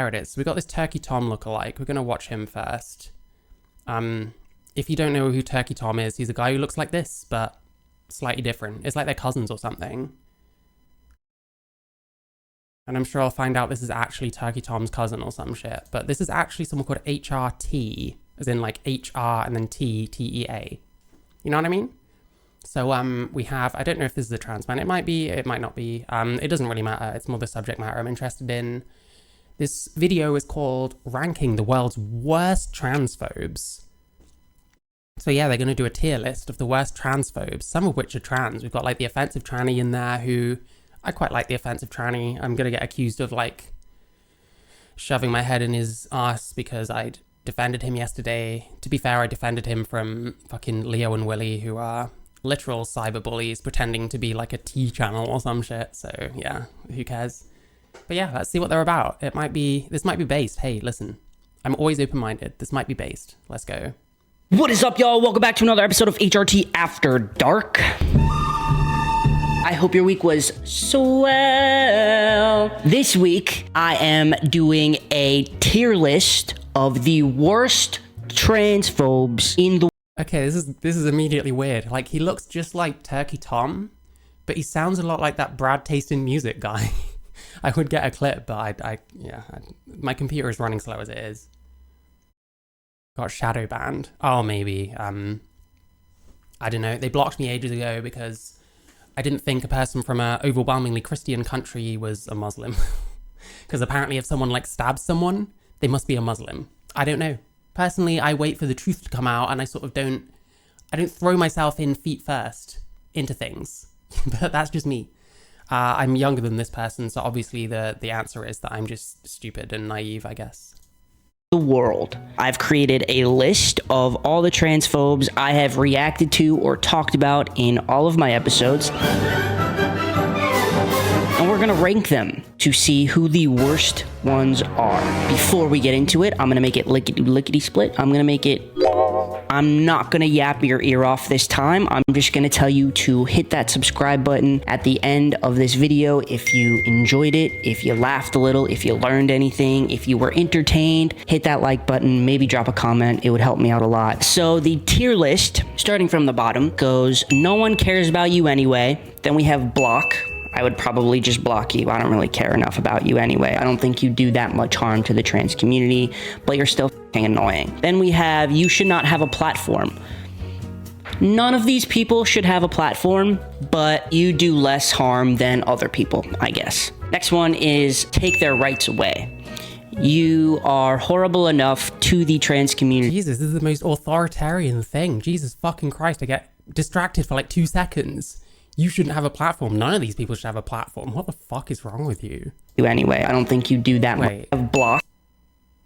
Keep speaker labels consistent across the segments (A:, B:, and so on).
A: there it is. So we got this Turkey Tom lookalike. We're going to watch him first. If you don't know who Turkey Tom is, he's a guy who looks like this, but slightly different. It's like they're cousins or something. And I'm sure I'll find out this is actually Turkey Tom's cousin or some shit. But this is actually someone called HRT, as in like HR and then T-E-A. You know what I mean? So we have, I don't know if this is a trans man. It might be, it might not be. It doesn't really matter. It's more the subject matter I'm interested in. This video is called Ranking the World's Worst Transphobes. So yeah, they're going to do a tier list of the worst transphobes, some of which are trans. We've got like the offensive tranny in there who, I quite like the offensive tranny. I'm going to get accused of like shoving my head in his ass because I defended him yesterday. To be fair, I defended him from fucking Leo and Willie, who are literal cyberbullies pretending to be like a T channel or some shit. So yeah, who cares? But yeah, let's see what they're about. This might be based. Hey, listen, I'm always open-minded. This might be based. Let's go.
B: What is up, y'all? Welcome back to another episode of HRT After Dark. I hope your week was swell. This week, I am doing a tier list of the worst transphobes in the...
A: Okay, this is immediately weird. Like, he looks just like Turkey Tom, but he sounds a lot like that Brad Taste in Music guy. I would get a clip, but my computer is running slow as it is. Got shadow banned. Oh, maybe. I don't know. They blocked me ages ago because I didn't think a person from a overwhelmingly Christian country was a Muslim. Because apparently if someone like stabs someone, they must be a Muslim. I don't know. Personally, I wait for the truth to come out and I sort of don't throw myself in feet first into things. But that's just me. I'm younger than this person, so obviously the answer is that I'm just stupid and naive, I guess.
B: The world. I've created a list of all the transphobes I have reacted to or talked about in all of my episodes. And we're gonna rank them to see who the worst ones are. Before we get into it, I'm gonna make it lickety split. I'm not gonna yap your ear off this time. I'm just gonna tell you to hit that subscribe button at the end of this video if you enjoyed it, if you laughed a little, if you learned anything, if you were entertained. Hit that like button, maybe drop a comment. It would help me out a lot. So the tier list, starting from the bottom, goes no one cares about you anyway. Then we have block. I would probably just block you. I don't really care enough about you anyway. I don't think you do that much harm to the trans community, but you're still f***ing annoying. Then we have, you should not have a platform. None of these people should have a platform, but you do less harm than other people, I guess. Next one is take their rights away. You are horrible enough to the trans community.
A: Jesus, this is the most authoritarian thing. Jesus fucking Christ, I get distracted for like 2 seconds. You shouldn't have a platform. None of these people should have a platform. What the fuck is wrong with you?
B: Anyway, I don't think you do that much.
A: Wait.
B: Block.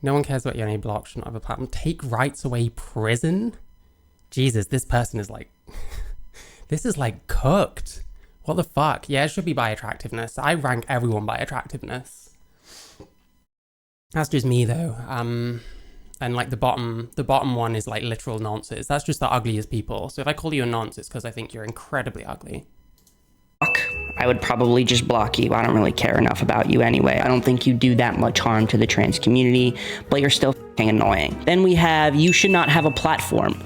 A: No one cares about you. Any block should not have a platform. Take rights away prison? Jesus, this person is like... this is like cooked. What the fuck? Yeah, it should be by attractiveness. I rank everyone by attractiveness. That's just me though. And like the bottom one is like literal nonsense. That's just the ugliest people. So if I call you a nonce, it's because I think you're incredibly ugly.
B: I would probably just block you. I don't really care enough about you anyway. I don't think you do that much harm to the trans community, but you're still f***ing annoying. Then we have, you should not have a platform.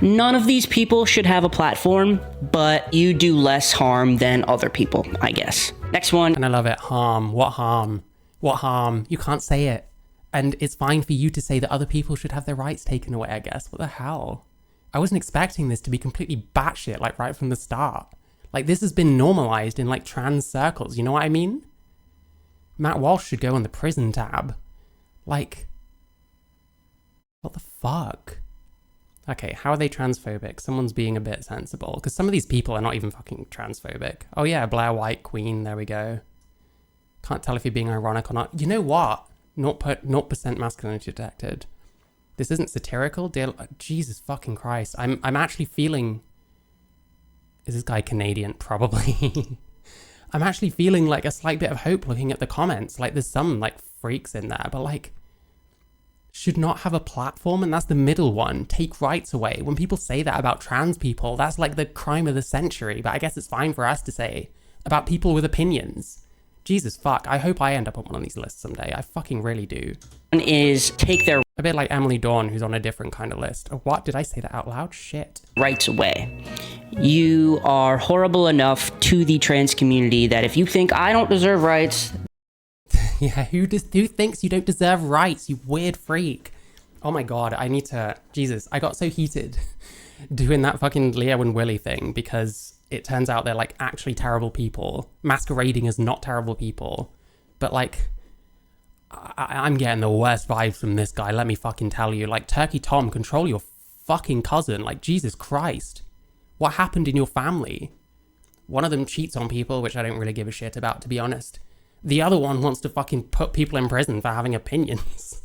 B: None of these people should have a platform, but you do less harm than other people, I guess. Next one.
A: And I love it. Harm. What harm? What harm? You can't say it. And it's fine for you to say that other people should have their rights taken away, I guess. What the hell? I wasn't expecting this to be completely batshit, like right from the start. Like this has been normalized in like trans circles, you know what I mean? Matt Walsh should go on the prison tab. Like, what the fuck? Okay, how are they transphobic? Someone's being a bit sensible. Because some of these people are not even fucking transphobic. Oh yeah, Blaire White Queen, there we go. Can't tell if you're being ironic or not. You know what? 0% masculinity detected. This isn't satirical, dear. Jesus fucking Christ. I'm actually feeling... Is this guy Canadian? Probably. I'm actually feeling like a slight bit of hope looking at the comments. Like there's some like freaks in there, but like should not have a platform, and that's the middle one. Take rights away. When people say that about trans people, that's like the crime of the century, but I guess it's fine for us to say about people with opinions. Jesus fuck, I hope I end up on one of these lists someday. I fucking really do.
B: One is take their
A: A bit like Emily Dawn, who's on a different kind of list. Oh, what? Did I say that out loud? Shit.
B: rights away. You are horrible enough to the trans community that if you think I don't deserve rights...
A: Yeah, who thinks you don't deserve rights, you weird freak? Oh my god, I need to... Jesus, I got so heated doing that fucking Leo and Willie thing because it turns out they're like actually terrible people, masquerading as not terrible people. But like, I'm getting the worst vibes from this guy, let me fucking tell you. Like, Turkey Tom, control your fucking cousin. Like, Jesus Christ. What happened in your family? One of them cheats on people, which I don't really give a shit about, to be honest. The other one wants to fucking put people in prison for having opinions.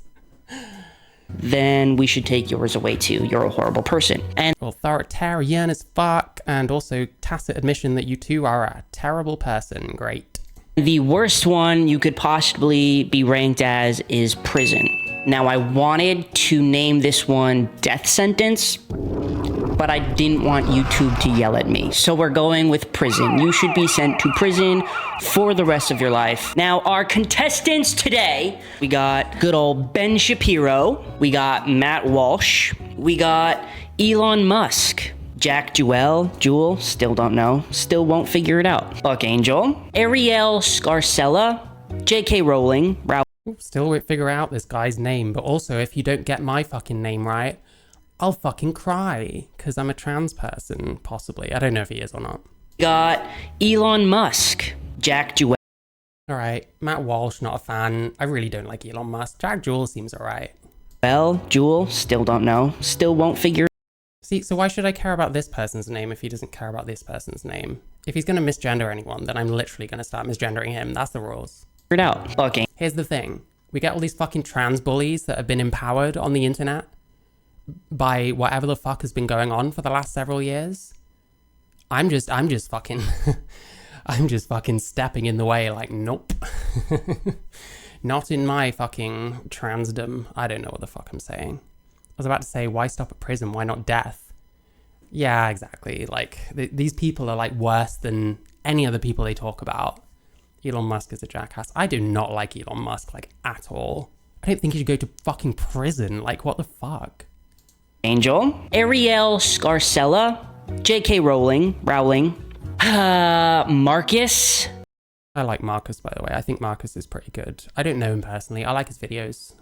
B: Then we should take yours away too. You're a horrible person. And
A: authoritarian as fuck, and also tacit admission that you two are a terrible person. Great.
B: the worst one you could possibly be ranked as is prison. Now, I wanted to name this one death sentence, but I didn't want YouTube to yell at me. So we're going with prison. You should be sent to prison for the rest of your life. Now, our contestants today, we got good old Ben Shapiro. We got Walsh. We got Elon Musk. Jewel, still don't know. Still won't figure it out. Angel. Arielle, Scarcella. JK Rowling.
A: Still won't figure out this guy's name, but also if you don't get my fucking name right, I'll fucking cry, because I'm a trans person, possibly. I don't know if he is or not.
B: Got Elon Musk. Jewel.
A: Alright, Matt Walsh, not a fan. I really don't like Elon Musk. Jewel seems alright.
B: Jewel, still don't know. Still won't figure it out.
A: See, so why should I care about this person's name if he doesn't care about this person's name? If he's going to misgender anyone, then I'm literally going to start misgendering him. That's the rules.
B: It out. Okay.
A: Here's the thing. We get all these fucking trans bullies that have been empowered on the internet by whatever the fuck has been going on for the last several years. I'm just fucking, I'm just fucking stepping in the way like, nope. Not in my fucking transdom. I don't know what the fuck I'm saying. I was about to say, why stop at prison? Why not death? Yeah, exactly. Like, these people are like worse than any other people they talk about. Elon Musk is a jackass. I do not like Elon Musk, like, at all. I don't think he should go to fucking prison. Like, what the fuck?
B: Angel. Arielle, Scarcella. JK Rowling. Marcus.
A: I like Marcus, by the way. I think Marcus is pretty good. I don't know him personally. I like his videos.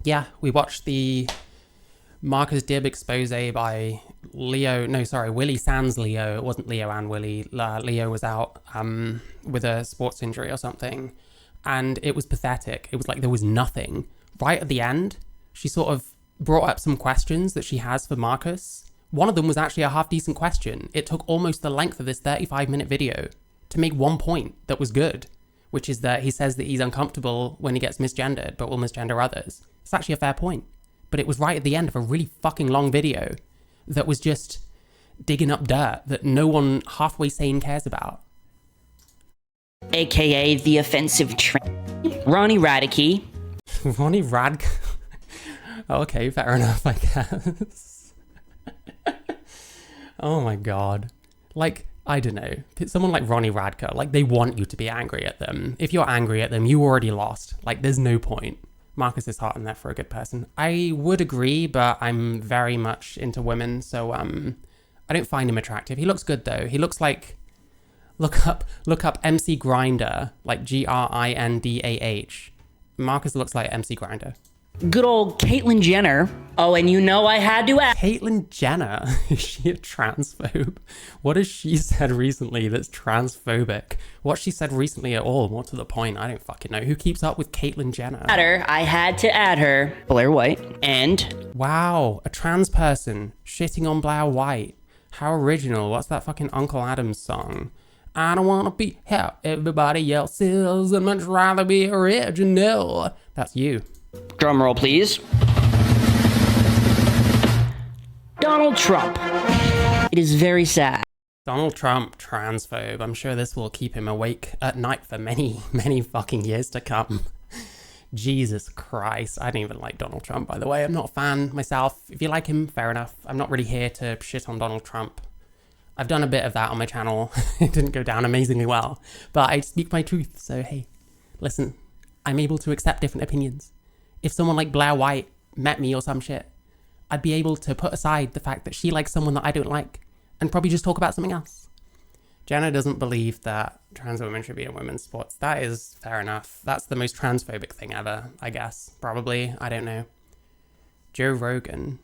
A: Yeah, we watched the Marcus Dib expose by Willie sans Leo. It wasn't Leo and Willie. Leo was out with a sports injury or something. And it was pathetic. It was like there was nothing. Right at the end, she sort of brought up some questions that she has for Marcus. One of them was actually a half-decent question. It took almost the length of this 35-minute video to make one point that was good, which is that he says that he's uncomfortable when he gets misgendered, but will misgender others. It's actually a fair point. But it was right at the end of a really fucking long video that was just digging up dirt that no one halfway sane cares about.
B: AKA the offensive Ronnie Radke.
A: Ronnie Radke? Okay, fair enough, I guess. Oh my god. Like, I don't know. Someone like Ronnie Radke, like, they want you to be angry at them. If you're angry at them, you already lost. Like, there's no point. Marcus is hot in there for a good person. I would agree, but I'm very much into women, so I don't find him attractive. He looks good though. He looks like look up MC Grinder, like Grindah. Marcus looks like MC Grinder.
B: Good old Caitlyn Jenner. Oh, and you know I had to ask.
A: Caitlyn Jenner? Is she a transphobe? What has she said recently that's transphobic? What she said recently at all? More to the point, I don't fucking know. Who keeps up with Caitlyn Jenner?
B: I had to add her. Blaire White. And...
A: Wow, a trans person shitting on Blaire White. How original. What's that fucking Uncle Adams song? I don't want to be how everybody else is. I'd much rather be original. That's you.
B: Drum roll, please. Donald Trump. It is very sad.
A: Donald Trump, transphobe. I'm sure this will keep him awake at night for many, many fucking years to come. Jesus Christ. I don't even like Donald Trump, by the way. I'm not a fan myself. If you like him, fair enough. I'm not really here to shit on Donald Trump. I've done a bit of that on my channel. It didn't go down amazingly well, but I speak my truth. So, hey, listen, I'm able to accept different opinions. If someone like Blaire White met me or some shit, I'd be able to put aside the fact that she likes someone that I don't like and probably just talk about something else. Jenna doesn't believe that trans women should be in women's sports. That is fair enough. That's the most transphobic thing ever, I guess. Probably. I don't know. Joe Rogan.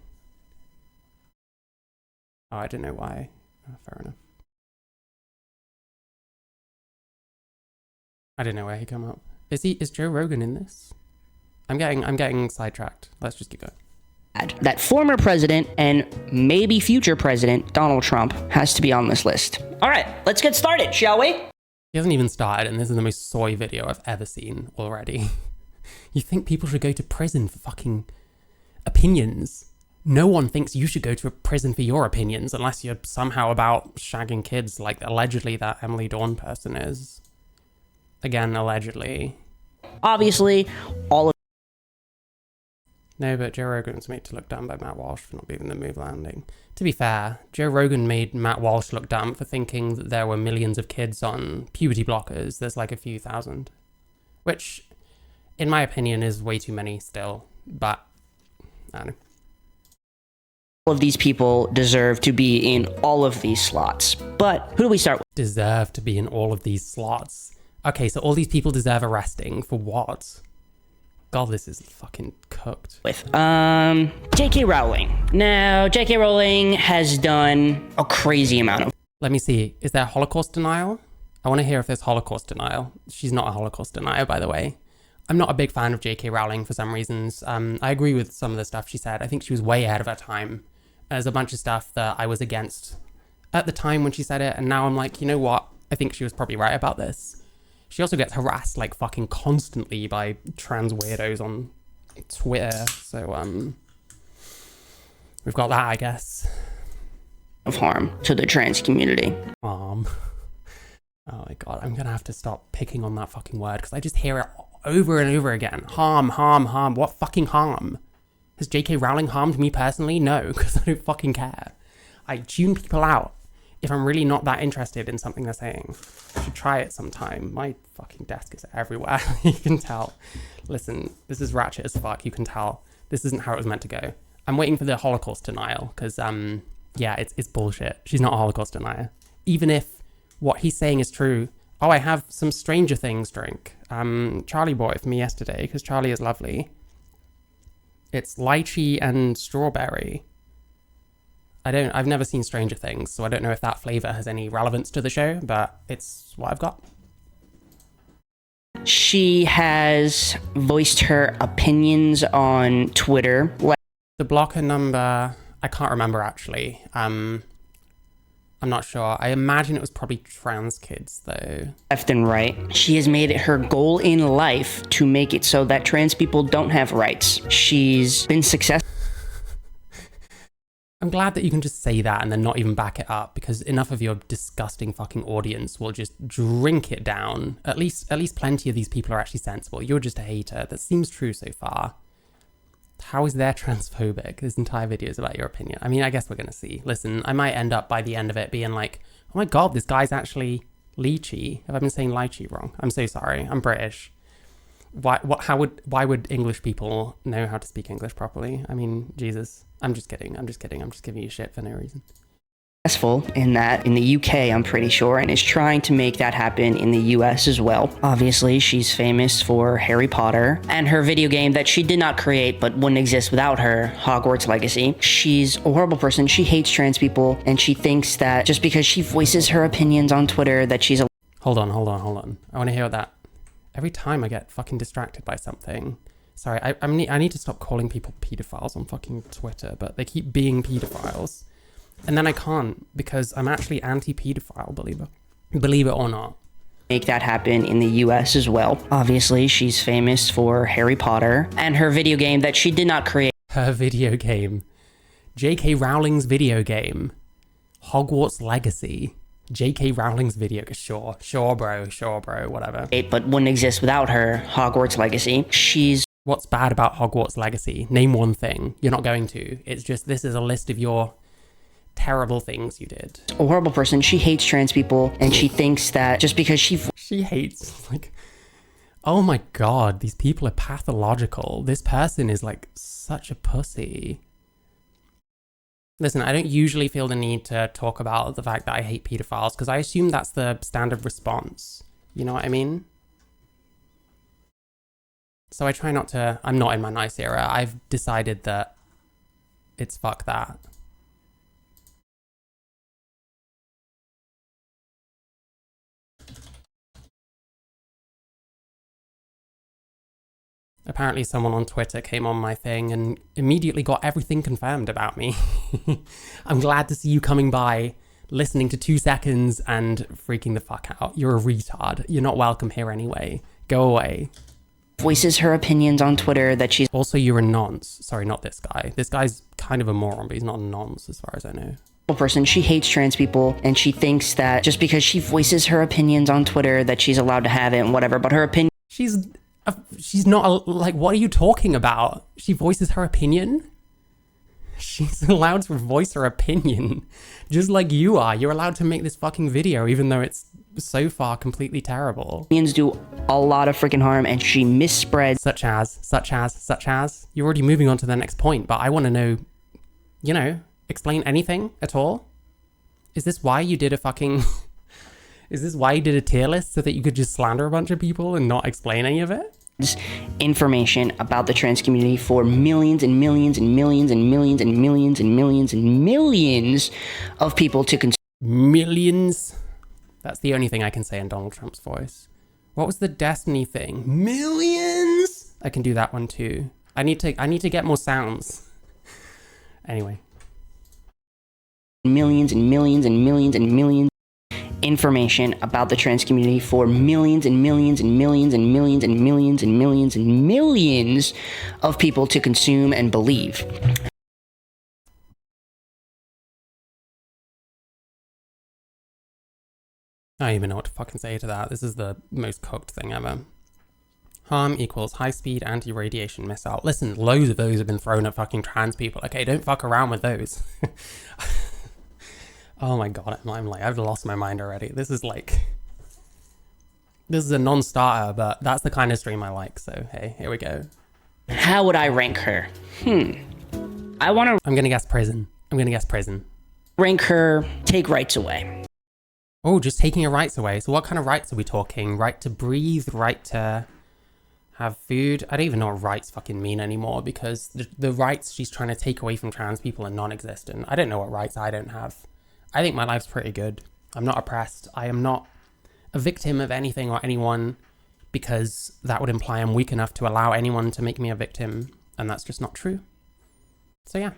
A: Oh, I don't know why. Oh, fair enough. I don't know where he come up. Is Joe Rogan in this? I'm getting sidetracked. Let's just keep going.
B: That former president and maybe future president Donald Trump has to be on this list. All right, let's get started, shall we?
A: He hasn't even started, and this is the most soy video I've ever seen already. You think people should go to prison for fucking opinions? No one thinks you should go to a prison for your opinions unless you're somehow about shagging kids like allegedly that Emily Dawn person is. Again, allegedly.
B: Obviously, all of
A: No, but Joe Rogan was made to look dumb by Matt Walsh for not leaving the move landing. To be fair, Joe Rogan made Matt Walsh look dumb for thinking that there were millions of kids on puberty blockers. There's like a few thousand. Which, in my opinion, is way too many still. But, I don't know.
B: all of these people deserve to be in all of these slots. But who do we start with?
A: Deserve to be in all of these slots. Okay, so all these people deserve arresting for what? God, this is fucking cooked.
B: JK Rowling. Now, JK Rowling has done a crazy amount of...
A: Let me see. Is there Holocaust denial? I want to hear if there's Holocaust denial. She's not a Holocaust denier, by the way. I'm not a big fan of JK Rowling for some reasons. I agree with some of the stuff she said. I think she was way ahead of her time. There's a bunch of stuff that I was against at the time when she said it, and now I'm like, you know what? I think she was probably right about this. She also gets harassed like fucking constantly by trans weirdos on Twitter. So, we've got that, I guess.
B: Of harm to the trans community.
A: Oh my God, I'm gonna have to stop picking on that fucking word because I just hear it over and over again. Harm, harm, harm. What fucking harm? Has JK Rowling harmed me personally? No, because I don't fucking care. I tune people out if I'm really not that interested in something they're saying. I should try it sometime. My fucking desk is everywhere. You can tell. Listen, this is ratchet as fuck. You can tell. This isn't how it was meant to go. I'm waiting for the Holocaust denial because, yeah, it's bullshit. She's not a Holocaust denier. Even if what he's saying is true. Oh, I have some Stranger Things drink. Charlie bought it for me yesterday because Charlie is lovely. It's lychee and strawberry. I've never seen Stranger Things, so I don't know if that flavor has any relevance to the show, but it's what I've got.
B: She has voiced her opinions on Twitter.
A: The blocker number, I can't remember actually. I'm not sure. I imagine it was probably trans kids though.
B: Left and right. She has made it her goal in life to make it so that trans people don't have rights. She's been successful.
A: I'm glad that you can just say that and then not even back it up, because enough of your disgusting fucking audience will just drink it down. At least plenty of these people are actually sensible. You're just a hater. That seems true so far. How is there transphobic? This entire video is about your opinion. I mean, I guess we're going to see. Listen, I might end up by the end of it being like, oh my God, this guy's actually lychee. Have I been saying lychee wrong? I'm so sorry. I'm British. Why would English people know how to speak English properly? I mean, Jesus. I'm just kidding. I'm just giving you shit for no reason.
B: Successful in that in the UK, I'm pretty sure, and is trying to make that happen in the US as well. Obviously, she's famous for Harry Potter and her video game that she did not create but wouldn't exist without her, Hogwarts Legacy. She's a horrible person. She hates trans people, and she thinks that just because she voices her opinions on Twitter that she's a...
A: Hold on. I want to hear that. Every time I get fucking distracted by something. Sorry, I need to stop calling people pedophiles on fucking Twitter, but they keep being pedophiles. And then I can't, because I'm actually anti-pedophile, believe it or not.
B: Make that happen in the US as well. Obviously, she's famous for Harry Potter and her video game that she did not create.
A: Her video game. JK Rowling's video game. Hogwarts Legacy. JK Rowling's video game. Sure, bro, whatever.
B: But wouldn't exist without her, Hogwarts Legacy.
A: What's bad about Hogwarts Legacy? Name one thing. You're not going to. It's just, this is a list of your terrible things you did.
B: A horrible person. She hates trans people, and she thinks that just because
A: she hates, like, oh my god, these people are pathological. This person is like such a pussy. Listen, I don't usually feel the need to talk about the fact that I hate pedophiles because I assume that's the standard response. You know what I mean? So I try not to. I'm not in my nice era. I've decided that it's fuck that. Apparently someone on Twitter came on my thing and immediately got everything confirmed about me. I'm glad to see you coming by, listening to 2 seconds and freaking the fuck out. You're a retard. You're not welcome here anyway. Go away.
B: Voices her opinions on Twitter that she's...
A: Also, you're a nonce. Sorry, not this guy. This guy's kind of a moron, but he's not a nonce as far as I know.
B: Person. She hates trans people, and she thinks that just because she voices her opinions on Twitter that she's allowed to have it and whatever, but her opinion...
A: She's not, like, what are you talking about? She voices her opinion? She's allowed to voice her opinion. Just like you are. You're allowed to make this fucking video, even though it's so far completely terrible.
B: Opinions do a lot of freaking harm, and she misspreads.
A: Such as. You're already moving on to the next point, but I want to know, you know, explain anything at all? Is this why you did a fucking... Is this why you did a tier list, so that you could just slander a bunch of people and not explain any of it?
B: Information about the trans community for millions and millions and millions and millions and millions and millions and millions of people to consume.
A: Millions? That's the only thing I can say in Donald Trump's voice. What was the Destiny thing? Millions? I can do that one too. I need to get more sounds. Anyway.
B: Millions and millions and millions and millions. Information about the trans community for millions and millions and millions and millions and millions and millions and millions of people to consume and believe.
A: I don't even know what to fucking say to that. This is the most cooked thing ever. Harm equals high-speed anti-radiation missile. Listen, loads of those have been thrown at fucking trans people. Okay, don't fuck around with those. Oh my god, I'm like, I've lost my mind already. This is a non-starter, but that's the kind of stream I like, so hey, here we go.
B: How would I rank her? I'm
A: gonna guess prison.
B: Rank her, take rights away.
A: Oh, just taking her rights away. So what kind of rights are we talking? Right to breathe, right to have food? I don't even know what rights fucking mean anymore, because the rights she's trying to take away from trans people are non-existent. I don't know what rights I don't have. I think my life's pretty good. I'm not oppressed. I am not a victim of anything or anyone, because that would imply I'm weak enough to allow anyone to make me a victim, and that's just not true. So yeah.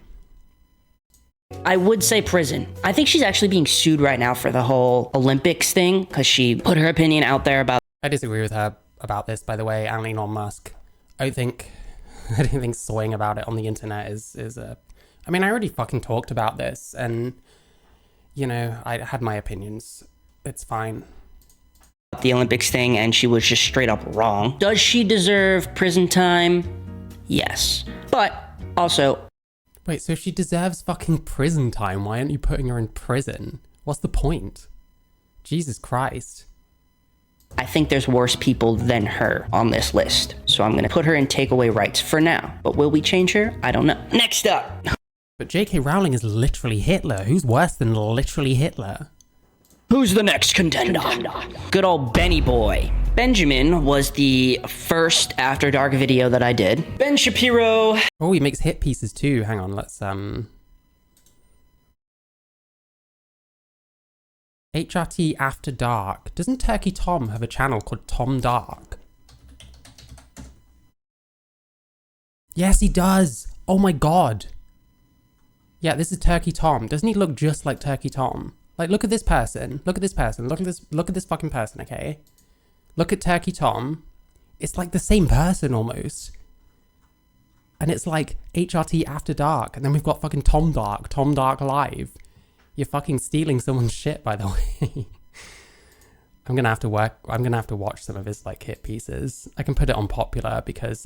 B: I would say prison. I think she's actually being sued right now for the whole Olympics thing, because she put her opinion out there about...
A: I disagree with her about this, by the way, and Elon Musk. I don't think soying about it on the internet is a... I mean, I already fucking talked about this, and... You know, I had my opinions. It's fine.
B: The Olympics thing, and she was just straight up wrong. Does she deserve prison time? Yes. But also...
A: Wait, so if she deserves fucking prison time, why aren't you putting her in prison? What's the point? Jesus Christ.
B: I think there's worse people than her on this list. So I'm gonna put her in takeaway rights for now. But will we change her? I don't know. Next up!
A: But JK Rowling is literally Hitler. Who's worse than literally Hitler?
B: Who's the next contender? Good old Benny boy. Benjamin was the first After Dark video that I did. Ben Shapiro.
A: Oh, he makes hit pieces too. Hang on, let's HRT After Dark. Doesn't Turkey Tom have a channel called Tom Dark? Yes, he does. Oh my god. Yeah, this is Turkey Tom. Doesn't he look just like Turkey Tom? Like, look at this person. Look at this person. Look at this fucking person, okay? Look at Turkey Tom. It's like the same person almost. And it's like HRT After Dark. And then we've got fucking Tom Dark Live. You're fucking stealing someone's shit, by the way. I'm gonna have to watch some of his like hit pieces. I can put it on popular because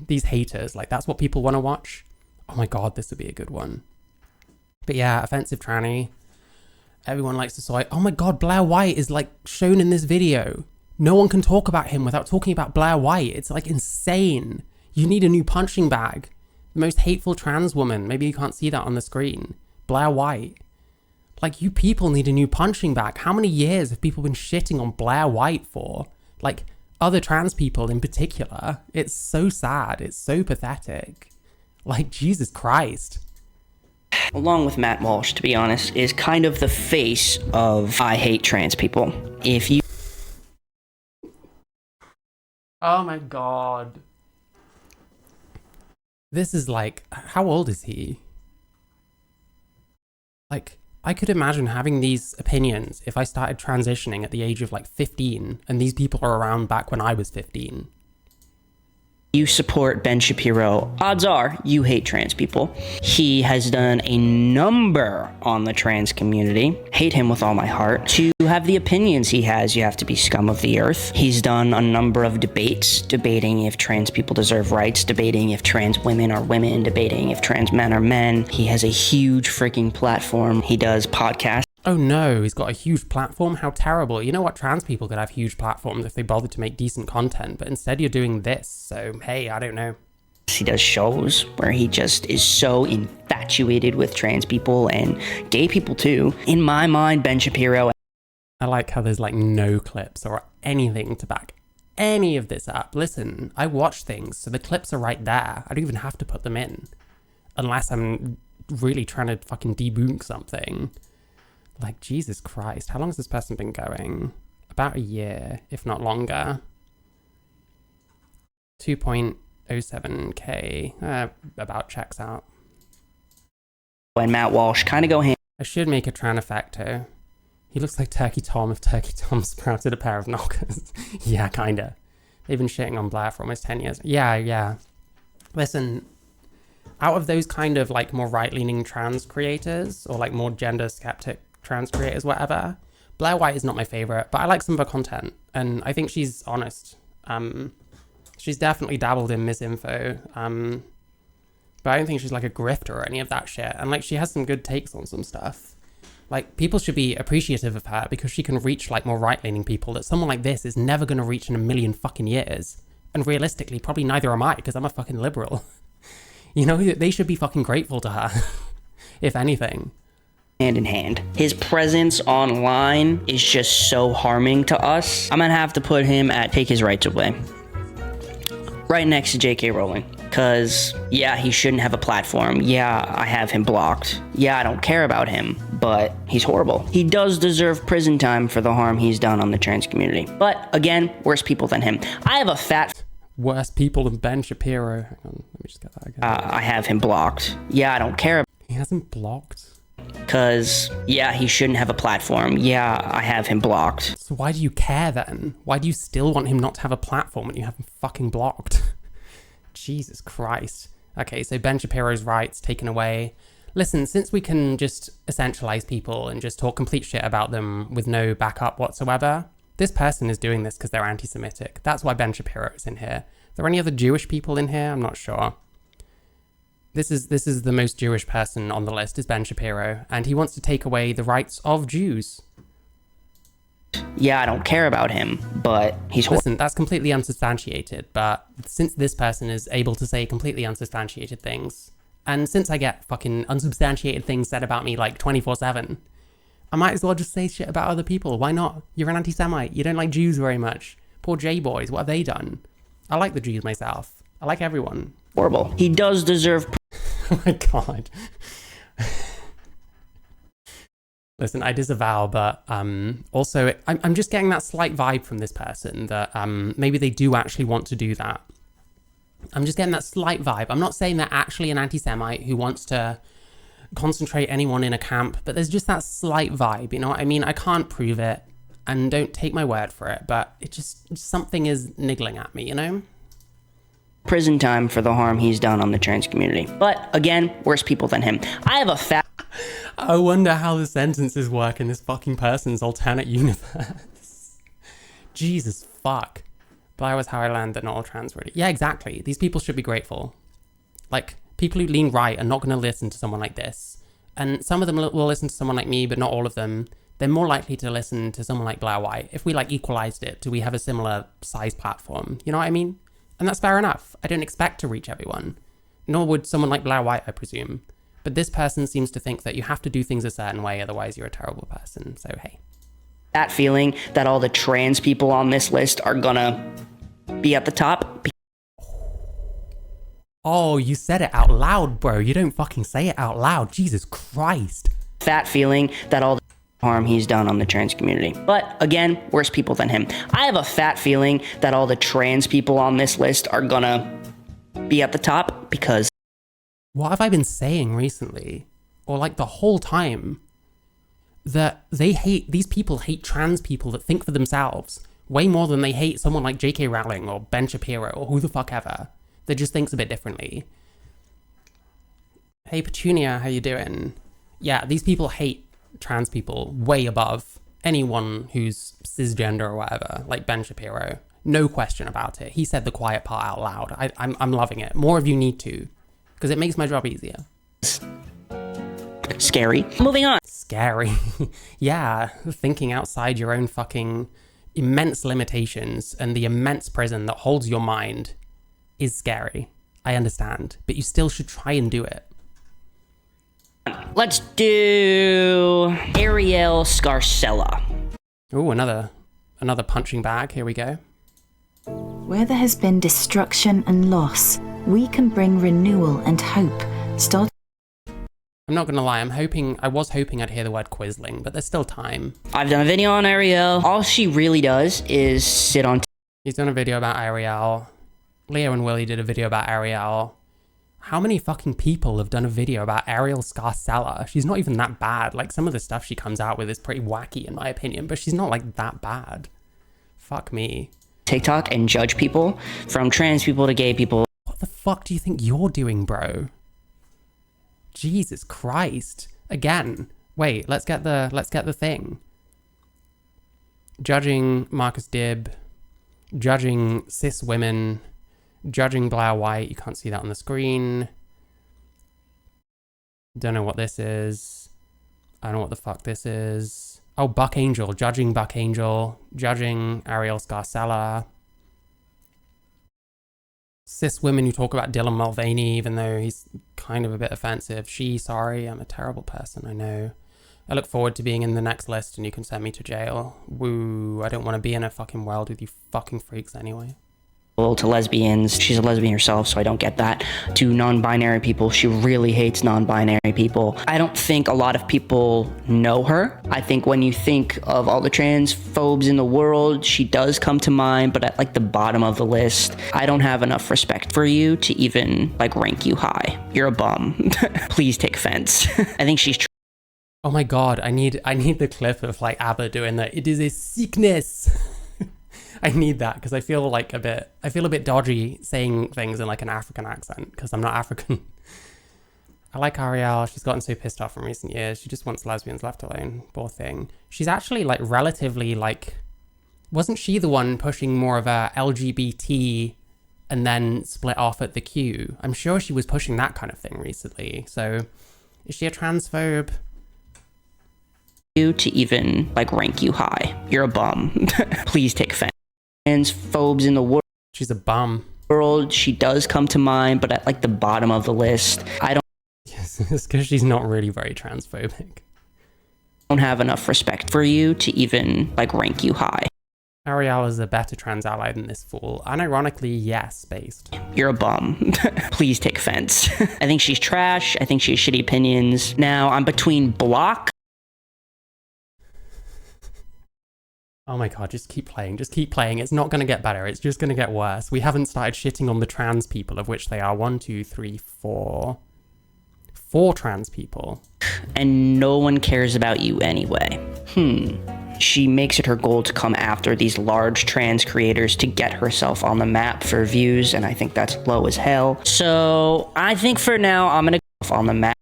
A: these haters, like, that's what people want to watch. Oh my god, this would be a good one. But yeah, offensive tranny. Everyone likes to soy. Oh my god, Blaire White is like shown in this video. No one can talk about him without talking about Blaire White. It's like insane. You need a new punching bag. The most hateful trans woman. Maybe you can't see that on the screen. Blaire White. Like, you people need a new punching bag. How many years have people been shitting on Blaire White for? Like, other trans people in particular. It's so sad. It's so pathetic. Like, Jesus Christ.
B: Along with Matt Walsh, to be honest, is kind of the face of I hate trans people. If you...
A: Oh my god. This is like, how old is he? Like, I could imagine having these opinions if I started transitioning at the age of like 15 and these people are around back when I was 15.
B: You support Ben Shapiro, odds are you hate trans people. He has done a number on the trans community. Hate him with all my heart. To have the opinions he has, you have to be scum of the earth. He's done a number of debates, debating if trans people deserve rights, debating if trans women are women, debating if trans men are men. He has a huge freaking platform. He does podcasts.
A: Oh no, he's got a huge platform? How terrible. You know what? Trans people could have huge platforms if they bothered to make decent content, but instead you're doing this, so hey, I don't know.
B: He does shows where he just is so infatuated with trans people and gay people too. In my mind, Ben Shapiro...
A: I like how there's like no clips or anything to back any of this up. Listen, I watch things, so the clips are right there. I don't even have to put them in. Unless I'm really trying to fucking debunk something. Like, Jesus Christ, how long has this person been going? About a year, if not longer. 2.07k, about checks out.
B: And Matt Walsh kind of go hand.
A: I should make a traneffecto. He looks like Turkey Tom if Turkey Tom sprouted a pair of knockers. Yeah, kinda. They've been shitting on Blaire for almost 10 years. Yeah. Listen, out of those kind of like more right-leaning trans creators, or like more gender skeptic trans creators, whatever, Blaire White is not my favorite, but I like some of her content, and I think she's honest. She's definitely dabbled in misinfo, but I don't think she's like a grifter or any of that shit, and like she has some good takes on some stuff. Like, people should be appreciative of her because she can reach like more right-leaning people that someone like this is never going to reach in a million fucking years, and realistically probably neither am I because I'm a fucking liberal. You know, they should be fucking grateful to her, if anything.
B: Hand in hand. His presence online is just so harming to us. I'm gonna have to put him at take his rights away. Right next to JK Rowling. Cause yeah, he shouldn't have a platform. Yeah, I have him blocked. Yeah, I don't care about him, but he's horrible. He does deserve prison time for the harm he's done on the trans community. But again, worse people than him. I have a fat...
A: Worse people than Ben Shapiro. Hang on, let me just get that again.
B: I have him blocked. Yeah, I don't care.
A: He hasn't blocked?
B: Cause yeah, he shouldn't have a platform. Yeah, I have him blocked.
A: So why do you care then? Why do you still want him not to have a platform when you have him fucking blocked? Jesus Christ. Okay, so Ben Shapiro's rights taken away. Listen, since we can just essentialize people and just talk complete shit about them with no backup whatsoever, this person is doing this because they're anti-Semitic. That's why Ben Shapiro is in here. Are there any other Jewish people in here? I'm not sure. This is the most Jewish person on the list, is Ben Shapiro, and he wants to take away the rights of Jews.
B: Yeah, I don't care about him, but he's...
A: Listen, that's completely unsubstantiated, but since this person is able to say completely unsubstantiated things, and since I get fucking unsubstantiated things said about me like 24/7, I might as well just say shit about other people. Why not? You're an anti-Semite. You don't like Jews very much. Poor J-boys, what have they done? I like the Jews myself. I like everyone.
B: Horrible. He does deserve...
A: Oh my god. Listen, I disavow, but also I'm just getting that slight vibe from this person that maybe they do actually want to do that. I'm just getting that slight vibe. I'm not saying they're actually an anti-Semite who wants to concentrate anyone in a camp, but there's just that slight vibe, you know what I mean? I can't prove it, and don't take my word for it, but it just something is niggling at me, you know?
B: Prison time for the harm he's done on the trans community. But again, worse people than him. I have a fat...
A: I wonder how the sentences work in this fucking person's alternate universe. Jesus fuck. Blaire was how I learned that not all trans really... Yeah, exactly. These people should be grateful. Like, people who lean right are not going to listen to someone like this. And some of them will listen to someone like me, but not all of them. They're more likely to listen to someone like Blaire White. If we like equalized it, do we have a similar size platform? You know what I mean? And that's fair enough. I don't expect to reach everyone. Nor would someone like Blaire White, I presume. But this person seems to think that you have to do things a certain way, otherwise you're a terrible person. So hey.
B: That feeling that all the trans people on this list are gonna be at the top.
A: Oh, you said it out loud, bro. You don't fucking say it out loud. Jesus Christ.
B: That feeling that all the harm he's done on the trans community. But again, worse people than him. I have a fat feeling that all the trans people on this list are gonna be at the top because...
A: What have I been saying recently? Or like the whole time? That these people hate trans people that think for themselves way more than they hate someone like JK Rowling or Ben Shapiro or who the fuck ever. That just thinks a bit differently. Hey Petunia, how you doing? Yeah, these people hate trans people way above anyone who's cisgender or whatever, like Ben Shapiro. No question about it. He said the quiet part out loud. I'm loving it. More of you need to, because it makes my job easier.
B: Scary. Moving on.
A: Scary. Yeah, thinking outside your own fucking immense limitations and the immense prison that holds your mind is scary. I understand, but you still should try and do it.
B: Let's do Arielle Scarcella.
A: Ooh, another punching bag. Here we go.
C: Where there has been destruction and loss, we can bring renewal and hope.
A: I'm not gonna lie, I was hoping I'd hear the word Quisling, but there's still time.
B: I've done a video on Arielle. All she really does is sit on...
A: He's done a video about Arielle. Leo and Willie did a video about Arielle. How many fucking people have done a video about Arielle Scarcella? She's not even that bad. Like, some of the stuff she comes out with is pretty wacky in my opinion, but she's not like that bad. Fuck me.
B: TikTok and judge people, from trans people to gay people.
A: What the fuck do you think you're doing, bro? Jesus Christ. Again. Wait, let's get the thing. Judging Marcus Dib, judging cis women, judging Blaire White. You can't see that on the screen. Don't know what this is. I don't know what the fuck this is. Oh, Buck Angel. Judging Buck Angel. Judging Arielle Scarcella. Cis women who talk about Dylan Mulvaney, even though he's kind of a bit offensive. Sorry, I'm a terrible person, I know. I look forward to being in the next list and you can send me to jail. Woo, I don't want to be in a fucking world with you fucking freaks anyway.
B: To lesbians, she's a lesbian herself, so I don't get that. To non-binary people, she really hates non-binary people. I don't think a lot of people know her. I think when you think of all the transphobes in the world, she does come to mind, but at like the bottom of the list. I don't have enough respect for you to even like rank you high. You're a bum. Please take offense. I think she's...
A: Oh my god, I need the clip of like ABBA doing that. It is a sickness. I need that because I feel a bit dodgy saying things in like an African accent because I'm not African. I like Arielle. She's gotten so pissed off in recent years. She just wants lesbians left alone. Poor thing. She's actually like relatively like, wasn't she the one pushing more of a LGBT and then split off at the Q? I'm sure she was pushing that kind of thing recently. So is she a transphobe?
B: To even like rank you high. You're a bum. Please take offense. Transphobes in the world.
A: She's a bum.
B: She does come to mind, but at like the bottom of the list. I don't...
A: Yes, it's because she's not really very transphobic.
B: Don't have enough respect for you to even like rank you high.
A: Arielle is a better trans ally than this fool. Unironically, yes, based.
B: You're a bum. Please take offense. I think she's trash. I think she has shitty opinions. Now I'm between block.
A: Oh my god, just keep playing. Just keep playing. It's not going to get better. It's just going to get worse. We haven't started shitting on the trans people, of which they are 1, 2, 3, 4. 4 trans people.
B: And no one cares about you anyway. She makes it her goal to come after these large trans creators to get herself on the map for views, and I think that's low as hell. So I think for now, I'm going to go on the map.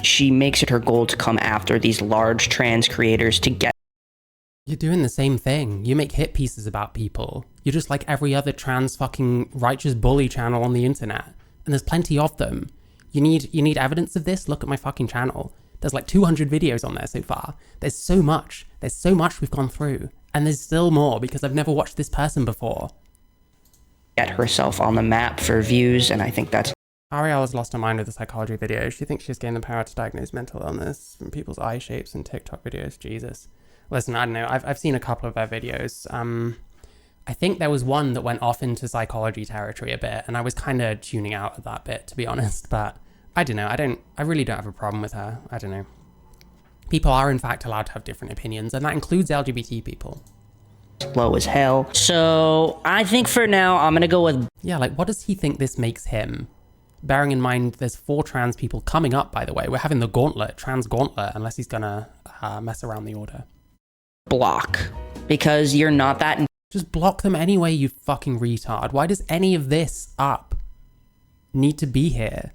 B: She makes it her goal to come after these large trans creators to get...
A: You're doing the same thing. You make hit pieces about people. You're just like every other trans fucking righteous bully channel on the internet. And there's plenty of them. You need evidence of this? Look at my fucking channel. There's like 200 videos on there so far. There's so much we've gone through. And there's still more because I've never watched this person before.
B: Get herself on the map for views, and I think that's...
A: Arielle has lost her mind with the psychology video. She thinks she's gained the power to diagnose mental illness from people's eye shapes and TikTok videos. Jesus. Listen, I don't know. I've seen a couple of their videos. I think there was one that went off into psychology territory a bit, and I was kind of tuning out at that bit, to be honest. But I don't know. I really don't have a problem with her. I don't know. People are, in fact, allowed to have different opinions, and that includes LGBT people.
B: Low as hell. So I think for now, I'm going to go with...
A: Yeah, like, what does he think this makes him? Bearing in mind, there's 4 trans people coming up, by the way. We're having the gauntlet, trans gauntlet, unless he's going to mess around the order.
B: Block. Because you're not that...
A: Just block them anyway, you fucking retard. Why does any of this up need to be here?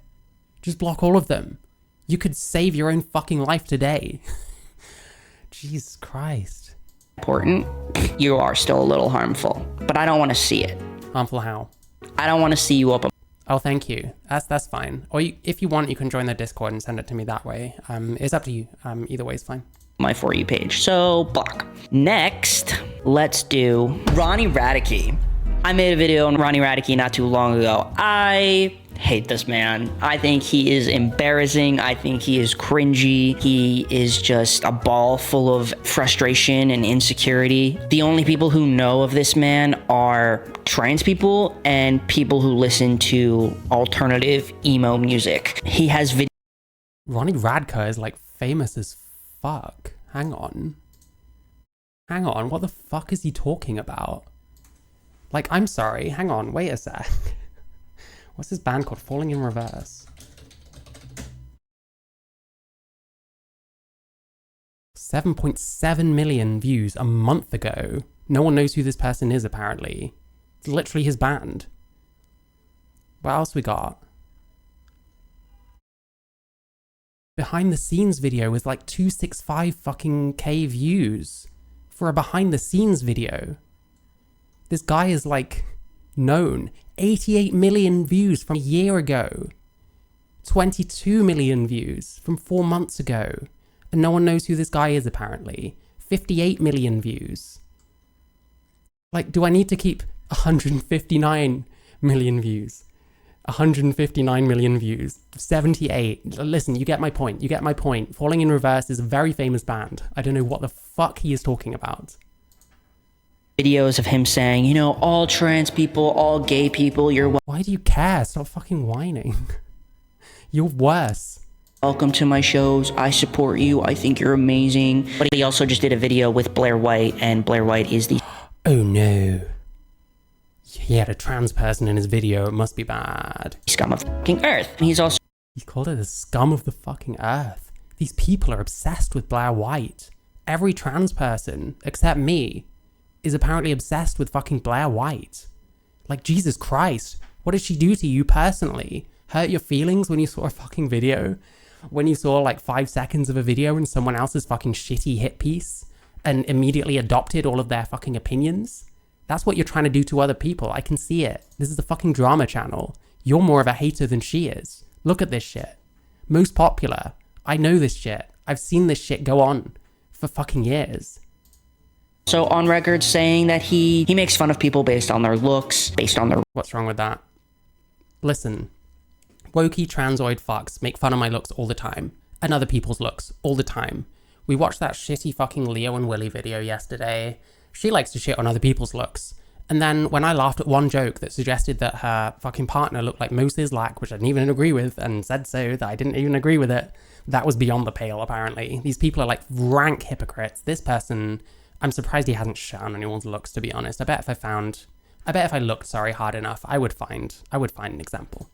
A: Just block all of them. You could save your own fucking life today. Jesus Christ.
B: Important. You are still a little harmful, but I don't want to see it.
A: Harmful how?
B: I don't want to see you up.
A: Oh, thank you. That's fine. Or if you want, you can join the Discord and send it to me that way. It's up to you. Either way is fine.
B: My For You page. So block. Next, let's do Ronnie Radke. I made a video on Ronnie Radke not too long ago. I hate this man. I think he is embarrassing. I think he is cringy. He is just a ball full of frustration and insecurity. The only people who know of this man are trans people and people who listen to alternative emo music. He has video.
A: Ronnie Radke is like famous as fuck. Hang on, what the fuck is he talking about? Like, I'm sorry, hang on, wait a sec. What's this band called? Falling in Reverse. 7.7 million views a month ago. No one knows who this person is, apparently. It's literally his band. What else we got? Behind the scenes video with like 265 fucking K views for a behind the scenes video. This guy is like known. 88 million views from a year ago. 22 million views from 4 months ago. And no one knows who this guy is apparently. 58 million views. Like, do I need to keep 159 million views? 159 million views, 78. Listen, you get my point. You get my point. Falling in Reverse is a very famous band. I don't know what the fuck he is talking about.
B: Videos of him saying, you know, all trans people, all gay people, you're...
A: Why do you care? Stop fucking whining. You're worse.
B: Welcome to my shows. I support you. I think you're amazing. But he also just did a video with Blaire White, and Blaire White is the...
A: Oh no. He had a trans person in his video. It must be bad.
B: Scum of the fucking earth. And he's also...
A: He called it the scum of the fucking earth. These people are obsessed with Blaire White. Every trans person, except me, is apparently obsessed with fucking Blaire White. Like, Jesus Christ. What did she do to you personally? Hurt your feelings when you saw a fucking video? When you saw like 5 seconds of a video in someone else's fucking shitty hit piece and immediately adopted all of their fucking opinions? That's what you're trying to do to other people. I can see it. This is a fucking drama channel. You're more of a hater than she is. Look at this shit. Most popular. I know this shit. I've seen this shit go on for fucking years.
B: So on record saying that he makes fun of people based on their looks, based on their...
A: What's wrong with that? Listen. Wokey transoid fucks make fun of my looks all the time. And other people's looks all the time. We watched that shitty fucking Leo and Willy video yesterday. She likes to shit on other people's looks. And then when I laughed at one joke that suggested that her fucking partner looked like Mo Sislak, which I didn't even agree with, and said so, that I didn't even agree with it, that was beyond the pale, apparently. These people are like rank hypocrites. This person, I'm surprised he hasn't shit on anyone's looks, to be honest. I bet if I looked, hard enough, I would find an example.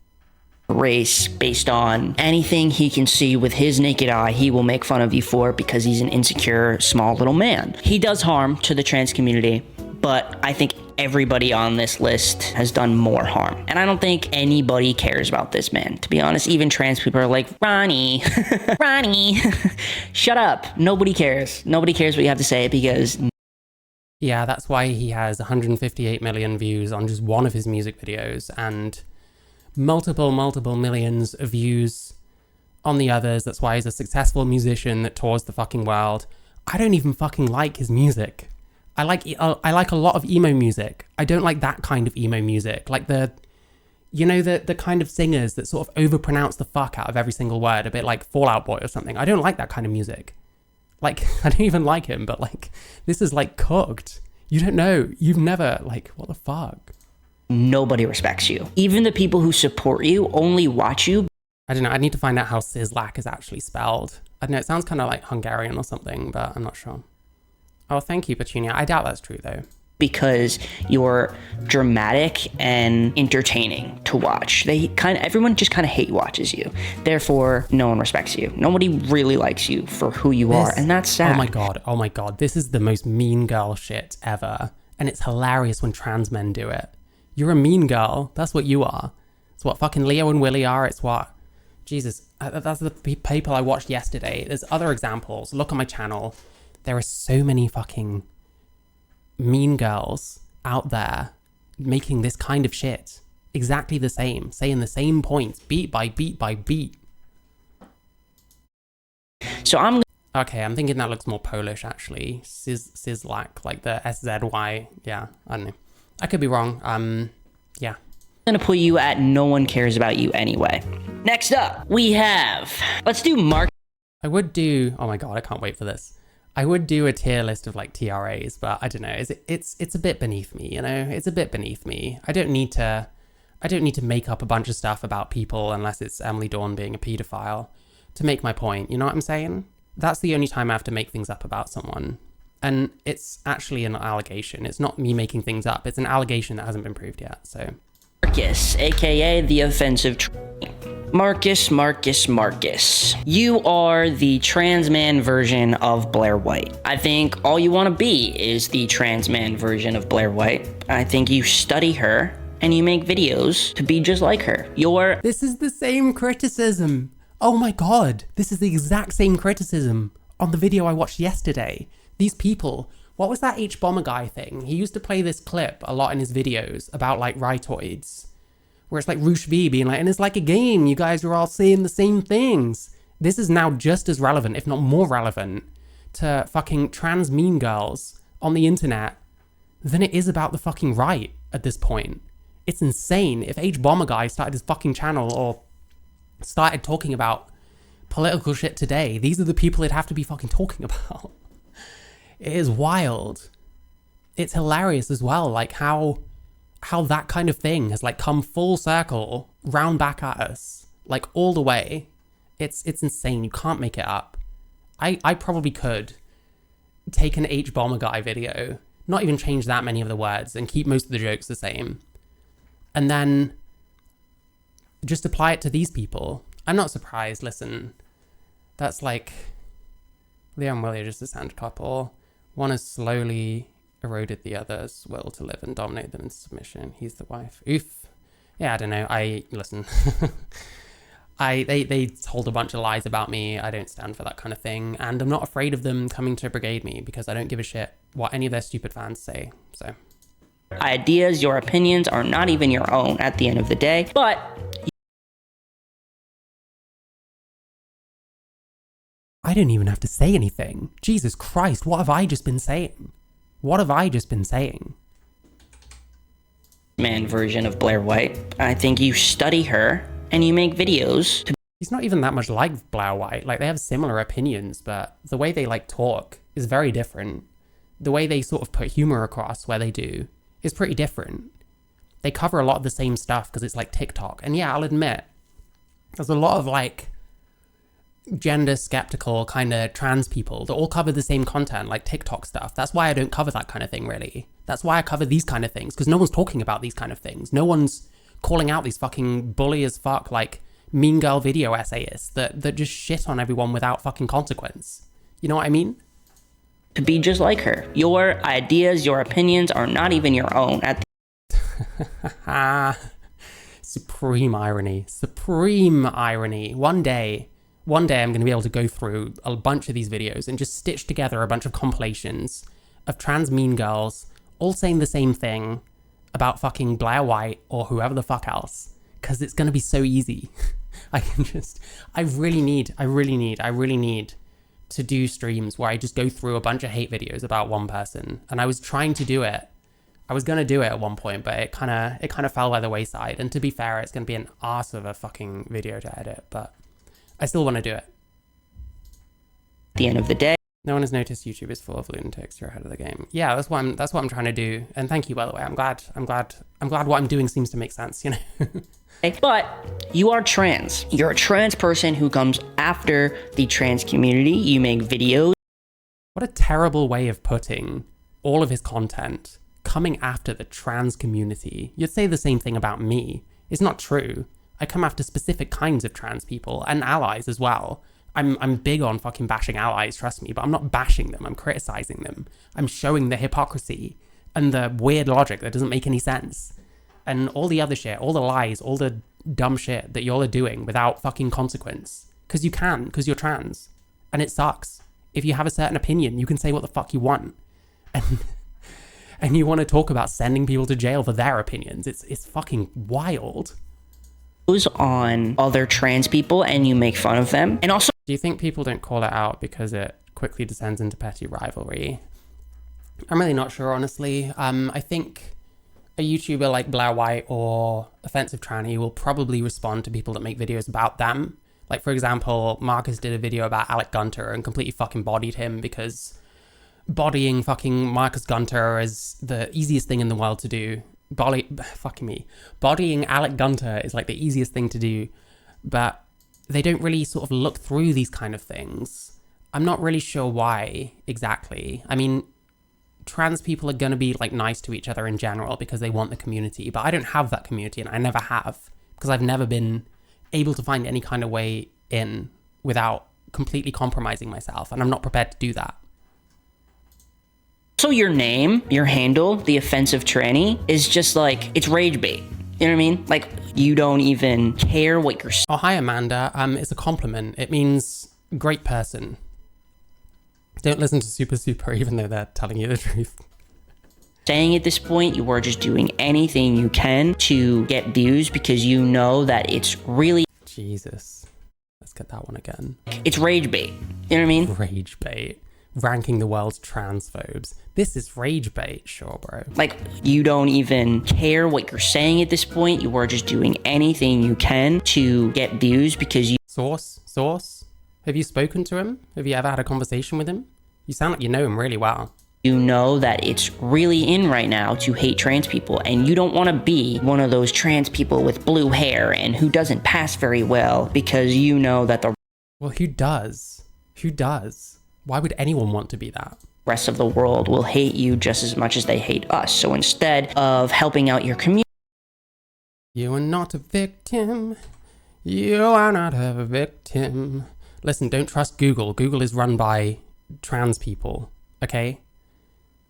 B: Race based on anything he can see with his naked eye, he will make fun of you for because he's an insecure, small little man. He does harm to the trans community, but I think everybody on this list has done more harm. And I don't think anybody cares about this man. To be honest, even trans people are like, Ronnie, Ronnie, shut up. Nobody cares. Nobody cares what you have to say because...
A: Yeah, that's why he has 158 million views on just one of his music videos and multiple millions of views on the others. That's why he's a successful musician that tours the fucking world. I don't even fucking like his music. I like a lot of emo music. I don't like that kind of emo music. Like the kind of singers that sort of overpronounce the fuck out of every single word, a bit like Fall Out Boy or something. I don't like that kind of music. Like, I don't even like him, but like, this is like cooked. You don't know. You've never, like, what the fuck?
B: Nobody respects you. Even the people who support you only watch you.
A: I don't know. I need to find out how Sislak is actually spelled. I don't know. It sounds kind of like Hungarian or something, but I'm not sure. Oh, thank you, Petunia. I doubt that's true, though.
B: Because you're dramatic and entertaining to watch. Everyone just kind of hate watches you. Therefore, no one respects you. Nobody really likes you for who you are, and that's sad.
A: Oh my god. This is the most mean girl shit ever. And it's hilarious when trans men do it. You're a mean girl. That's what you are. It's what fucking Leo and Willie are. It's what... Jesus. That's the people I watched yesterday. There's other examples. Look on my channel. There are so many fucking mean girls out there making this kind of shit. Exactly the same. Saying the same points. Beat by beat by beat.
B: So
A: Okay, I'm thinking that looks more Polish, actually. Sislak, like the SZY. Yeah, I don't know. I could be wrong. Yeah.
B: I'm gonna put you at no one cares about you anyway. Next up, we have... Let's do Mark.
A: I would do... Oh my god, I can't wait for this. I would do a tier list of like TRAs, but I don't know. It's a bit beneath me, you know? It's a bit beneath me. I don't need to make up a bunch of stuff about people unless it's Emily Dawn being a pedophile to make my point. You know what I'm saying? That's the only time I have to make things up about someone. And it's actually an allegation. It's not me making things up. It's an allegation that hasn't been proved yet, so...
B: Marcus, aka the offensive Marcus. You are the trans man version of Blaire White. I think all you want to be is the trans man version of Blaire White. I think you study her and you make videos to be just like her.
A: This is the same criticism. Oh my god. This is the exact same criticism on the video I watched yesterday. These people... What was that H-Bomber guy thing? He used to play this clip a lot in his videos about like rightoids, where it's like Roosh V being like, and it's like a game, you guys are all saying the same things. This is now just as relevant, if not more relevant, to fucking trans mean girls on the internet than it is about the fucking right at this point. It's insane. If H-Bomber guy started his fucking channel or started talking about political shit today, these are the people it'd have to be fucking talking about. It is wild. It's hilarious as well, like how that kind of thing has like come full circle round back at us, like all the way. It's insane. You can't make it up. I probably could take an H-Bomber guy video, not even change that many of the words and keep most of the jokes the same, and then just apply it to these people. I'm not surprised. Listen, that's like Leo and Willie are just a sand couple. One has slowly eroded the other's will to live and dominate them into submission. He's the wife. Oof. Yeah, I don't know. Listen. They told a bunch of lies about me. I don't stand for that kind of thing. And I'm not afraid of them coming to brigade me because I don't give a shit what any of their stupid fans say. So.
B: Ideas, your opinions are not even your own at the end of the day, but...
A: I don't even have to say anything. Jesus Christ, what have I just been saying? What have I just been saying?
B: Man version of Blaire White. I think you study her and you make videos to...
A: He's not even that much like Blaire White. Like, they have similar opinions, but the way they like talk is very different. The way they sort of put humor across where they do is pretty different. They cover a lot of the same stuff because it's like TikTok. And yeah, I'll admit, there's a lot of like gender skeptical kind of trans people that all cover the same content, like TikTok stuff. That's why I don't cover that kind of thing, really. That's why I cover these kind of things, because no one's talking about these kind of things. No one's calling out these fucking bully as fuck, like, mean girl video essayists that just shit on everyone without fucking consequence. You know what I mean?
B: To be just like her. Your ideas, your opinions are not even your own at the...
A: Supreme irony. Supreme irony. One day I'm going to be able to go through a bunch of these videos and just stitch together a bunch of compilations of trans mean girls all saying the same thing about fucking Blaire White or whoever the fuck else. Because it's going to be so easy. I really need to do streams where I just go through a bunch of hate videos about one person. And I was trying to do it. I was going to do it at one point, but it kind of fell by the wayside. And to be fair, it's going to be an arse of a fucking video to edit, but I still want to do it.
B: At the end of the day,
A: no one has noticed YouTube is full of lunatics. You're ahead of the game. Yeah, that's what I'm trying to do. And thank you, by the way. I'm glad what I'm doing seems to make sense, you know?
B: but you are trans. You're a trans person who comes after the trans community. You make videos.
A: What a terrible way of putting all of his content coming after the trans community. You'd say the same thing about me. It's not true. I come after specific kinds of trans people and allies as well. I'm big on fucking bashing allies, trust me, but I'm not bashing them, I'm criticizing them. I'm showing the hypocrisy and the weird logic that doesn't make any sense. And all the other shit, all the lies, all the dumb shit that y'all are doing without fucking consequence. Because you can, because you're trans. And it sucks. If you have a certain opinion, you can say what the fuck you want. And you want to talk about sending people to jail for their opinions. It's fucking wild.
B: On other trans people and you make fun of them. And also,
A: do you think people don't call it out because it quickly descends into petty rivalry? I'm really not sure, honestly. I think a YouTuber like Blaire White or Offensive Tranny will probably respond to people that make videos about them. Like, for example, Marcus did a video about Alec Gunter and completely fucking bodied him because bodying fucking Marcus Gunter is the easiest thing in the world to do. Bodying Alec Gunter is like the easiest thing to do, but they don't really sort of look through these kind of things. I'm not really sure why exactly. I mean, trans people are going to be like nice to each other in general because they want the community, but I don't have that community and I never have because I've never been able to find any kind of way in without completely compromising myself, and I'm not prepared to do that.
B: So your name, your handle, the Offensive Tranny, is just like, it's rage bait. You know what I mean? Like, you don't even care what you're saying.
A: Oh, hi, Amanda. It's a compliment. It means great person. Don't listen to Super, even though they're telling you the truth.
B: Saying at this point, you are just doing anything you can to get views because you know that it's really...
A: Jesus. Let's get that one again.
B: It's rage bait. You know what I mean?
A: Rage bait. Ranking the world's transphobes. This is rage bait, sure, bro.
B: Like, you don't even care what you're saying at this point. You are just doing anything you can to get views because you...
A: Source? Have you spoken to him? Have you ever had a conversation with him? You sound like you know him really well.
B: You know that it's really in right now to hate trans people, and you don't want to be one of those trans people with blue hair and who doesn't pass very well because you know that the...
A: Well, who does? Who does? Why would anyone want to be that?
B: Rest of the world will hate you just as much as they hate us. So instead of helping out your community...
A: You are not a victim. You are not a victim. Listen, don't trust Google. Google is run by trans people, okay?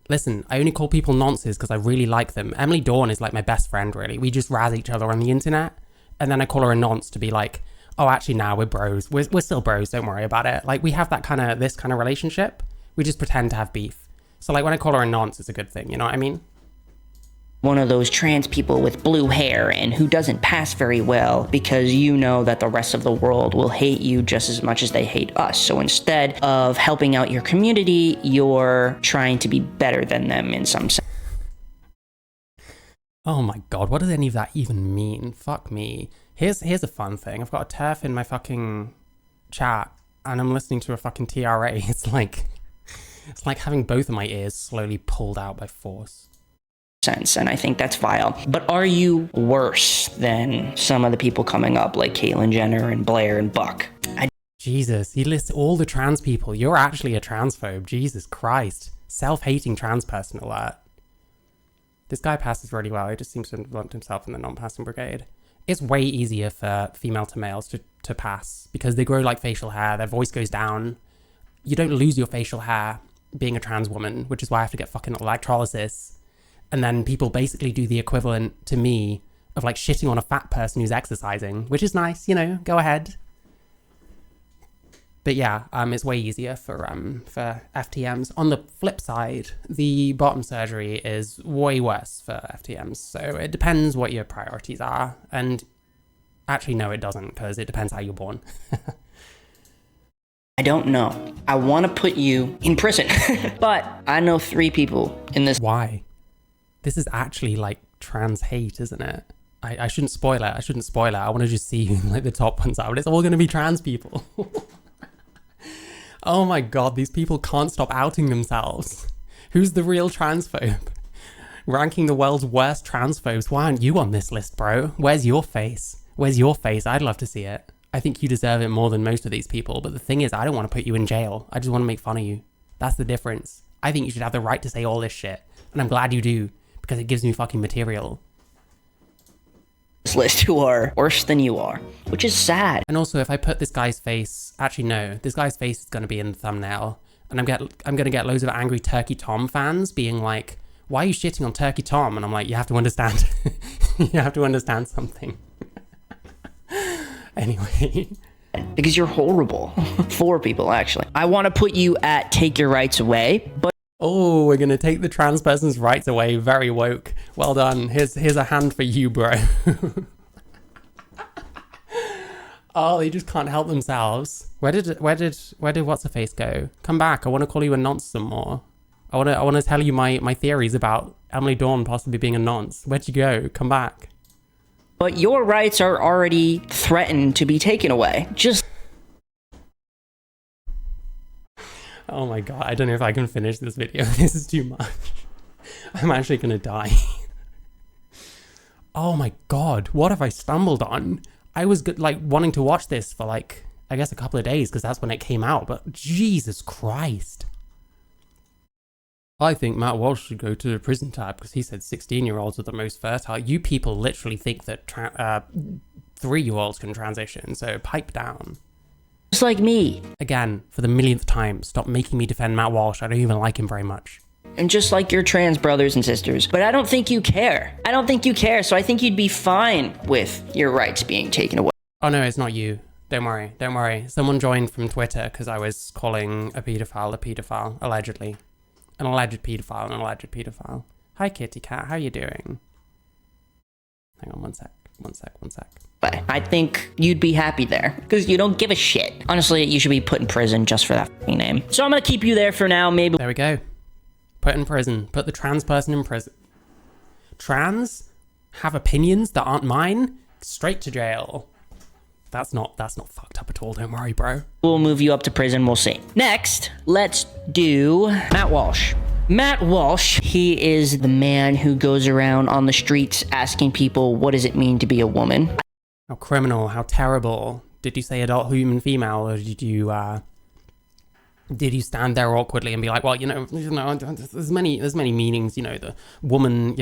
A: Listen, I only call people nonces because I really like them. Emily Dawn is like my best friend, really. We just razz each other on the internet. And then I call her a nonce to be like, oh, actually, nah, we're bros. We're still bros. Don't worry about it. Like, we have this kind of relationship. We just pretend to have beef. So, like, when I call her a nonce, it's a good thing. You know what I mean?
B: One of those trans people with blue hair and who doesn't pass very well because you know that the rest of the world will hate you just as much as they hate us. So instead of helping out your community, you're trying to be better than them in some sense.
A: Oh my god, what does any of that even mean? Fuck me. Here's a fun thing. I've got a TERF in my fucking chat and I'm listening to a fucking TRA. It's like having both of my ears slowly pulled out by force.
B: And I think that's vile. But are you worse than some of the people coming up like Caitlyn Jenner and Blaire and Buck?
A: Jesus, he lists all the trans people. You're actually a transphobe. Jesus Christ. Self-hating trans person alert. This guy passes really well. He just seems to have lumped himself in the non-passing brigade. It's way easier for female to males to pass because they grow like facial hair. Their voice goes down. You don't lose your facial hair being a trans woman, which is why I have to get fucking electrolysis. And then people basically do the equivalent to me of like shitting on a fat person who's exercising, which is nice, you know, go ahead. But yeah, it's way easier for FTMs. On the flip side, the bottom surgery is way worse for FTMs. So it depends what your priorities are. And Actually, no, it doesn't, because it depends how you're born.
B: I don't know. I want to put you in prison, but I know 3 people in this.
A: Why? This is actually like trans hate, isn't it? I shouldn't spoil it. I want to just see who like the top ones are. But it's all going to be trans people. Oh my god, these people can't stop outing themselves. Who's the real transphobe? Ranking the world's worst transphobes. Why aren't you on this list, bro? Where's your face? Where's your face? I'd love to see it. I think you deserve it more than most of these people. But the thing is, I don't want to put you in jail. I just want to make fun of you. That's the difference. I think you should have the right to say all this shit. And I'm glad you do, because it gives me fucking material.
B: This list who are worse than you are, which is sad.
A: And also, if I put this guy's face, actually no, this guy's face is going to be in the thumbnail, and I'm going to get loads of angry Turkey Tom fans being like, why are you shitting on Turkey Tom? And I'm like, you have to understand, you have to understand something. Anyway.
B: Because you're horrible. 4 people, actually. I want to put you at take your rights away, but
A: oh, we're going to take the trans person's rights away. Very woke. Well done. Here's a hand for you, bro. Oh, they just can't help themselves. Where did what's her face go? Come back. I want to call you a nonce some more. I want to tell you my theories about Emily Dawn possibly being a nonce. Where'd you go? Come back.
B: But your rights are already threatened to be taken away. Just
A: oh my god, I don't know if I can finish this video. This is too much. I'm actually gonna die. Oh my god, what have I stumbled on? I was like wanting to watch this for like, I guess a couple of days because that's when it came out, but Jesus Christ. I think Matt Walsh should go to the prison tab because he said 16-year-olds are the most fertile. You people literally think that 3-year-olds can transition, so pipe down.
B: just like me.
A: Again, for the millionth time, stop making me defend Matt Walsh. I don't even like him very much.
B: And just like your trans brothers and sisters. But I don't think you care. I don't think you care, so I think you'd be fine with your rights being taken away.
A: Oh no, it's not you. Don't worry, don't worry. Someone joined from Twitter because I was calling a paedophile, allegedly. An alleged paedophile. Hi kitty cat, how you doing? Hang on, one sec.
B: But I think you'd be happy there because you don't give a shit. Honestly, you should be put in prison just for that fucking name. So I'm gonna keep you there for now, maybe.
A: There we go. Put in prison. Put the trans person in prison. Trans? Have opinions that aren't mine? Straight to jail. That's not fucked up at all, don't worry, bro.
B: We'll move you up to prison, we'll see. Next, let's do Matt Walsh. Matt Walsh, he is the man who goes around on the streets asking people, what does it mean to be a woman?
A: How criminal, how terrible. Did you say adult human female, or did you stand there awkwardly and be like, well, there's many meanings, the woman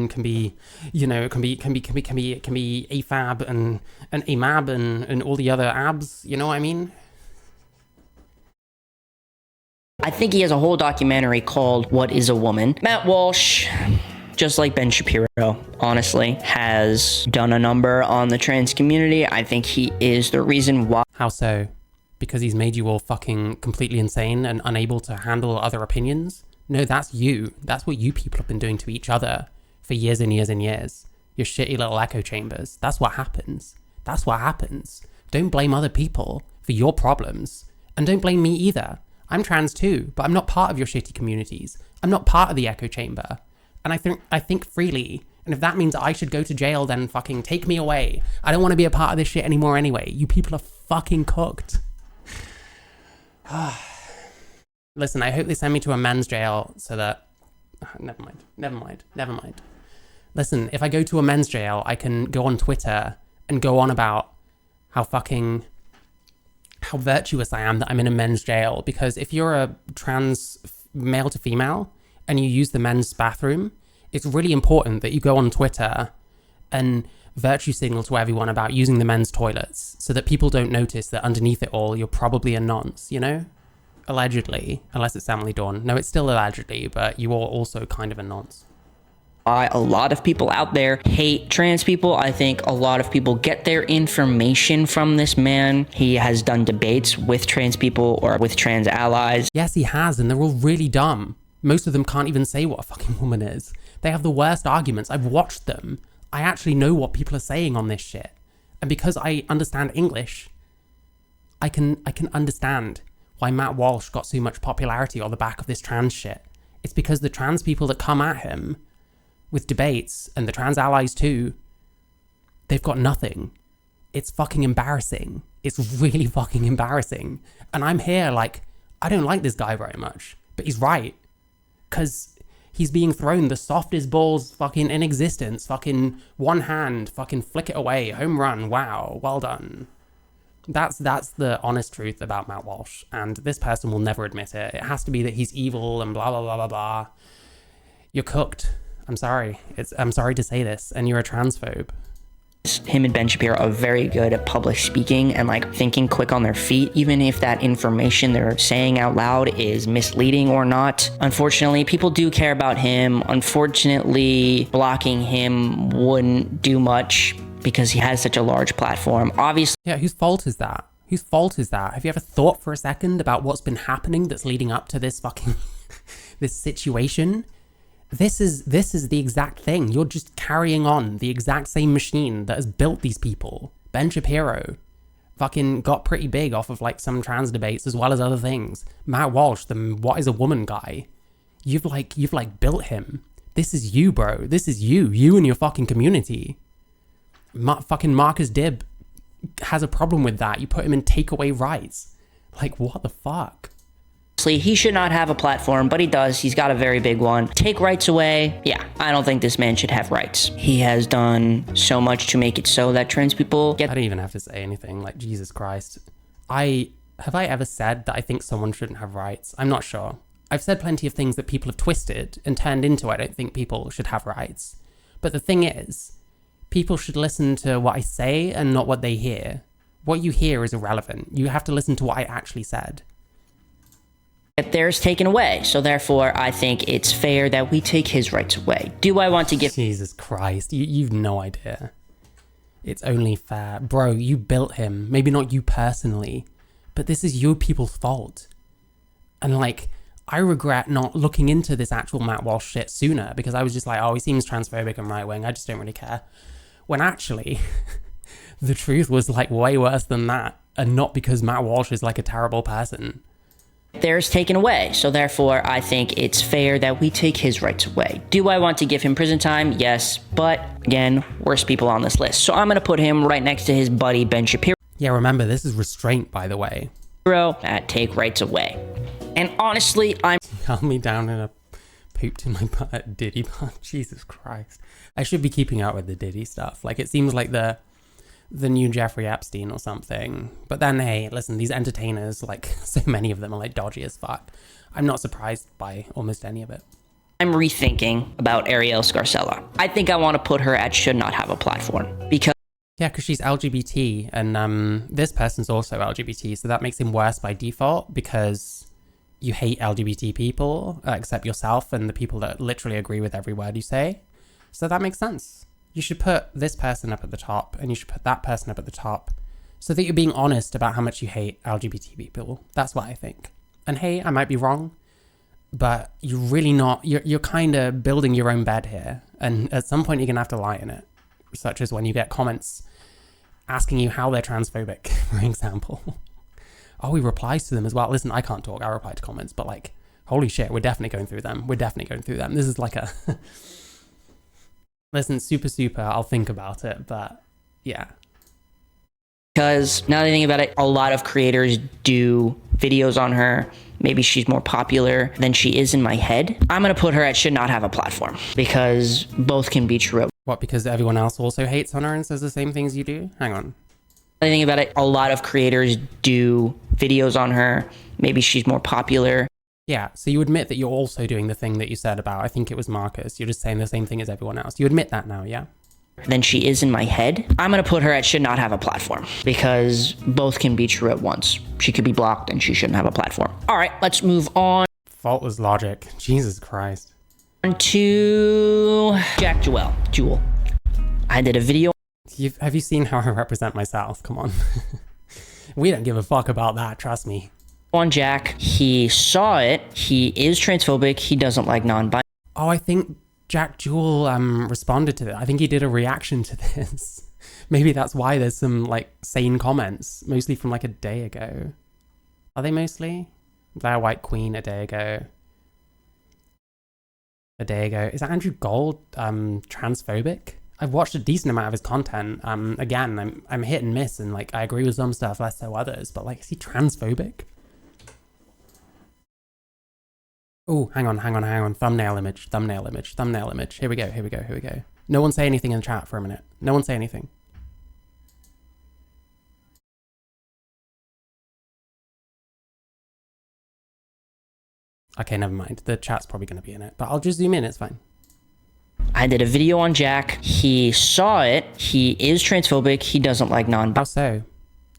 A: can be, can be AFAB and AMAB and all the other abs, you know what I mean?
B: I think he has a whole documentary called What is a Woman? Matt Walsh, just like Ben Shapiro, honestly, has done a number on the trans community. I think he is the reason why.
A: How so? Because he's made you all fucking completely insane and unable to handle other opinions? No, that's you. That's what you people have been doing to each other for years and years and years. Your shitty little echo chambers. That's what happens. Don't blame other people for your problems. And don't blame me either. I'm trans too, but I'm not part of your shitty communities. I'm not part of the echo chamber. And I think freely. And if that means I should go to jail, then fucking take me away. I don't want to be a part of this shit anymore anyway. You people are fucking cooked. Listen, I hope they send me to a men's jail so that... Never mind. Listen, if I go to a men's jail, I can go on Twitter and go on about how virtuous I am that I'm in a men's jail. Because if you're a trans male to female and you use the men's bathroom, it's really important that you go on Twitter and virtue signal to everyone about using the men's toilets so that people don't notice that underneath it all, you're probably a nonce, Allegedly, unless it's Emily Dawn. No, it's still allegedly, but you are also kind of a nonce.
B: A lot of people out there hate trans people. I think a lot of people get their information from this man. He has done debates with trans people or with trans allies.
A: Yes, he has, and they're all really dumb. Most of them can't even say what a fucking woman is. They have the worst arguments. I've watched them. I actually know what people are saying on this shit. And because I understand English, I can understand why Matt Walsh got so much popularity on the back of this trans shit. It's because the trans people that come at him with debates, and the trans allies too, they've got nothing. It's fucking embarrassing. It's really fucking embarrassing. And I'm here like, I don't like this guy very much, but he's right. Because he's being thrown the softest balls fucking in existence. Fucking one hand, fucking flick it away, home run, wow, well done. That's the honest truth about Matt Walsh, and this person will never admit it. It has to be that he's evil and blah, blah, blah, blah, blah. You're cooked. I'm sorry. I'm sorry to say this, and you're a transphobe.
B: Him and Ben Shapiro are very good at public speaking and like thinking quick on their feet, even if that information they're saying out loud is misleading or not. Unfortunately, people do care about him. Unfortunately, blocking him wouldn't do much because he has such a large platform. Obviously.
A: Yeah, whose fault is that? Whose fault is that? Have you ever thought for a second about what's been happening that's leading up to this fucking this situation? This is the exact thing. You're just carrying on the exact same machine that has built these people. Ben Shapiro fucking got pretty big off of like some trans debates as well as other things. Matt Walsh, the what is a woman guy. You've like built him. This is you, bro. This is you and your fucking community. Fucking Marcus Dib has a problem with that. You put him in takeaway rights. Like, what the fuck?
B: He should not have a platform, but he does. He's got a very big one. Take rights away. Yeah, I don't think this man should have rights. He has done so much to make it so that trans people get...
A: I don't even have to say anything. Like, Jesus Christ. Have I ever said that I think someone shouldn't have rights? I'm not sure. I've said plenty of things that people have twisted and turned into I don't think people should have rights. But the thing is, people should listen to what I say and not what they hear. What you hear is irrelevant. You have to listen to what I actually said.
B: Get theirs taken away. So therefore, I think it's fair that we take his rights away. Do I want to give...
A: Jesus Christ, you've no idea. It's only fair. Bro, you built him. Maybe not you personally, but this is your people's fault. And like, I regret not looking into this actual Matt Walsh shit sooner, because I was just like, oh, he seems transphobic and right-wing. I just don't really care. When actually, the truth was like way worse than that. And not because Matt Walsh is like a terrible person.
B: Theirs taken away. So therefore, I think it's fair that we take his rights away. Do I want to give him prison time? Yes. But again, worst people on this list. So I'm going to put him right next to his buddy, Ben Shapiro.
A: Yeah, remember, this is restraint, by the way.
B: At take rights away. And honestly, I'm...
A: Held me down in a pooped in my butt Diddy butt. Jesus Christ. I should be keeping up with the Diddy stuff. Like, it seems like the new Jeffrey Epstein or something. But then, hey, listen, these entertainers, like, so many of them are, like, dodgy as fuck. I'm not surprised by almost any of it.
B: I'm rethinking about Arielle Scarcella. I think I want to put her at should not have a platform. Because...
A: Yeah, because she's LGBT, and this person's also LGBT, so that makes him worse by default, because you hate LGBT people, except yourself and the people that literally agree with every word you say. So that makes sense. You should put this person up at the top, and you should put that person up at the top, so that you're being honest about how much you hate LGBT people. That's what I think. And hey, I might be wrong, but you're really not, you're kind of building your own bed here, and at some point you're going to have to lie in it, such as when you get comments asking you how they're transphobic, for example. Oh, he replies to them as well. Listen, I can't talk, I reply to comments, but like, holy shit, we're definitely going through them. We're definitely going through them. This is like a... Listen, super, I'll think about it, but yeah.
B: Because now that I think about it, a lot of creators do videos on her. Maybe she's more popular than she is in my head. I'm going to put her at should not have a platform, because both can be true.
A: What, because everyone else also hates on her and says the same things you do? Hang on.
B: I think about it, a lot of creators do videos on her. Maybe she's more popular.
A: Yeah, so you admit that you're also doing the thing that you said about, I think it was Marcus. You're just saying the same thing as everyone else. You admit that now, yeah?
B: Than she is in my head. I'm going to put her at should not have a platform, because both can be true at once. She could be blocked and she shouldn't have a platform. All right, let's move on.
A: Faultless logic. Jesus Christ.
B: On to Jack Jewel. I did a video.
A: Have you seen how I represent myself? Come on. We don't give a fuck about that, trust me.
B: On Jack, he saw it. He is transphobic. He doesn't like non-binary.
A: Oh, I think Jack Jewel responded to it. I think he did a reaction to this. Maybe that's why there's some like sane comments, mostly from like a day ago. Are they mostly? Blaire White Queen a day ago. A day ago. Is Andrew Gold transphobic? I've watched a decent amount of his content. Again, I'm hit and miss, and like I agree with some stuff, less so others. But like, is he transphobic? Oh, hang on. Thumbnail image. Here we go. No one say anything in the chat for a minute. No one say anything. Okay, never mind. The chat's probably going to be in it, but I'll just zoom in. It's fine.
B: I did a video on Jack. He saw it. He is transphobic. He doesn't like
A: How so?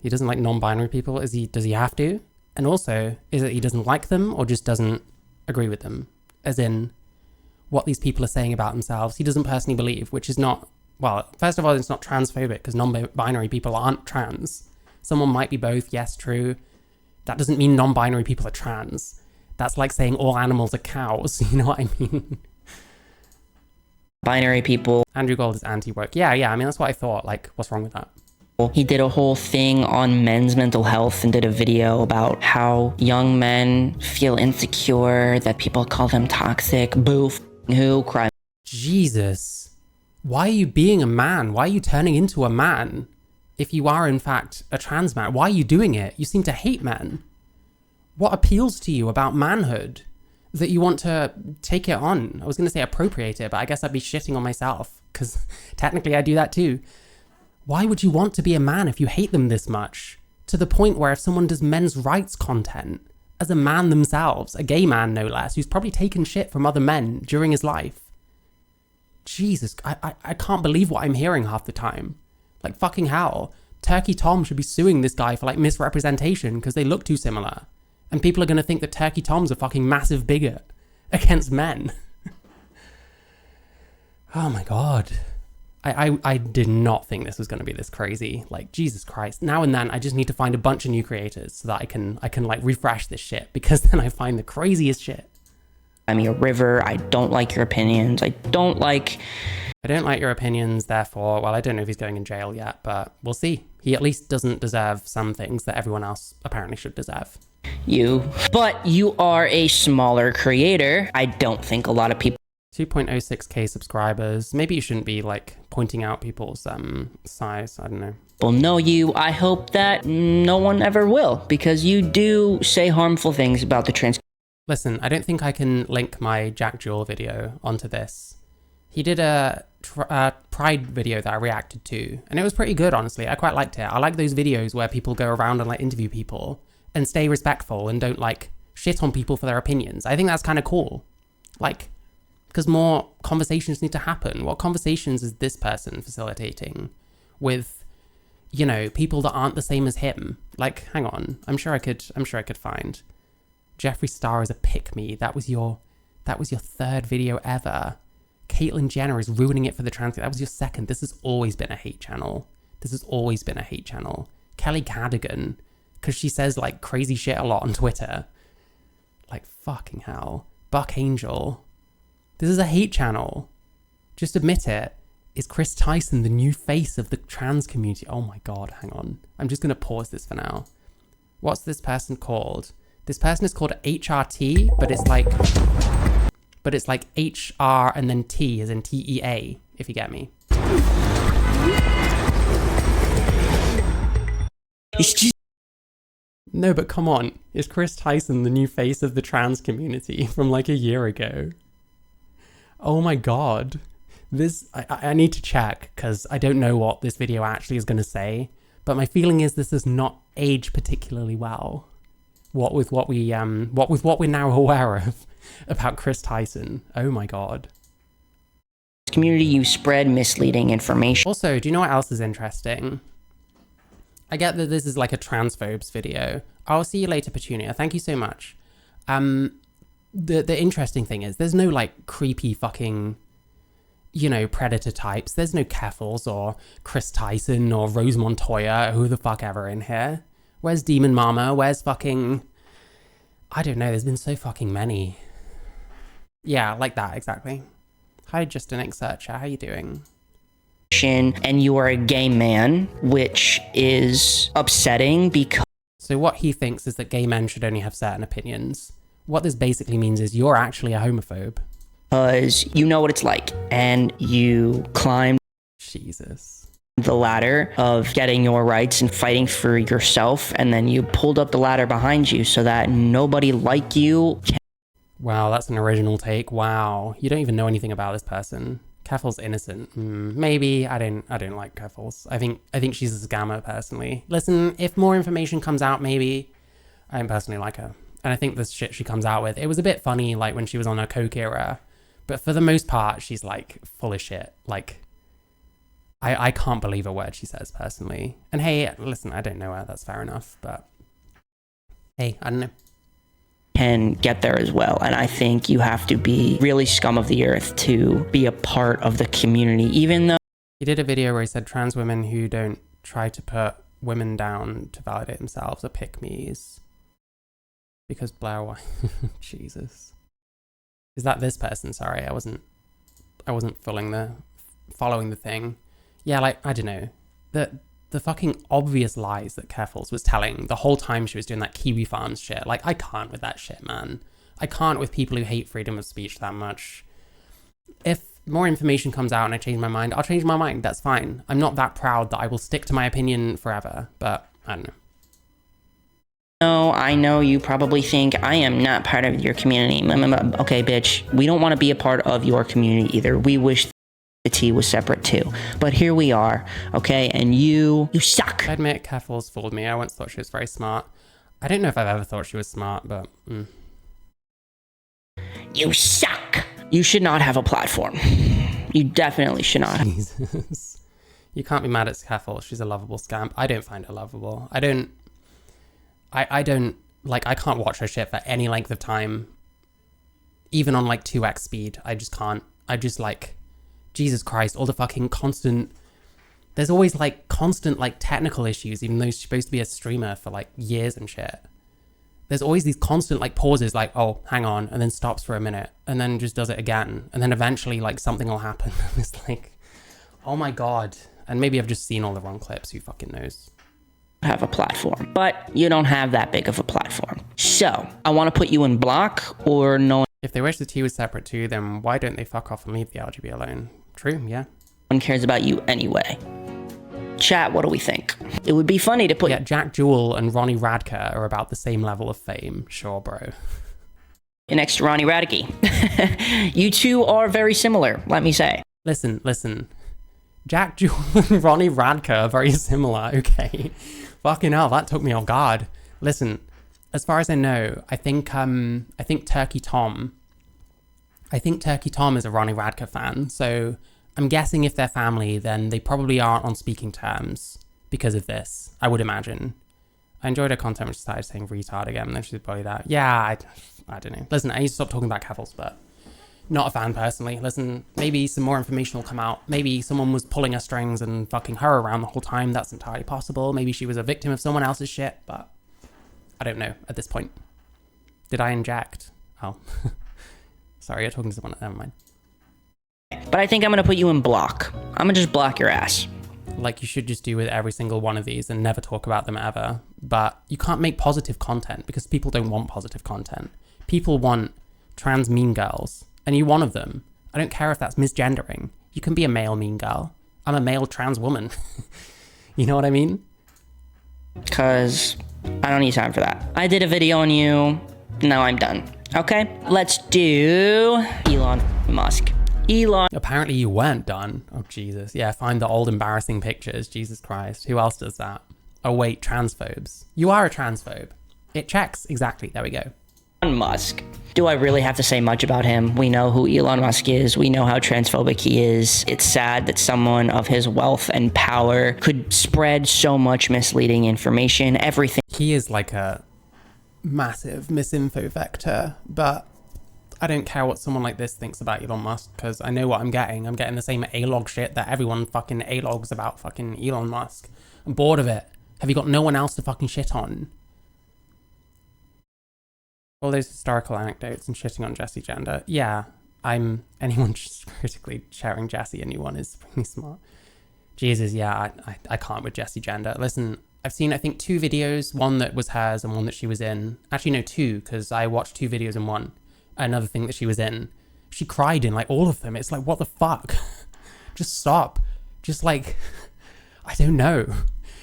A: He doesn't like non-binary people? Does he have to? And also, is it he doesn't like them or just doesn't agree with them? As in, what these people are saying about themselves, he doesn't personally believe, which is not, well, first of all, it's not transphobic because non-binary people aren't trans. Someone might be both, yes, true. That doesn't mean non-binary people are trans. That's like saying all animals are cows, you know what I mean?
B: Binary people.
A: Andrew Gold is anti-woke. Yeah, I mean, that's what I thought. Like, what's wrong with that?
B: He did a whole thing on men's mental health and did a video about how young men feel insecure, that people call them toxic. Boo, who, cry.
A: Jesus. Why are you being a man? Why are you turning into a man? If you are, in fact, a trans man, why are you doing it? You seem to hate men. What appeals to you about manhood that you want to take it on? I was going to say appropriate it, but I guess I'd be shitting on myself because technically I do that too. Why would you want to be a man if you hate them this much? To the point where if someone does men's rights content as a man themselves, a gay man no less, who's probably taken shit from other men during his life. Jesus, I can't believe what I'm hearing half the time. Like fucking hell. Turkey Tom should be suing this guy for like misrepresentation because they look too similar. And people are going to think that Turkey Tom's a fucking massive bigot against men. Oh my God. I did not think this was going to be this crazy. Like, Jesus Christ. Now and then I just need to find a bunch of new creators so that I can like refresh this shit, because then I find the craziest shit.
B: I'm a river. I don't like your opinions. I don't like
A: your opinions, therefore, well, I don't know if he's going in jail yet, but we'll see. He at least doesn't deserve some things that everyone else apparently should deserve.
B: You. But you are a smaller creator. I don't think a lot of people
A: 2.06k subscribers. Maybe you shouldn't be like pointing out people's size. I don't know.
B: will know you. I hope that no one ever will, because you do say harmful things about the trans.
A: Listen, I don't think I can link my Jack Jewel video onto this. He did a Pride video that I reacted to, and it was pretty good, honestly. I quite liked it. I like those videos where people go around and like interview people and stay respectful and don't like shit on people for their opinions. I think that's kind of cool. Like, because more conversations need to happen. What conversations is this person facilitating with, you know, people that aren't the same as him? Like, hang on. I'm sure I could find. Jeffree Star is a pick-me. That was your third video ever. Caitlyn Jenner is ruining it for the trans. That was your second. This has always been a hate channel. Kelly Cadigan, because she says like crazy shit a lot on Twitter. Like, fucking hell. Buck Angel. This is a hate channel. Just admit it. Is Chris Tyson the new face of the trans community? Oh my god, hang on. I'm just going to pause this for now. What's this person called? This person is called HRT, but it's like HR and then T as in TEA, if you get me. No, but come on. Is Chris Tyson the new face of the trans community from like a year ago? Oh my god. I need to check, because I don't know what this video actually is going to say, but my feeling is this does not age particularly well. What with what we're now aware of about Chris Tyson. Oh my god.
B: Community, you spread misleading information.
A: Also, do you know what else is interesting? I get that this is like a transphobes video. I'll see you later, Petunia. Thank you so much. The interesting thing is there's no like creepy fucking, you know, predator types. There's no Keffels or Chris Tyson or Rose Montoya or who the fuck ever in here. Where's Demon Mama? Where's fucking... I don't know, there's been so fucking many. Yeah, like that, exactly. Hi, Justin X Searcher, how you doing?
B: and you are a gay man, which is upsetting because
A: So what he thinks is that gay men should only have certain opinions. What this basically means is you're actually a homophobe.
B: you know what it's like, and you climb
A: Jesus.
B: the ladder of getting your rights and fighting for yourself, and then you pulled up the ladder behind you so that nobody like you can.
A: Wow, that's an original take. Wow. You don't even know anything about this person. Keffel's innocent. Maybe. I don't like Keffels. I think she's a scammer, personally. Listen, if more information comes out, maybe. I don't personally like her. And I think the shit she comes out with, it was a bit funny, like, when she was on her Coke era. But for the most part, she's, like, full of shit. Like, I can't believe a word she says, personally. And hey, listen, I don't know her. That's fair enough. But hey, I don't know.
B: Can get there as well. And I think you have to be really scum of the earth to be a part of the community, even though
A: He did a video where he said trans women who don't try to put women down to validate themselves are pick-me's. Because Blaire, Jesus. Is that this person? Sorry, I wasn't following the thing. Yeah, like, I don't know. The fucking obvious lies that Careful's was telling the whole time she was doing that Kiwi Farms shit. Like, I can't with that shit, man. I can't with people who hate freedom of speech that much. If more information comes out and I change my mind, I'll change my mind. That's fine. I'm not that proud that I will stick to my opinion forever, but I don't know.
B: No, I know you probably think I am not part of your community. Okay, bitch, we don't want to be a part of your community either. We wish the tea was separate too. But here we are, okay? And you suck.
A: I admit, Careful's fooled me. I once thought she was very smart. I don't know if I've ever thought she was smart, but...
B: You suck. You should not have a platform. You definitely should not.
A: Jesus. You can't be mad at Careful. She's a lovable scamp. I don't find her lovable. I don't, like, I can't watch her shit for any length of time. Even on, like, 2x speed. I just can't. I just, like... Jesus Christ, all the fucking constant... There's always, like, constant, like, technical issues, even though she's supposed to be a streamer for, like, years and shit. There's always these constant, like, pauses, like, oh, hang on, and then stops for a minute, and then just does it again. And then eventually, like, something will happen. It's like, oh my God. And maybe I've just seen all the wrong clips, who fucking knows.
B: Have a platform, but you don't have that big of a platform. So, I want to put you in block or no
A: If they wish the tea was separate too, then why don't they fuck off and leave the LGB alone? True, yeah.
B: one cares about you anyway. Chat, what do we think? It would be funny to put...
A: Yeah, Jack Jewell and Ronnie Radke are about the same level of fame. Sure, bro.
B: Next to Ronnie Radke. You two are very similar, let me say.
A: Listen. Jack Jewell and Ronnie Radke are very similar, okay? Fucking hell, that took me off guard. Listen, as far as I know, I think Turkey Tom is a Ronnie Radke fan, so I'm guessing if they're family, then they probably aren't on speaking terms because of this, I would imagine. I enjoyed her content when she started saying retard again, and then she's bullied out. Yeah, I don't know. Listen, I need to stop talking about Keffels, but not a fan personally. Listen, maybe some more information will come out. Maybe someone was pulling her strings and fucking her around the whole time. That's entirely possible. Maybe she was a victim of someone else's shit, but I don't know at this point. Did I inject? Oh. Sorry, you're talking to someone. Never mind.
B: But I think I'm going to put you in block. I'm going to just block your ass.
A: Like you should just do with every single one of these and never talk about them ever. But you can't make positive content because people don't want positive content. People want trans mean girls. And you're one of them. I don't care if that's misgendering. You can be a male mean girl. I'm a male trans woman. You know what I mean?
B: Because I don't need time for that. I did a video on you. Now I'm done. Okay? Let's do Elon Musk. Elon.
A: Apparently you weren't done. Oh, Jesus. Yeah, find the old embarrassing pictures. Jesus Christ. Who else does that? Oh, wait, transphobes. You are a transphobe. It checks. Exactly. There we go.
B: Musk. Do I really have to say much about him? We know who Elon Musk is. We know how transphobic he is. It's sad that someone of his wealth and power could spread so much misleading information. Everything.
A: He is like a massive misinfo vector, but I don't care what someone like this thinks about Elon Musk because I know what I'm getting. I'm getting the same A-log shit that everyone fucking A-logs about fucking Elon Musk. I'm bored of it. Have you got no one else to fucking shit on? All those historical anecdotes and shitting on Jessie gender. Yeah, anyone just critically sharing Jessie a new one is really smart. Jesus, yeah, I can't with Jessie Gender. Listen, I've seen, I think, 2 videos, one that was hers and one that she was in. Actually, no, 2, because I watched 2 videos in one. Another thing that she was in. She cried in, like, all of them. It's like, what the fuck? Just stop. Just, like, I don't know.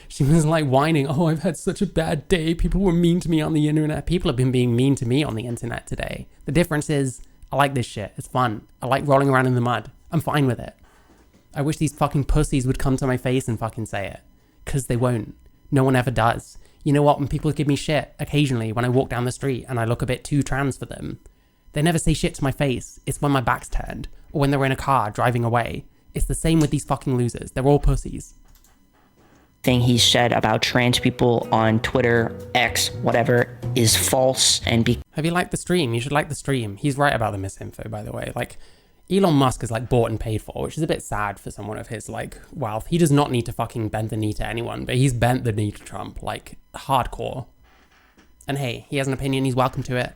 A: She was, like, whining, oh, I've had such a bad day. People were mean to me on the internet. People have been being mean to me on the internet today. The difference is, I like this shit. It's fun. I like rolling around in the mud. I'm fine with it. I wish these fucking pussies would come to my face and fucking say it. Because they won't. No one ever does. You know what? When people give me shit, occasionally, when I walk down the street and I look a bit too trans for them, they never say shit to my face. It's when my back's turned. Or when they're in a car driving away. It's the same with these fucking losers. They're all pussies.
B: Thing he said about trans people on Twitter, X, whatever, is false. And
A: have you liked the stream? You should like the stream. He's right about the misinfo, by the way. Like, Elon Musk is, like, bought and paid for, which is a bit sad for someone of his, like, wealth. He does not need to fucking bend the knee to anyone, but he's bent the knee to Trump, like, hardcore. And hey, he has an opinion, he's welcome to it.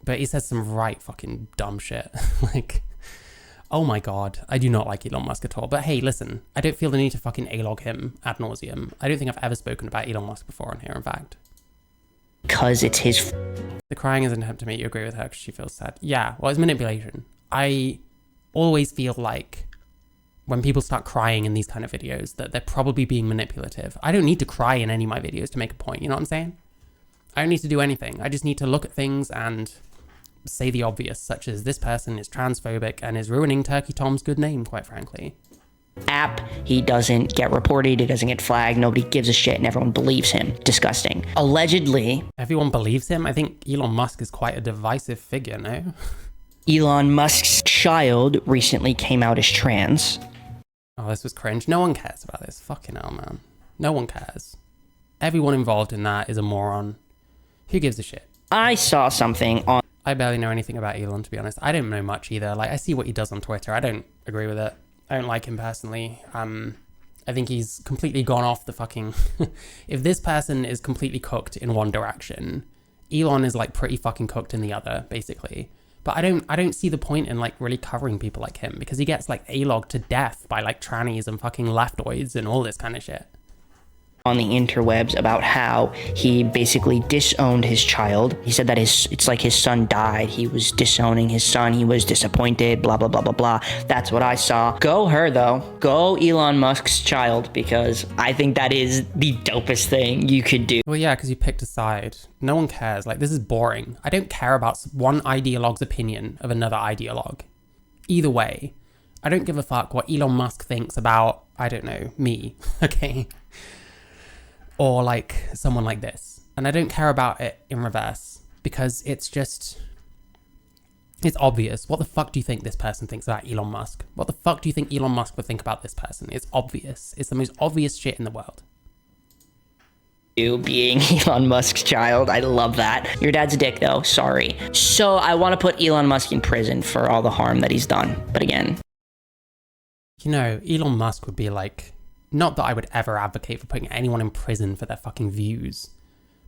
A: But he says some right fucking dumb shit. Like, oh my god, I do not like Elon Musk at all. But hey, listen, I don't feel the need to fucking A-log him ad nauseum. I don't think I've ever spoken about Elon Musk before on here, in fact.
B: Because it's his...
A: The crying is an attempt to make you agree with her because she feels sad. Yeah, well, it's manipulation. I always feel like when people start crying in these kind of videos that they're probably being manipulative. I don't need to cry in any of my videos to make a point, you know what I'm saying? I don't need to do anything. I just need to look at things and say the obvious, such as this person is transphobic and is ruining Turkey Tom's good name, quite frankly.
B: App, he doesn't get reported, he doesn't get flagged, nobody gives a shit, and everyone believes him. Disgusting. Allegedly...
A: Everyone believes him? I think Elon Musk is quite a divisive figure, no?
B: Elon Musk's child recently came out as trans.
A: Oh, this was cringe. No one cares about this. Fucking hell, man. No one cares. Everyone involved in that is a moron. Who gives a shit?
B: I saw something on...
A: I barely know anything about Elon, to be honest. I don't know much either. Like, I see what he does on Twitter. I don't agree with it. I don't like him personally. I think he's completely gone off the fucking... If this person is completely cooked in one direction, Elon is, like, pretty fucking cooked in the other, basically. But I don't see the point in, like, really covering people like him, because he gets, like, A-logged to death by, like, trannies and fucking leftoids and all this kind of shit.
B: On the interwebs about how he basically disowned his child. He said that it's like his son died. He was disowning his son. He was disappointed, blah, blah, blah, blah, blah. That's what I saw. Go her, though. Go Elon Musk's child, because I think that is the dopest thing you could do.
A: Well, yeah, because you picked a side. No one cares. Like, this is boring. I don't care about one ideologue's opinion of another ideologue. Either way, I don't give a fuck what Elon Musk thinks about, I don't know, me, okay? Or like someone like this. And I don't care about it in reverse because it's obvious. What the fuck do you think this person thinks about Elon Musk? What the fuck do you think Elon Musk would think about this person? It's obvious. It's the most obvious shit in the world.
B: You being Elon Musk's child, I love that. Your dad's a dick though, sorry. So I want to put Elon Musk in prison for all the harm that he's done. But again.
A: You know, Elon Musk would be like... Not that I would ever advocate for putting anyone in prison for their fucking views.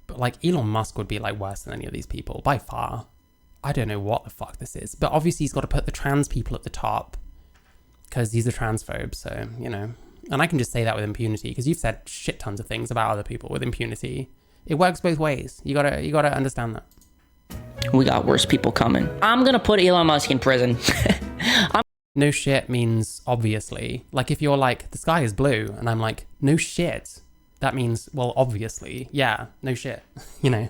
A: But, like, Elon Musk would be, like, worse than any of these people, by far. I don't know what the fuck this is. But obviously he's got to put the trans people at the top. Because he's a transphobe, so, you know. And I can just say that with impunity, because you've said shit tons of things about other people with impunity. It works both ways. You gotta understand that.
B: We got worse people coming. I'm gonna put Elon Musk in prison.
A: No shit means obviously. Like if you're like, the sky is blue, and I'm like, no shit. That means, well, obviously. Yeah, no shit. You know?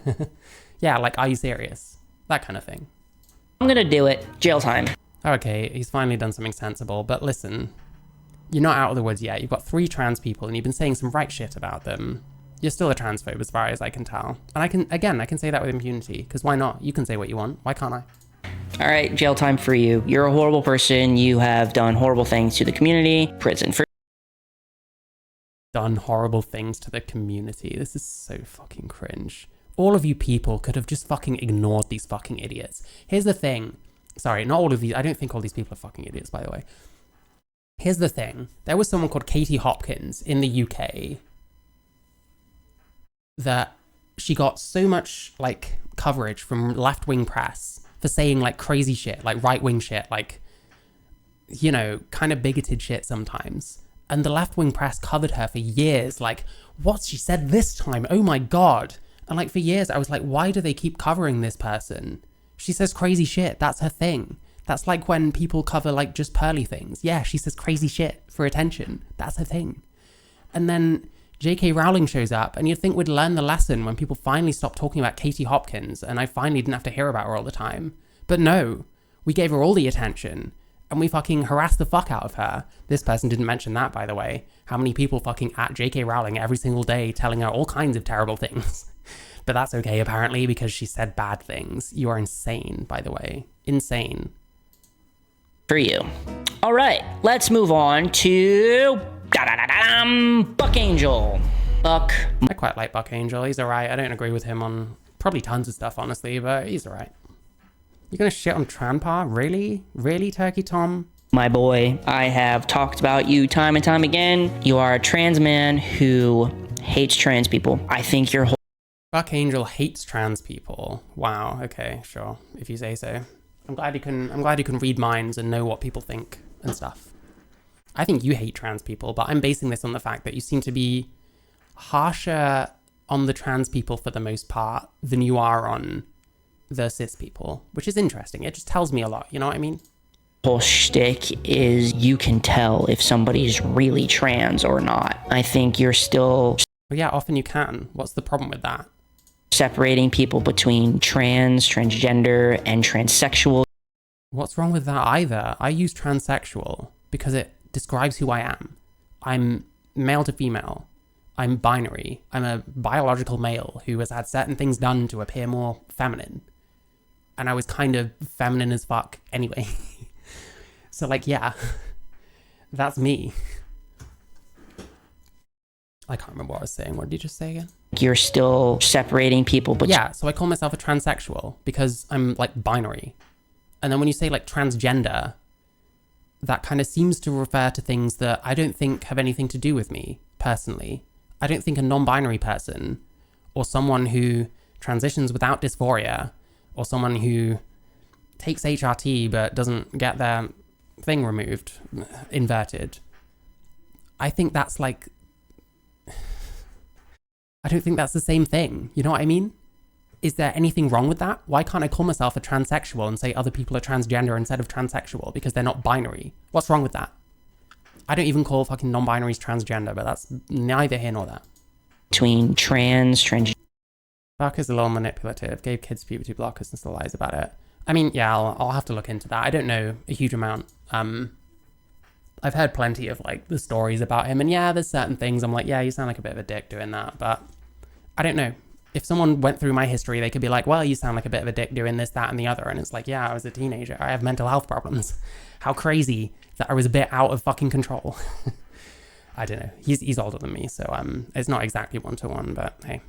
A: Yeah, like, are you serious? That kind of thing.
B: I'm gonna do it. Jail time.
A: Okay, he's finally done something sensible, but listen. You're not out of the woods yet. You've got 3 trans people, and you've been saying some right shit about them. You're still a transphobe as far as I can tell. And I can say that with impunity, because why not? You can say what you want. Why can't I?
B: All right, jail time for you. You're a horrible person. You have done horrible things to the community. Prison for...
A: Done horrible things to the community. This is so fucking cringe. All of you people could have just fucking ignored these fucking idiots. Here's the thing. Sorry, not all of these. I don't think all these people are fucking idiots, by the way. Here's the thing. There was someone called Katie Hopkins in the UK that she got so much, like, coverage from left-wing press for saying, like, crazy shit, like, right-wing shit, like, you know, kind of bigoted shit sometimes. And the left-wing press covered her for years, like, what's she said this time? Oh my God. And like for years, I was like, why do they keep covering this person? She says crazy shit. That's her thing. That's like when people cover like just pearly things. Yeah, she says crazy shit for attention. That's her thing. And then JK Rowling shows up, and you'd think we'd learn the lesson when people finally stopped talking about Katie Hopkins and I finally didn't have to hear about her all the time. But no, we gave her all the attention. And we fucking harassed the fuck out of her. This person didn't mention that, by the way. How many people fucking at JK Rowling every single day telling her all kinds of terrible things. But that's okay, apparently, because she said bad things. You are insane, by the way. Insane.
B: For you. All right, let's move on to Buck Angel. Buck.
A: I quite like Buck Angel. He's alright. I don't agree with him on probably tons of stuff, honestly, but he's alright. You're gonna shit on Tranpa? Really? Really, Turkey Tom?
B: My boy, I have talked about you time and time again. You are a trans man who hates trans people. I think your whole...
A: Buck Angel hates trans people. Wow, okay, sure. If you say so. I'm glad you can read minds and know what people think and stuff. I think you hate trans people, but I'm basing this on the fact that you seem to be harsher on the trans people for the most part than you are on the cis people, which is interesting. It just tells me a lot, you know what I mean?
B: Whole shtick is you can tell if somebody's really trans or not. I think you're still...
A: Well, yeah, often you can. What's the problem with that?
B: Separating people between trans, transgender, and transsexual.
A: What's wrong with that either? I use transsexual because it describes who I am. I'm male to female. I'm binary. I'm a biological male who has had certain things done to appear more feminine. And I was kind of feminine as fuck anyway. So like, yeah, that's me. I can't remember what I was saying. What did you just say again?
B: You're still separating people. But
A: yeah, so I call myself a transsexual because I'm like binary. And then when you say like transgender, that kind of seems to refer to things that I don't think have anything to do with me personally. I don't think a non-binary person or someone who transitions without dysphoria or someone who takes HRT but doesn't get their thing removed, inverted. I think that's like... I don't think that's the same thing. You know what I mean? Is there anything wrong with that? Why can't I call myself a transsexual and say other people are transgender instead of transsexual because they're not binary? What's wrong with that? I don't even call fucking non-binaries transgender, but that's neither here nor there.
B: Between transgender.
A: Buck is a little manipulative, gave kids puberty blockers and still lies about it. I mean, yeah, I'll have to look into that. I don't know a huge amount. I've heard plenty of like the stories about him, and yeah, there's certain things I'm like, yeah, you sound like a bit of a dick doing that, but I don't know. If someone went through my history, they could be like, well, you sound like a bit of a dick doing this, that, and the other, and it's like, yeah, I was a teenager. I have mental health problems. How crazy that I was a bit out of fucking control. I don't know. He's older than me, so it's not exactly one-to-one, but hey.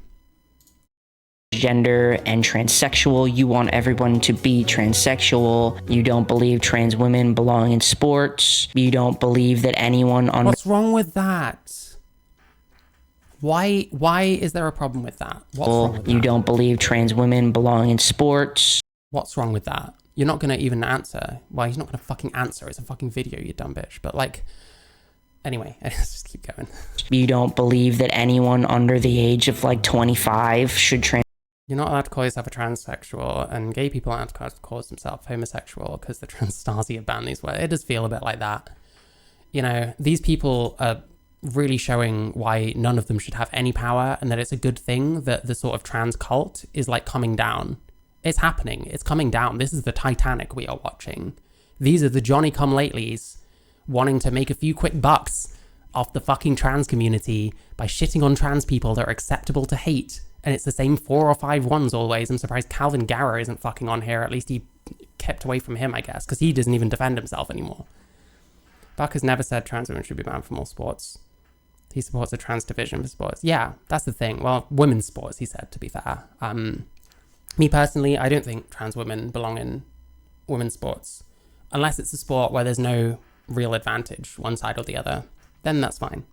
B: Gender and transsexual. You want everyone to be transsexual. You don't believe trans women belong in sports. You don't believe that anyone on...
A: What's wrong with that? Why is there a problem with that? What's wrong with that?
B: You don't believe trans women belong in sports.
A: What's wrong with that? You're not going to even answer. Well, he's not going to fucking answer. It's a fucking video, you dumb bitch. But like... Anyway, let's just keep going.
B: You don't believe that anyone under the age of like 25 should
A: You're not allowed to call yourself a transsexual, and gay people aren't allowed to call themselves homosexual because the trans Stasi have banned these words. It does feel a bit like that. You know, these people are really showing why none of them should have any power, and that it's a good thing that the sort of trans cult is like coming down. It's happening. It's coming down. This is the Titanic we are watching. These are the Johnny-come-latelys wanting to make a few quick bucks off the fucking trans community by shitting on trans people that are acceptable to hate. And it's the same 4 or 5 ones always. I'm surprised Calvin Garrow isn't fucking on here. At least he kept away from him, I guess, because he doesn't even defend himself anymore. Buck has never said trans women should be banned from all sports. He supports a trans division for sports. Yeah, that's the thing. Well, women's sports, he said, to be fair. Me personally, I don't think trans women belong in women's sports. Unless it's a sport where there's no real advantage, one side or the other, then that's fine.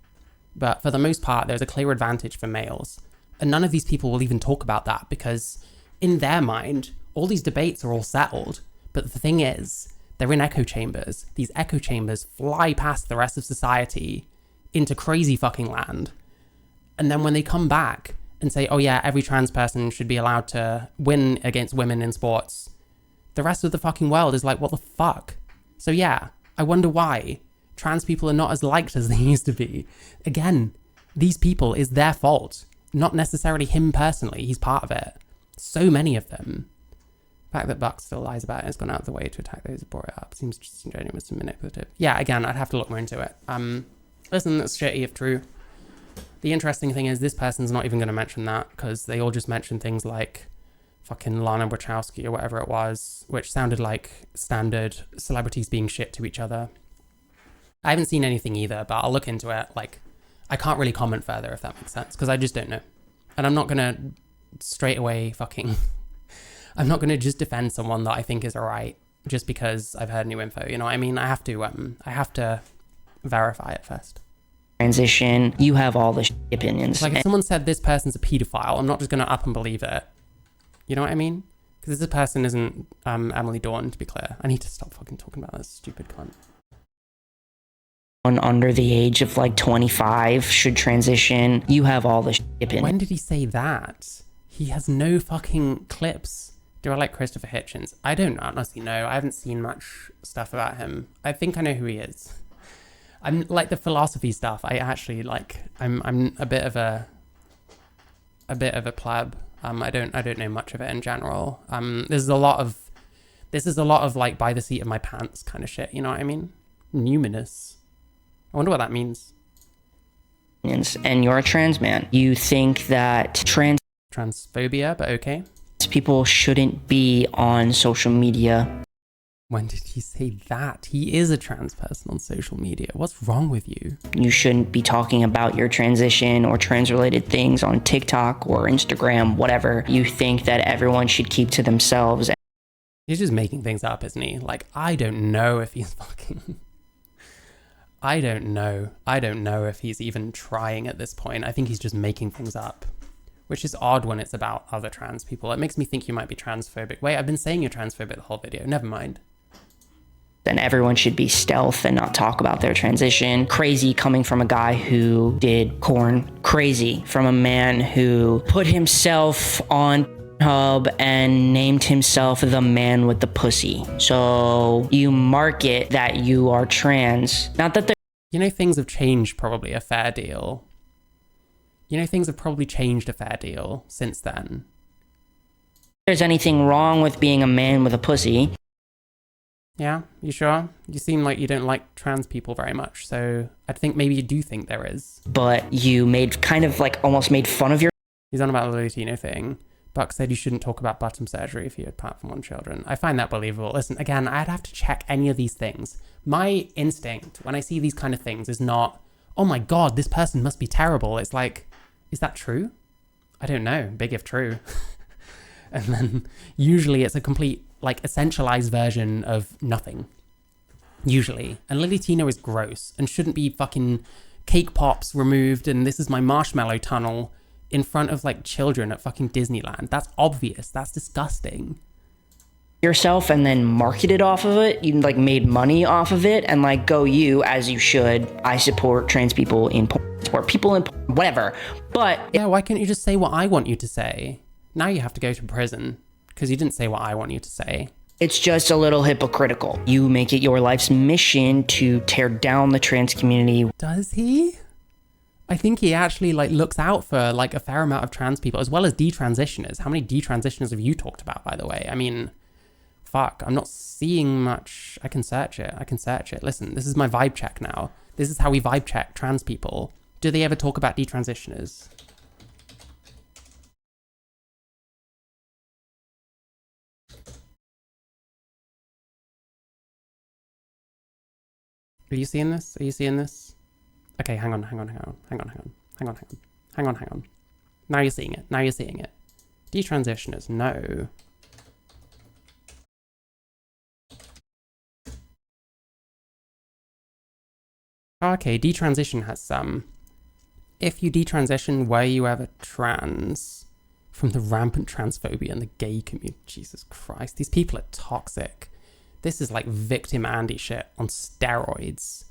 A: But for the most part, there's a clear advantage for males. And none of these people will even talk about that because in their mind, all these debates are all settled. But the thing is, they're in echo chambers. These echo chambers fly past the rest of society into crazy fucking land. And then when they come back and say, oh yeah, every trans person should be allowed to win against women in sports, the rest of the fucking world is like, what the fuck? So yeah, I wonder why trans people are not as liked as they used to be. Again, these people is their fault, not necessarily him personally. He's part of it. So many of them. The fact that Buck still lies about it has gone out of the way to attack those who brought it up. Seems disingenuous and manipulative. Yeah, again, I'd have to look more into it. Listen, that's shitty if true. The interesting thing is this person's not even going to mention that, because they all just mention things like fucking Lana Wachowski or whatever it was, which sounded like standard celebrities being shit to each other. I haven't seen anything either, but I'll look into it. Like, I can't really comment further, if that makes sense, because I just don't know. And I'm not going to straight away I'm not going to just defend someone that I think is alright just because I've heard new info. You know what I mean? I have to verify it first.
B: Transition, you have all the opinions.
A: Like if someone said this person's a pedophile, I'm not just going to up and believe it. You know what I mean? Because this person isn't Emily Dawn, to be clear. I need to stop fucking talking about this stupid cunt.
B: Under the age of like 25 should transition. You have all the opinions.
A: When did he say that? He has no fucking clips. Do I like Christopher Hitchens? I don't honestly know. I haven't seen much stuff about him. I think I know who he is. I'm like the philosophy stuff. I actually like. I'm a bit of a pleb. I don't know much of it in general. This is a lot of like by the seat of my pants kind of shit. You know what I mean? Numinous. I wonder what that means.
B: And you're a trans man. You think that
A: transphobia, but okay.
B: People shouldn't be on social media.
A: When did he say that? He is a trans person on social media. What's wrong with you?
B: You shouldn't be talking about your transition or trans-related things on TikTok or Instagram, whatever. You think that everyone should keep to themselves.
A: He's just making things up, isn't he? Like, I don't know if he's fucking... I don't know if he's even trying at this point. I think he's just making things up, which is odd when it's about other trans people. It makes me think you might be transphobic. Wait, I've been saying you're transphobic the whole video. Never mind.
B: Then everyone should be stealth and not talk about their transition. Crazy coming from a guy who did corn. Crazy from a man who put himself on Hub and named himself the man with the pussy. So you market that you are trans. Not that
A: you know, things have changed probably a fair deal. You know, things have probably changed a fair deal since then.
B: There's anything wrong with being a man with a pussy.
A: Yeah, you sure? You seem like you don't like trans people very much, so I think maybe you do think there is.
B: But you almost made fun of your...
A: He's on about the Latino thing. Buck said you shouldn't talk about bottom surgery if you had apart from one children. I find that believable. Listen, again, I'd have to check any of these things. My instinct when I see these kind of things is not, oh my god, this person must be terrible. It's like, is that true? I don't know. Big if true. And then usually it's a complete, like, essentialized version of nothing. Usually. And Lily Tino is gross and shouldn't be fucking cake pops removed and this is my marshmallow tunnel in front of, like, children at fucking Disneyland. That's obvious. That's disgusting.
B: Yourself and then marketed off of it. You, like, made money off of it and, like, go you, as you should. I support trans people in porn, support people in porn, whatever. But...
A: yeah, why can't you just say what I want you to say? Now you have to go to prison because you didn't say what I want you to say.
B: It's just a little hypocritical. You make it your life's mission to tear down the trans community.
A: Does he? I think he actually, like, looks out for, like, a fair amount of trans people as well as detransitioners. How many detransitioners have you talked about, by the way? I mean, fuck, I'm not seeing much. I can search it. Listen, this is my vibe check now. This is how we vibe check trans people. Do they ever talk about detransitioners? Are you seeing this? Okay, hang on. Now you're seeing it. Detransitioners, no. Okay, detransition has some. If you detransition, were you ever trans? From the rampant transphobia in the gay community. Jesus Christ, these people are toxic. This is like victim Andy shit on steroids.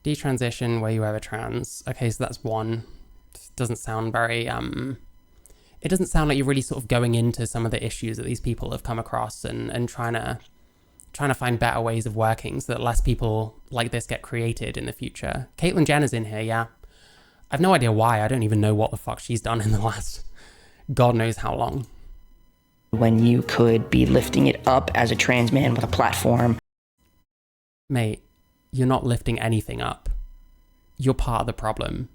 A: Detransition where you ever trans. Okay, so that's one. Doesn't sound very, it doesn't sound like you're really sort of going into some of the issues that these people have come across and trying to find better ways of working so that less people like this get created in the future. Caitlyn Jenner's in here, yeah. I've no idea why. I don't even know what the fuck she's done in the last God knows how long.
B: When you could be lifting it up as a trans man with a platform.
A: Mate, you're not lifting anything up. You're part of the problem.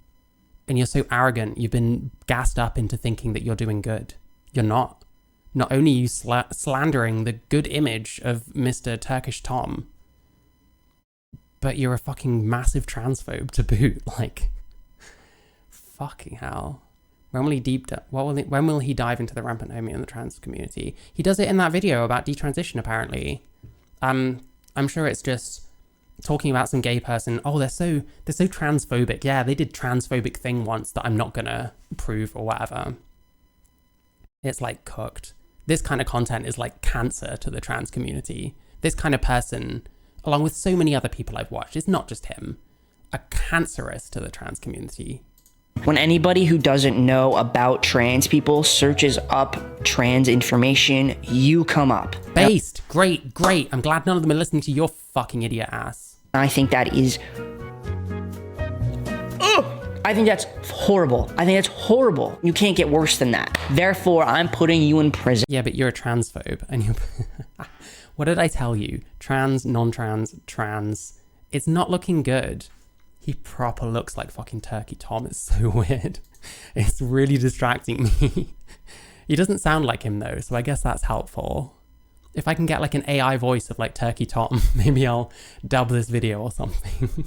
A: And you're so arrogant, you've been gassed up into thinking that you're doing good. You're not. Not only are you slandering the good image of Mr. Turkish Tom, but you're a fucking massive transphobe to boot. Like, fucking hell. When will he dive into the rampant homie in the trans community? He does it in that video about detransition, apparently. I'm sure it's just talking about some gay person. Oh, they're so transphobic. Yeah, they did transphobic thing once that I'm not gonna prove or whatever. It's like cooked. This kind of content is like cancer to the trans community. This kind of person, along with so many other people I've watched, it's not just him, are cancerous to the trans community.
B: When anybody who doesn't know about trans people searches up trans information, you come up.
A: Based. Great. I'm glad none of them are listening to your fucking idiot ass.
B: I think that is... I think that's horrible. You can't get worse than that. Therefore, I'm putting you in prison.
A: Yeah, but you're a transphobe. And you... What did I tell you? Trans, non-trans, trans. It's not looking good. He proper looks like fucking Turkey Tom. It's so weird. It's really distracting me. He doesn't sound like him though, so I guess that's helpful. If I can get like an AI voice of like Turkey Tom, maybe I'll dub this video or something.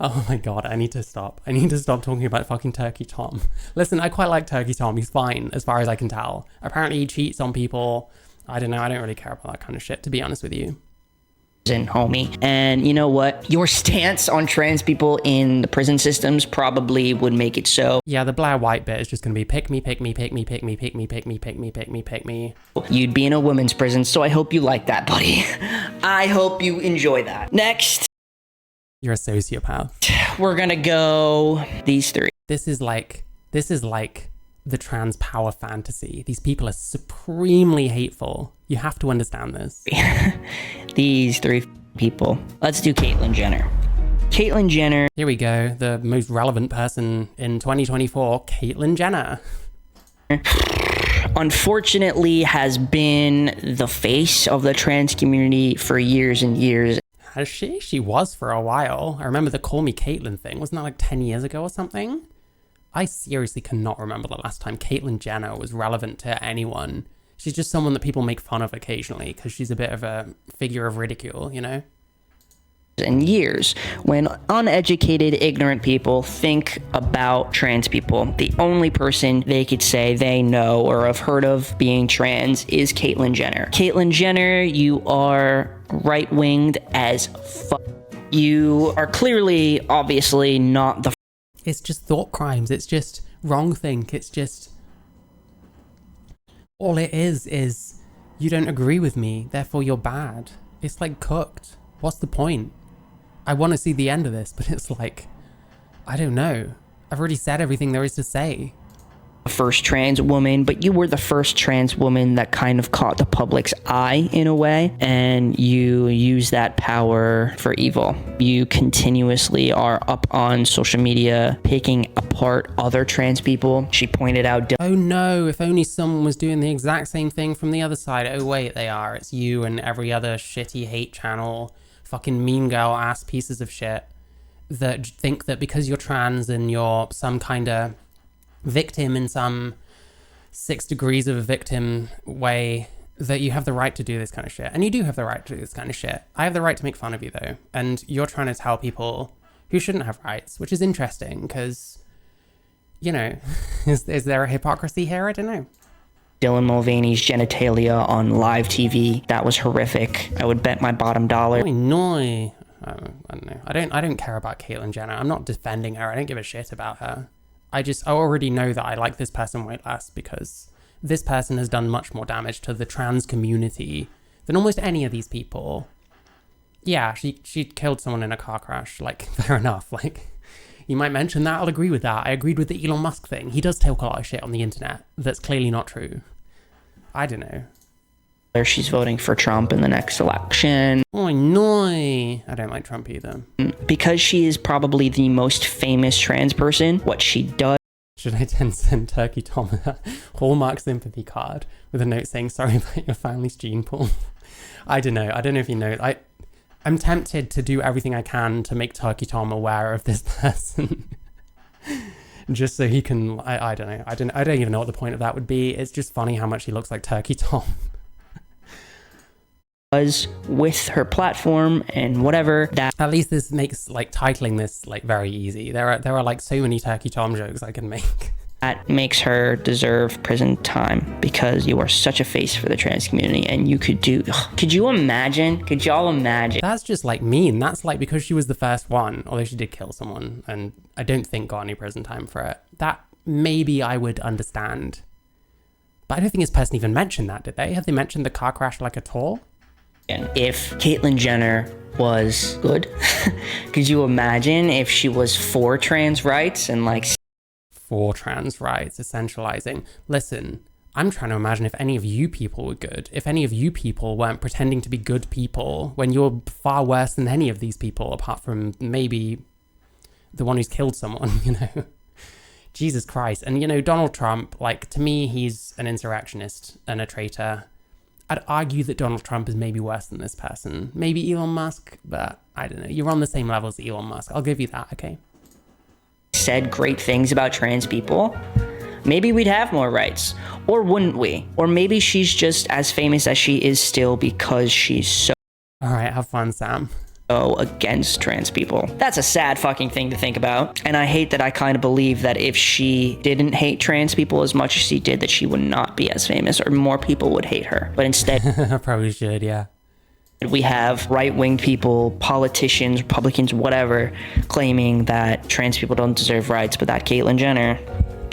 A: Oh my god, I need to stop. I need to stop talking about fucking Turkey Tom. Listen, I quite like Turkey Tom. He's fine, as far as I can tell. Apparently he cheats on people. I don't know, I don't really care about that kind of shit, to be honest with you.
B: Homie. And you know what? Your stance on trans people in the prison systems probably would make it so.
A: Yeah, the Blaire White bit is just going to be pick me, pick me, pick me, pick me, pick me, pick me, pick me, pick me, pick me.
B: You'd be in a women's prison, so I hope you like that, buddy. I hope you enjoy that. Next.
A: You're a sociopath.
B: We're gonna go these three.
A: This is like the trans power fantasy. These people are supremely hateful. You have to understand this.
B: These three people. Let's do Caitlyn Jenner. Caitlyn Jenner.
A: Here we go. The most relevant person in 2024, Caitlyn Jenner.
B: Unfortunately has been the face of the trans community for years and years.
A: Has she? She was for a while. I remember the Call Me Caitlyn thing. Wasn't that like 10 years ago or something? I seriously cannot remember the last time Caitlyn Jenner was relevant to anyone. She's just someone that people make fun of occasionally because she's a bit of a figure of ridicule, you know?
B: And years when uneducated, ignorant people think about trans people, the only person they could say they know or have heard of being trans is Caitlyn Jenner. Caitlyn Jenner, you are right-winged as fuck. You are clearly, obviously, not the...
A: It's just thought crimes. It's just wrong think. It's just... All it is you don't agree with me, therefore you're bad. It's like cooked. What's the point? I want to see the end of this, but it's like, I don't know. I've already said everything there is to say.
B: First trans woman, but you were the first trans woman that kind of caught the public's eye in a way, and you use that power for evil. You continuously are up on social media picking apart other trans people. She pointed out...
A: Oh no, if only someone was doing the exact same thing from the other side. Oh wait, they are. It's you and every other shitty hate channel, fucking mean girl ass pieces of shit that think that because you're trans and you're some kind of victim in some 6 degrees of a victim way that you have the right to do this kind of shit. And you do have the right to do this kind of shit. I have the right to make fun of you though. And you're trying to tell people who shouldn't have rights, which is interesting because, you know, is there a hypocrisy here? I don't know.
B: Dylan Mulvaney's genitalia on live TV. That was horrific. I would bet my bottom dollar.
A: No. I don't know. I don't care about Caitlyn Jenner. I'm not defending her. I don't give a shit about her. I already know that I like this person way less because this person has done much more damage to the trans community than almost any of these people. Yeah, she killed someone in a car crash. Like, fair enough. Like, you might mention that. I'll agree with that. I agreed with the Elon Musk thing. He does talk a lot of shit on the internet that's clearly not true. I don't know.
B: She's voting for Trump in the next election.
A: Oh, no. I don't like Trump either.
B: Because she is probably the most famous trans person, what she does...
A: Should I then send Turkey Tom a Hallmark sympathy card with a note saying, sorry about your family's gene pool? I don't know. I don't know if you know. I'm tempted to do everything I can to make Turkey Tom aware of this person. Just so he can... I don't know. I don't even know what the point of that would be. It's just funny how much he looks like Turkey Tom.
B: With her platform and whatever that...
A: At least this makes, like, titling this, like, very easy. There are like, so many Turkey Tom jokes I can make.
B: That makes her deserve prison time because you are such a face for the trans community and you could do... Could you imagine? Could y'all imagine?
A: That's just, like, mean. That's, like, because she was the first one, although she did kill someone, and I don't think got any prison time for it. That maybe I would understand. But I don't think this person even mentioned that, did they? Have they mentioned the car crash, like, at all?
B: If Caitlyn Jenner was good, could you imagine if she was for trans rights and like...
A: For trans rights, essentializing. Listen, I'm trying to imagine if any of you people were good. If any of you people weren't pretending to be good people when you're far worse than any of these people, apart from maybe the one who's killed someone, you know? Jesus Christ. And, you know, Donald Trump, like, to me, he's an insurrectionist and a traitor. I'd argue that Donald Trump is maybe worse than this person. Maybe Elon Musk, but I don't know. You're on the same level as Elon Musk. I'll give you that, okay?
B: Said great things about trans people, maybe we'd have more rights. Or wouldn't we? Or maybe she's just as famous as she is still because she's so...
A: All right, have fun, Sam.
B: Against trans people. That's a sad fucking thing to think about. And I hate that I kind of believe that if she didn't hate trans people as much as she did, that she would not be as famous or more people would hate her. But instead...
A: Probably should, yeah.
B: We have right-wing people, politicians, Republicans, whatever, claiming that trans people don't deserve rights, but that Caitlyn Jenner,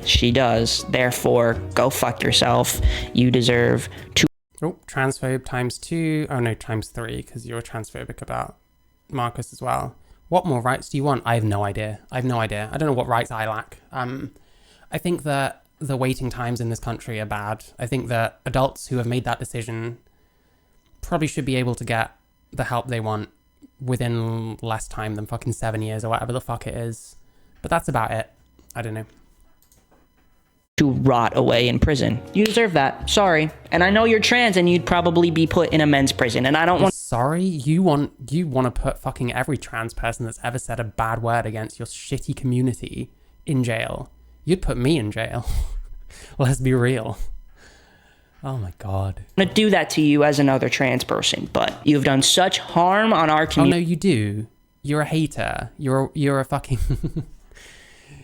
B: she does. Therefore, go fuck yourself. You deserve to...
A: Oh, transphobe ×2. Oh no, ×3, because you're transphobic about Marcus as well. What more rights do you want? I have no idea. I don't know what rights I lack. I think that the waiting times in this country are bad. I think that adults who have made that decision probably should be able to get the help they want within less time than fucking 7 years or whatever the fuck it is. But that's about it. I don't know.
B: To rot away in prison. You deserve that. Sorry. And I know you're trans and you'd probably be put in a men's prison. And I don't want...
A: Sorry? You want to put fucking every trans person that's ever said a bad word against your shitty community in jail. You'd put me in jail. Let's be real. Oh my God.
B: I'm gonna do that to you as another trans person, but you've done such harm on our community.
A: Oh no, you do. You're a hater. You're a fucking...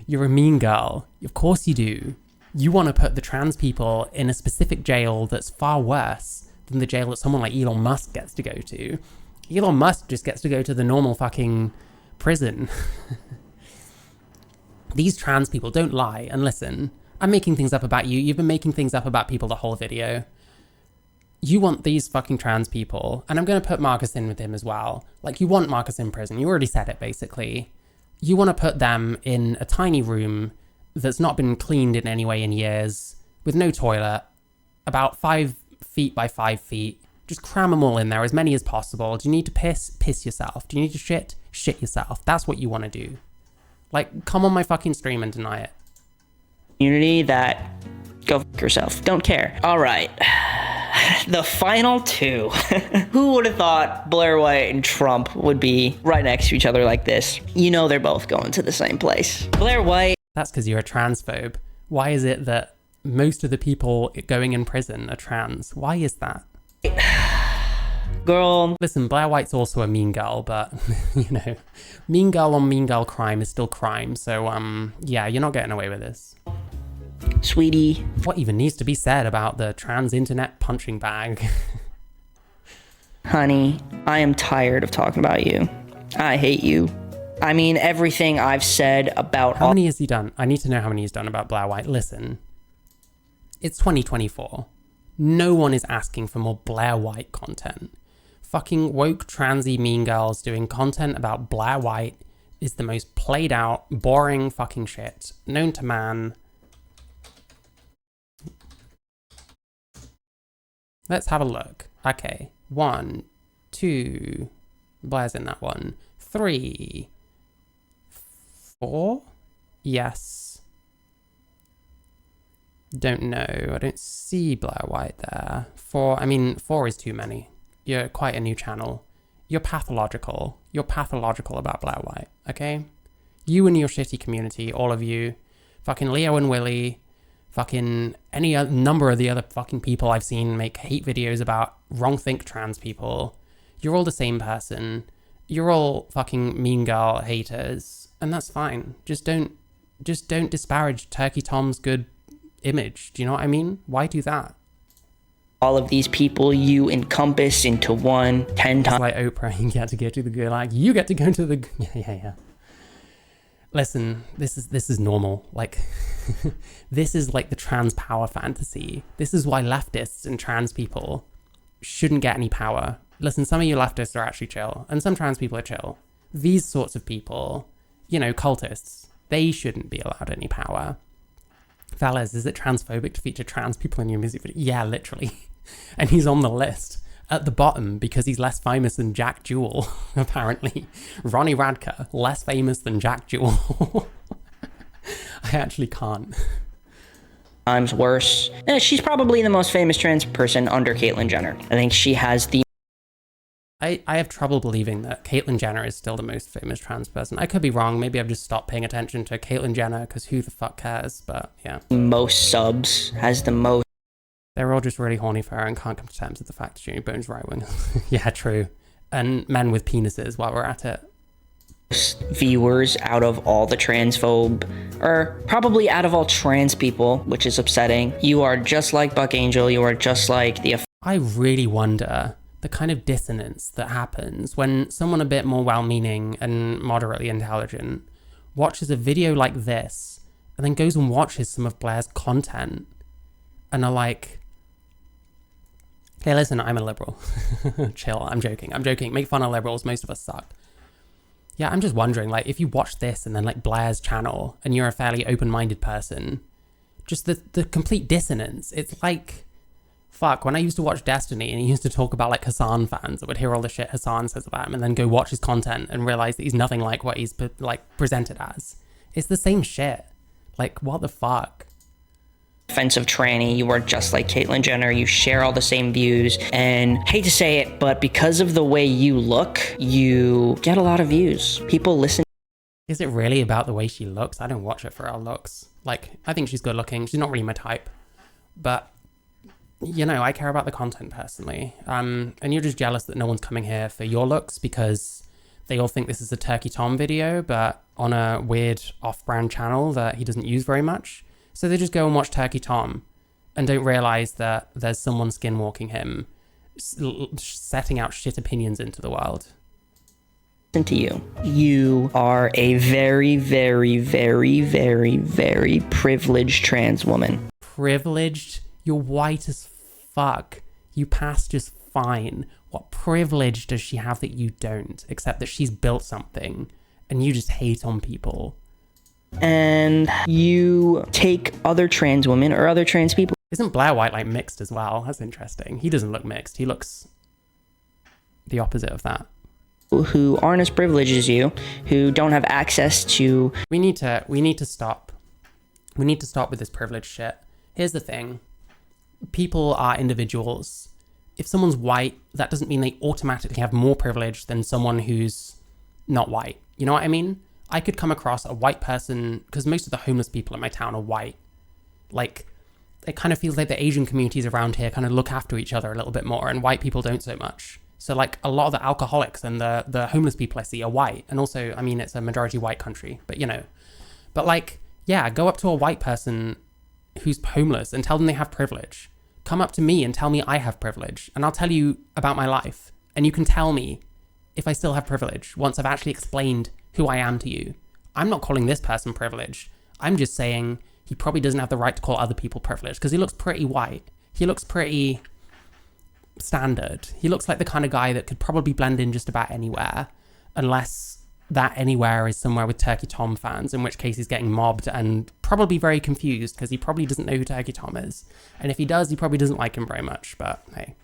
A: You're a mean girl. Of course you do. You want to put the trans people in a specific jail that's far worse than the jail that someone like Elon Musk gets to go to. Elon Musk just gets to go to the normal fucking prison. These trans people don't lie. And listen, I'm making things up about you. You've been making things up about people the whole video. You want these fucking trans people, and I'm going to put Marcus in with him as well. Like, you want Marcus in prison. You already said it, basically. You want to put them in a tiny room that's not been cleaned in any way in years, with no toilet, about 5 feet by 5 feet. Just cram them all in there, as many as possible. Do you need to piss? Piss yourself. Do you need to shit? Shit yourself. That's what you want to do. Like, come on my fucking stream and deny it.
B: Community that... Go fuck yourself. Don't care. All right. The final two. Who would have thought Blaire White and Trump would be right next to each other like this? You know they're both going to the same place. Blaire White...
A: That's because you're a transphobe. Why is it that most of the people going in prison are trans? Why is that?
B: Girl.
A: Listen, Blaire White's also a mean girl, but, you know, mean girl on mean girl crime is still crime. So, yeah, you're not getting away with this.
B: Sweetie.
A: What even needs to be said about the trans internet punching bag?
B: Honey, I am tired of talking about you. I hate you. I mean, everything I've said about...
A: How many has he done? I need to know how many he's done about Blaire White. Listen, it's 2024. No one is asking for more Blaire White content. Fucking woke transy mean girls doing content about Blaire White is the most played out, boring fucking shit known to man. Let's have a look. Okay. 1, 2. Blaire's in that one. 3, 4. Yes. Don't know. I don't see Blaire White there. 4. I mean, 4 is too many. You're quite a new channel. You're pathological. You're pathological about Blaire White, okay? You and your shitty community, all of you. Fucking Leo and Willie. Fucking any number of the other fucking people I've seen make hate videos about wrong-think trans people. You're all the same person. You're all fucking mean girl haters. And that's fine. Just don't disparage Turkey Tom's good image. Do you know what I mean? Why do that?
B: All of these people you encompass into one 10 times.
A: Like Oprah, you get to go to the gulag. You get to go to the... Yeah. Listen, this is normal. Like, this is like the trans power fantasy. This is why leftists and trans people shouldn't get any power. Listen, some of you leftists are actually chill, and some trans people are chill. These sorts of people, you know, cultists, they shouldn't be allowed any power. Fellas, is it transphobic to feature trans people in your music video? Yeah, literally. And he's on the list at the bottom because he's less famous than Jack Jewel, apparently. Ronnie Radke, less famous than Jack Jewel. I actually can't.
B: Times worse. She's probably the most famous trans person under Caitlyn Jenner. I think she has the...
A: I have trouble believing that Caitlyn Jenner is still the most famous trans person. I could be wrong. Maybe I've just stopped paying attention to Caitlyn Jenner because who the fuck cares? But yeah.
B: Most subs, has the most...
A: They're all just really horny for her and can't come to terms with the fact that Jimmy Bone's right wing. Yeah, true. And men with penises while we're at it.
B: Viewers out of all the transphobe, or probably out of all trans people, which is upsetting. You are just like Buck Angel. You are just like the...
A: I really wonder the kind of dissonance that happens when someone a bit more well-meaning and moderately intelligent watches a video like this and then goes and watches some of Blaire's content and are like, hey, listen, I'm a liberal. Chill, I'm joking. Make fun of liberals, most of us suck. Yeah, I'm just wondering, like, if you watch this and then, like, Blaire's channel and you're a fairly open-minded person, just the complete dissonance. It's like, fuck, when I used to watch Destiny and he used to talk about, like, Hassan fans, I would hear all the shit Hassan says about him and then go watch his content and realize that he's nothing like what he's, like, presented as. It's the same shit. Like, what the fuck?
B: Offensive tranny, you are just like Caitlyn Jenner, you share all the same views, and hate to say it, but because of the way you look, you get a lot of views. People listen.
A: Is it really about the way she looks? I don't watch it for her looks. Like, I think she's good looking. She's not really my type. But, you know, I care about the content personally. And you're just jealous that no one's coming here for your looks because they all think this is a Turkey Tom video, but on a weird off-brand channel that he doesn't use very much. So they just go and watch Turkey Tom and don't realize that there's someone skinwalking him, setting out shit opinions into the world.
B: To you. You are a very, very, very, very, very privileged trans woman.
A: Privileged? You're white as fuck. You pass just fine. What privilege does she have that you don't? Except that she's built something and you just hate on people.
B: And you take other trans women or other trans people.
A: Isn't Blaire White like mixed as well? That's interesting. He doesn't look mixed. He looks the opposite of that.
B: Who aren't as privileged as you, who don't have access to...
A: We need to stop. We need to stop with this privilege shit. Here's the thing. People are individuals. If someone's white, that doesn't mean they automatically have more privilege than someone who's not white. You know what I mean? I could come across a white person, because most of the homeless people in my town are white. Like, it kind of feels like the Asian communities around here kind of look after each other a little bit more, and white people don't so much. So, like, a lot of the alcoholics and the homeless people I see are white. And also, I mean, it's a majority white country, but, you know. But, like, yeah, go up to a white person who's homeless and tell them they have privilege. Come up to me and tell me I have privilege, and I'll tell you about my life. And you can tell me if I still have privilege once I've actually explained who I am to you. I'm not calling this person privileged. I'm just saying he probably doesn't have the right to call other people privileged because he looks pretty white. He looks pretty standard. He looks like the kind of guy that could probably blend in just about anywhere, unless that anywhere is somewhere with Turkey Tom fans, in which case he's getting mobbed and probably very confused because he probably doesn't know who Turkey Tom is. And if he does, he probably doesn't like him very much, but hey.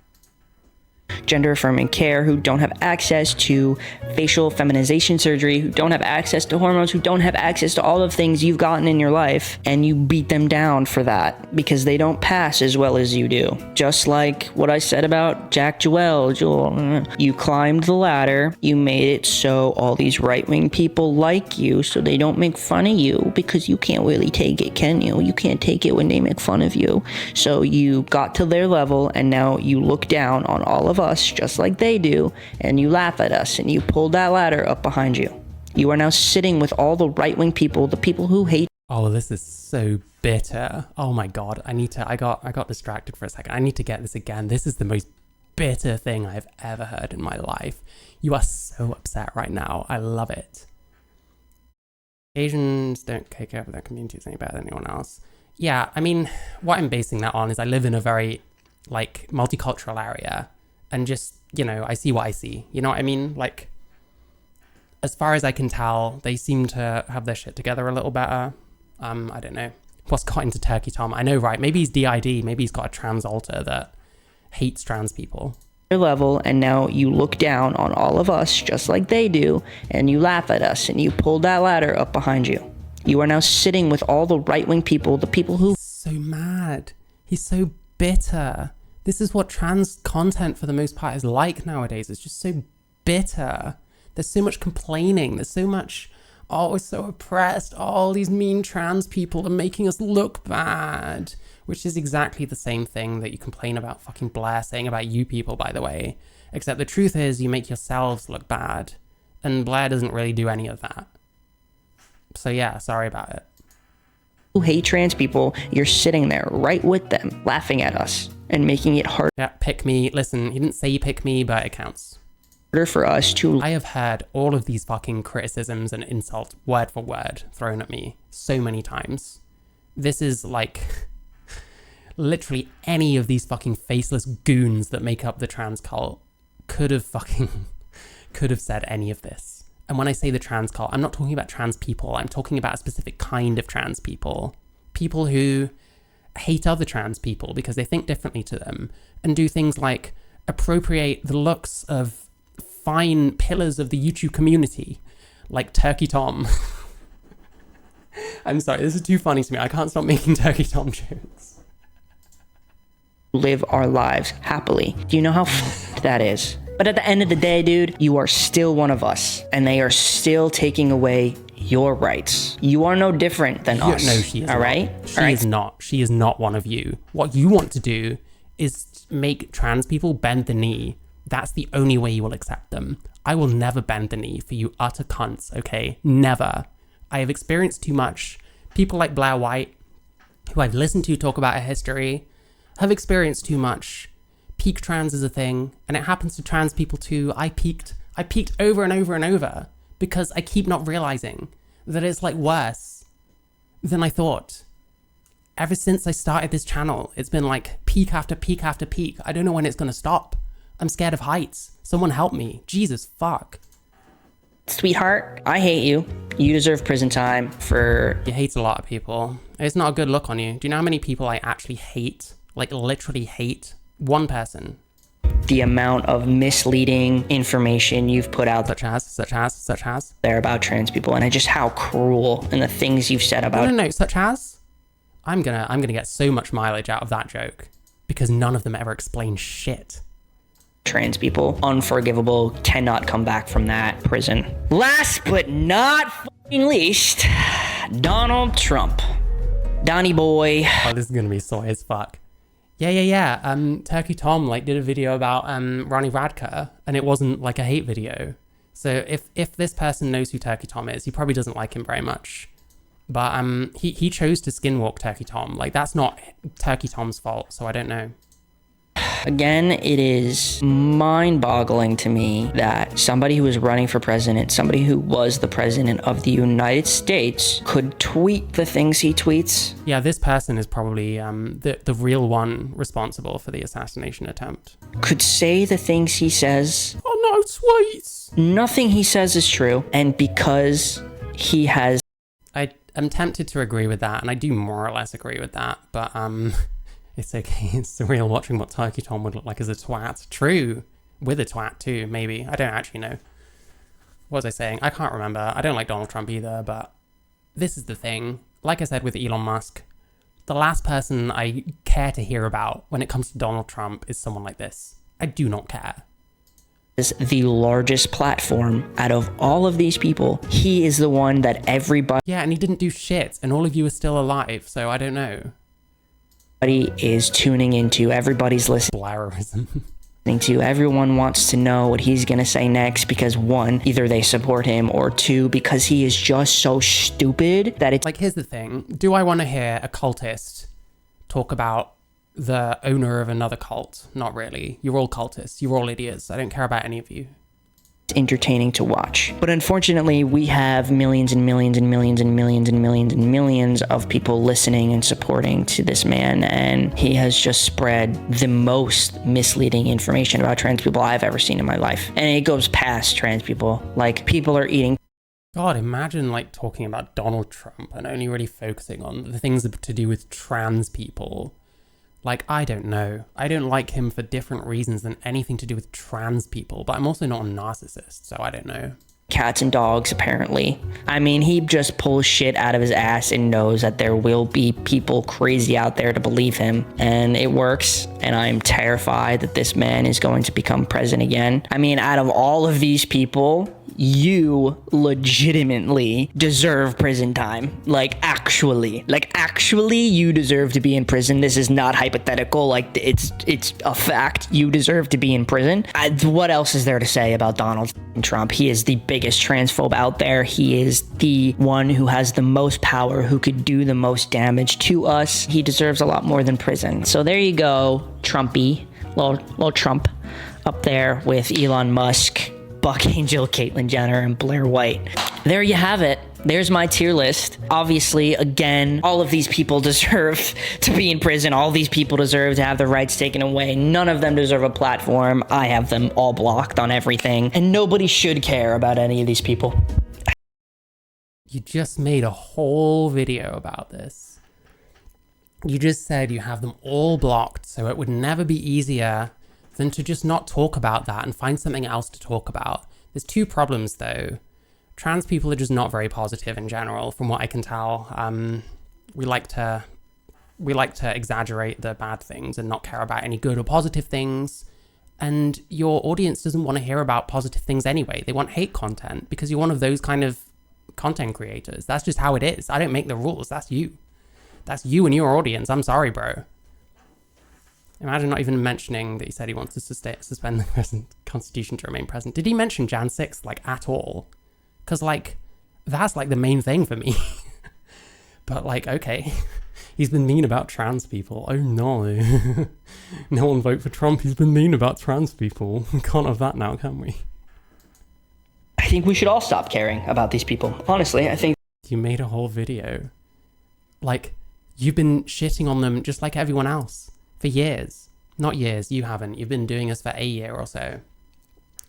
B: Gender affirming care, who don't have access to facial feminization surgery, who don't have access to hormones, who don't have access to all of the things you've gotten in your life, and you beat them down for that because they don't pass as well as you do. Just like what I said about Jack Joel, you climbed the ladder, you made it so all these right-wing people like you so they don't make fun of you because you can't really take it, can you? You can't take it when they make fun of you. So you got to their level and now you look down on all of us just like they do, and you laugh at us, and you pulled that ladder up behind you. You are now sitting with all the right-wing people, the people who hate.
A: Oh, this is so bitter. Oh my god, I got distracted for a second. I need to get this again. This is the most bitter thing I've ever heard in my life. You are so upset right now. I love it. Asians don't take care of their communities any better than anyone else. Yeah, I mean, what I'm basing that on is I live in a very, like, multicultural area. And just, you know, I see what I see. You know what I mean? Like, as far as I can tell, they seem to have their shit together a little better. I don't know. What's got into Turkey Tom? I know, right? Maybe he's DID. Maybe he's got a trans alter that hates trans people.
B: Level, and now you look down on all of us just like they do, and you laugh at us, and you pulled that ladder up behind you. You are now sitting with all the right-wing people, the people who...
A: He's so mad. He's so bitter. This is what trans content for the most part is like nowadays. It's just so bitter. There's so much complaining. There's so much, oh, we're so oppressed. All these mean trans people are making us look bad. Which is exactly the same thing that you complain about fucking Blaire saying about you people, by the way. Except the truth is you make yourselves look bad. And Blaire doesn't really do any of that. So yeah, sorry about it.
B: Who hate trans people, you're sitting there right with them, laughing at us and making it harder.
A: Yeah, pick me. Listen, he didn't say pick me, but it counts.
B: For us to...
A: I have heard all of these fucking criticisms and insults word for word thrown at me so many times. This is like literally any of these fucking faceless goons that make up the trans cult could have said any of this. And when I say the trans cult, I'm not talking about trans people. I'm talking about a specific kind of trans people. People who hate other trans people because they think differently to them and do things like appropriate the looks of fine pillars of the YouTube community, like Turkey Tom. I'm sorry, this is too funny to me. I can't stop making Turkey Tom jokes.
B: Live our lives happily. Do you know how f***ed that is? But at the end of the day, dude, you are still one of us, and they are still taking away your rights. You are no different than us.
A: No, she is
B: all
A: not.
B: right?
A: She is not. She is not one of you. What you want to do is make trans people bend the knee. That's the only way you will accept them. I will never bend the knee for you utter cunts, okay? Never. I have experienced too much. People like Blaire White, who I've listened to talk about her history, have experienced too much. Peak trans is a thing, and it happens to trans people too. I peaked over and over and over because I keep not realizing that it's like worse than I thought. Ever since I started this channel, it's been like peak after peak after peak. I don't know when it's gonna stop. I'm scared of heights. Someone help me. Jesus fuck.
B: Sweetheart, I hate you. You deserve prison time for...
A: You hate a lot of people. It's not a good look on you. Do you know how many people I actually hate? Like literally hate? One person.
B: The amount of misleading information you've put out
A: Such as?
B: there about trans people, and just how cruel, and the things you've said about...
A: No, such as? I'm gonna get so much mileage out of that joke because none of them ever explain shit.
B: Trans people, unforgivable, cannot come back from that prison. Last but not fucking least, Donald Trump. Donnie boy.
A: Oh, this is gonna be soy as fuck. Yeah. Turkey Tom like did a video about Ronnie Radke, and it wasn't like a hate video. So if this person knows who Turkey Tom is, he probably doesn't like him very much. But he chose to skinwalk Turkey Tom. Like that's not Turkey Tom's fault, so I don't know.
B: Again, it is mind-boggling to me that somebody who is running for president, somebody who was the president of the United States, could tweet the things he tweets.
A: Yeah, this person is probably the real one responsible for the assassination attempt.
B: Could say the things he says.
A: Oh no, tweets!
B: Nothing he says is true, and because he has...
A: I'm tempted to agree with that, and I do more or less agree with that, but it's okay. It's surreal watching what Turkey Tom would look like as a twat. True, with a twat too, maybe. I don't actually know. What was I saying? I can't remember. I don't like Donald Trump either, but this is the thing. Like I said with Elon Musk, the last person I care to hear about when it comes to Donald Trump is someone like this. I do not care.
B: Is the largest platform out of all of these people. He is the one that everybody...
A: Yeah, and he didn't do shit, and all of you are still alive, so I don't know.
B: Everybody is tuning into, everybody's listening
A: Blaireism.
B: To. Everyone wants to know what he's gonna say next because one, either they support him, or two, because he is just so stupid that it's...
A: Like, here's the thing. Do I want to hear a cultist talk about the owner of another cult? Not really. You're all cultists. You're all idiots. I don't care about any of you.
B: Entertaining to watch. But unfortunately, we have millions and millions and millions and millions and millions and millions of people listening and supporting to this man, and he has just spread the most misleading information about trans people I've ever seen in my life. And it goes past trans people. Like, people are eating...
A: God, imagine like talking about Donald Trump and only really focusing on the things to do with trans people. Like, I don't know. I don't like him for different reasons than anything to do with trans people, but I'm also not a narcissist, so I don't know.
B: Cats and dogs, apparently. I mean, he just pulls shit out of his ass and knows that there will be people crazy out there to believe him, and it works, and I'm terrified that this man is going to become president again. I mean, out of all of these people, you legitimately deserve prison time. Like, actually, you deserve to be in prison. This is not hypothetical. Like, it's a fact. You deserve to be in prison. What else is there to say about Donald Trump? He is the biggest transphobe out there. He is the one who has the most power, who could do the most damage to us. He deserves a lot more than prison. So there you go, Trumpy, little Trump up there with Elon Musk, Buck Angel, Caitlyn Jenner, and Blaire White. There you have it. There's my tier list. Obviously, again, all of these people deserve to be in prison. All these people deserve to have their rights taken away. None of them deserve a platform. I have them all blocked on everything. And nobody should care about any of these people.
A: You just made a whole video about this. You just said you have them all blocked, so it would never be easier than to just not talk about that and find something else to talk about. There's two problems though. Trans people are just not very positive in general, from what I can tell. We like to exaggerate the bad things and not care about any good or positive things. And your audience doesn't want to hear about positive things anyway. They want hate content because you're one of those kind of content creators. That's just how it is. I don't make the rules. That's you. That's you and your audience. I'm sorry, bro. Imagine not even mentioning that he said he wants to suspend the present constitution to remain present. Did he mention Jan 6th, like, at all? Because, like, that's, like, the main thing for me. But, like, okay. He's been mean about trans people. Oh, no. No one vote for Trump. He's been mean about trans people. We can't have that now, can we?
B: I think we should all stop caring about these people. Honestly, I think...
A: You made a whole video. Like, you've been shitting on them just like everyone else. For years. Not years, you haven't. You've been doing this for a year or so.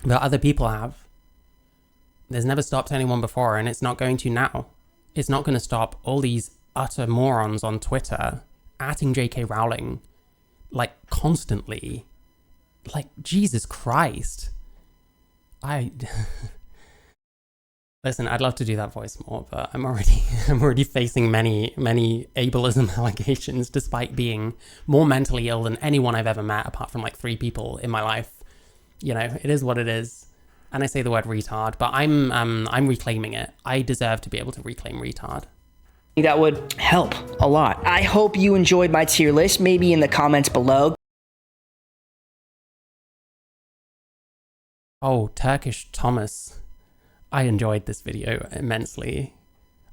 A: But other people have. There's never stopped anyone before, and it's not going to now. It's not going to stop all these utter morons on Twitter atting JK Rowling, like, constantly. Like, Jesus Christ. Listen, I'd love to do that voice more, but I'm already facing many ableism allegations, despite being more mentally ill than anyone I've ever met, apart from like 3 people in my life. You know, it is what it is. And I say the word retard, but I'm reclaiming it. I deserve to be able to reclaim retard.
B: That would help a lot. I hope you enjoyed my tier list. Maybe in the comments below.
A: Oh, Turkish Thomas. I enjoyed this video immensely.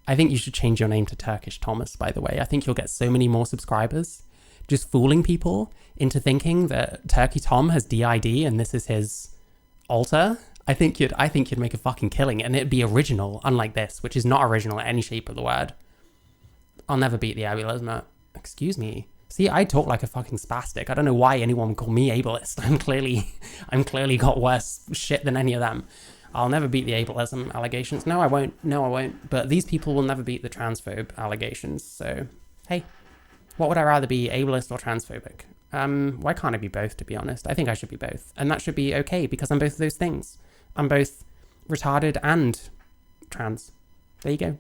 A: I think you should change your name to Turkish Thomas, by the way. I think you'll get so many more subscribers. just fooling people into thinking that Turkey Tom has DID and this is his alter, I think you'd make a fucking killing, and it'd be original, unlike this, which is not original in any shape of the word. I'll never beat the ableism. Excuse me. See, I talk like a fucking spastic. I don't know why anyone would call me ableist. I'm clearly got worse shit than any of them. I'll never beat the ableism allegations. No, I won't. But these people will never beat the transphobe allegations. So, hey, what would I rather be, ableist or transphobic? Why can't I be both, to be honest? I think I should be both. And that should be okay, because I'm both of those things. I'm both retarded and trans. There you go.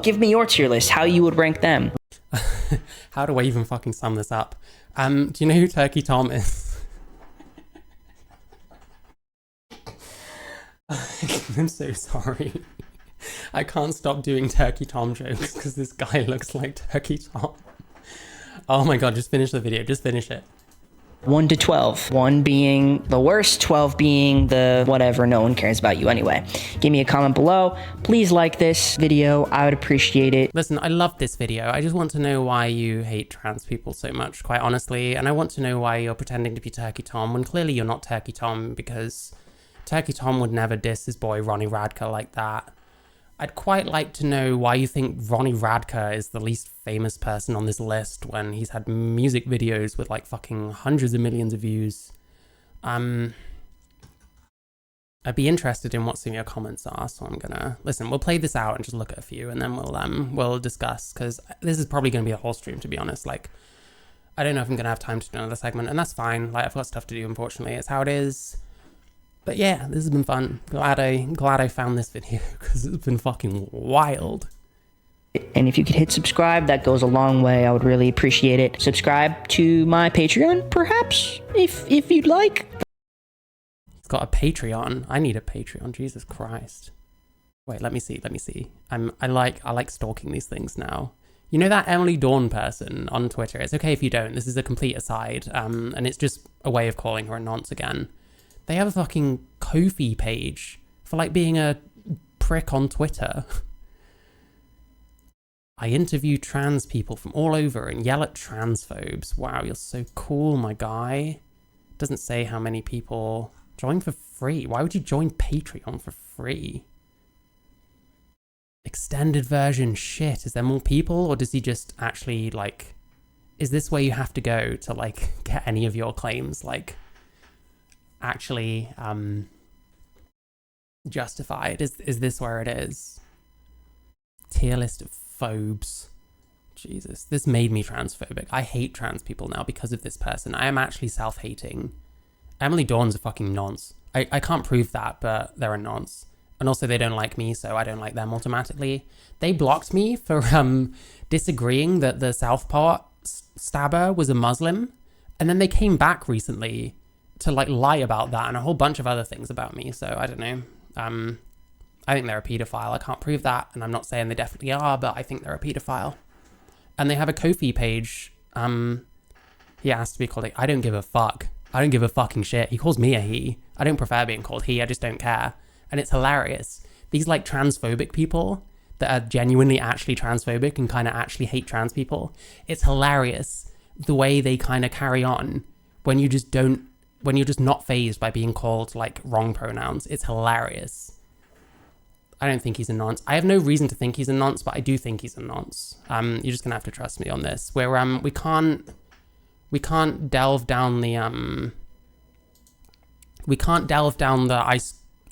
B: Give me your tier list, how you would rank them.
A: How do I even fucking sum this up? Do you know who Turkey Tom is? I'm so sorry. I can't stop doing Turkey Tom jokes because this guy looks like Turkey Tom. Oh my god, just finish the video. Just finish it.
B: 1 to 12. 1 being the worst, 12 being the whatever, no one cares about you anyway. Give me a comment below. Please like this video. I would appreciate it.
A: Listen, I love this video. I just want to know why you hate trans people so much, quite honestly. And I want to know why you're pretending to be Turkey Tom when clearly you're not Turkey Tom, because Turkey Tom would never diss his boy Ronnie Radke like that. I'd quite like to know why you think Ronnie Radke is the least famous person on this list when he's had music videos with like fucking hundreds of millions of views. I'd be interested in what some of your comments are, so I'm gonna listen. We'll play this out and just look at a few, and then we'll discuss, because this is probably gonna be a whole stream, to be honest. Like, I don't know if I'm gonna have time to do another segment, and that's fine. Like, I've got stuff to do, unfortunately. It's how it is. But yeah, this has been fun. Glad I found this video, because it's been fucking wild.
B: And if you could hit subscribe, that goes a long way. I would really appreciate it. Subscribe to my Patreon, perhaps, if you'd like.
A: He's got a Patreon. I need a Patreon. Jesus Christ. Wait, let me see. I like stalking these things now. You know that Emily Dawn person on Twitter? It's okay if you don't. This is a complete aside. And it's just a way of calling her a nonce again. They have a fucking Ko-fi page for like being a prick on Twitter. I interview trans people from all over and yell at transphobes. Wow, you're so cool, my guy. Doesn't say how many people join for free. Why would you join Patreon for free? Extended version, shit. Is there more people, or does he just actually like, is this where you have to go to like get any of your claims like actually justified? Is this where it is? Tier list of phobes. Jesus, this made me transphobic. I hate trans people now because of this person. I am actually self-hating. Emily Dawn's a fucking nonce. I can't prove that, but they're a nonce. And also they don't like me, so I don't like them automatically. They blocked me for disagreeing that the Southpaw stabber was a Muslim, and then they came back recently to like lie about that and a whole bunch of other things about me. So I don't know. I think they're a pedophile. I can't prove that, and I'm not saying they definitely are, but I think they're a pedophile. And they have a Ko-fi page. He asked to be called. I don't give a fuck. I don't give a fucking shit. He calls me a he. I don't prefer being called he. I just don't care. And it's hilarious. These like transphobic people that are genuinely actually transphobic and kind of actually hate trans people. It's hilarious the way they kind of carry on when you just don't, when you're just not fazed by being called like wrong pronouns. It's hilarious. I don't think he's a nonce. I have no reason to think he's a nonce, but I do think he's a nonce. You're just gonna have to trust me on this. Where we can't delve down the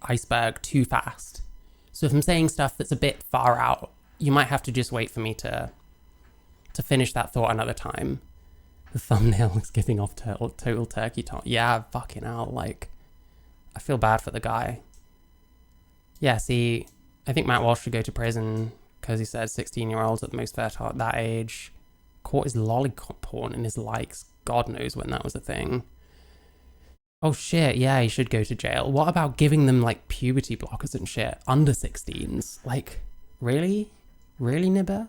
A: iceberg too fast. So if I'm saying stuff that's a bit far out, you might have to just wait for me to finish that thought another time. The thumbnail is giving off total turkey talk. Yeah, fucking hell. Like, I feel bad for the guy. Yeah, see, I think Matt Walsh should go to prison because he said 16-year-olds at the most fertile at that age. Caught his lollipop porn in his likes. God knows when that was a thing. Oh shit, yeah, he should go to jail. What about giving them like puberty blockers and shit? Under 16s. Like, really? Really, Nibber?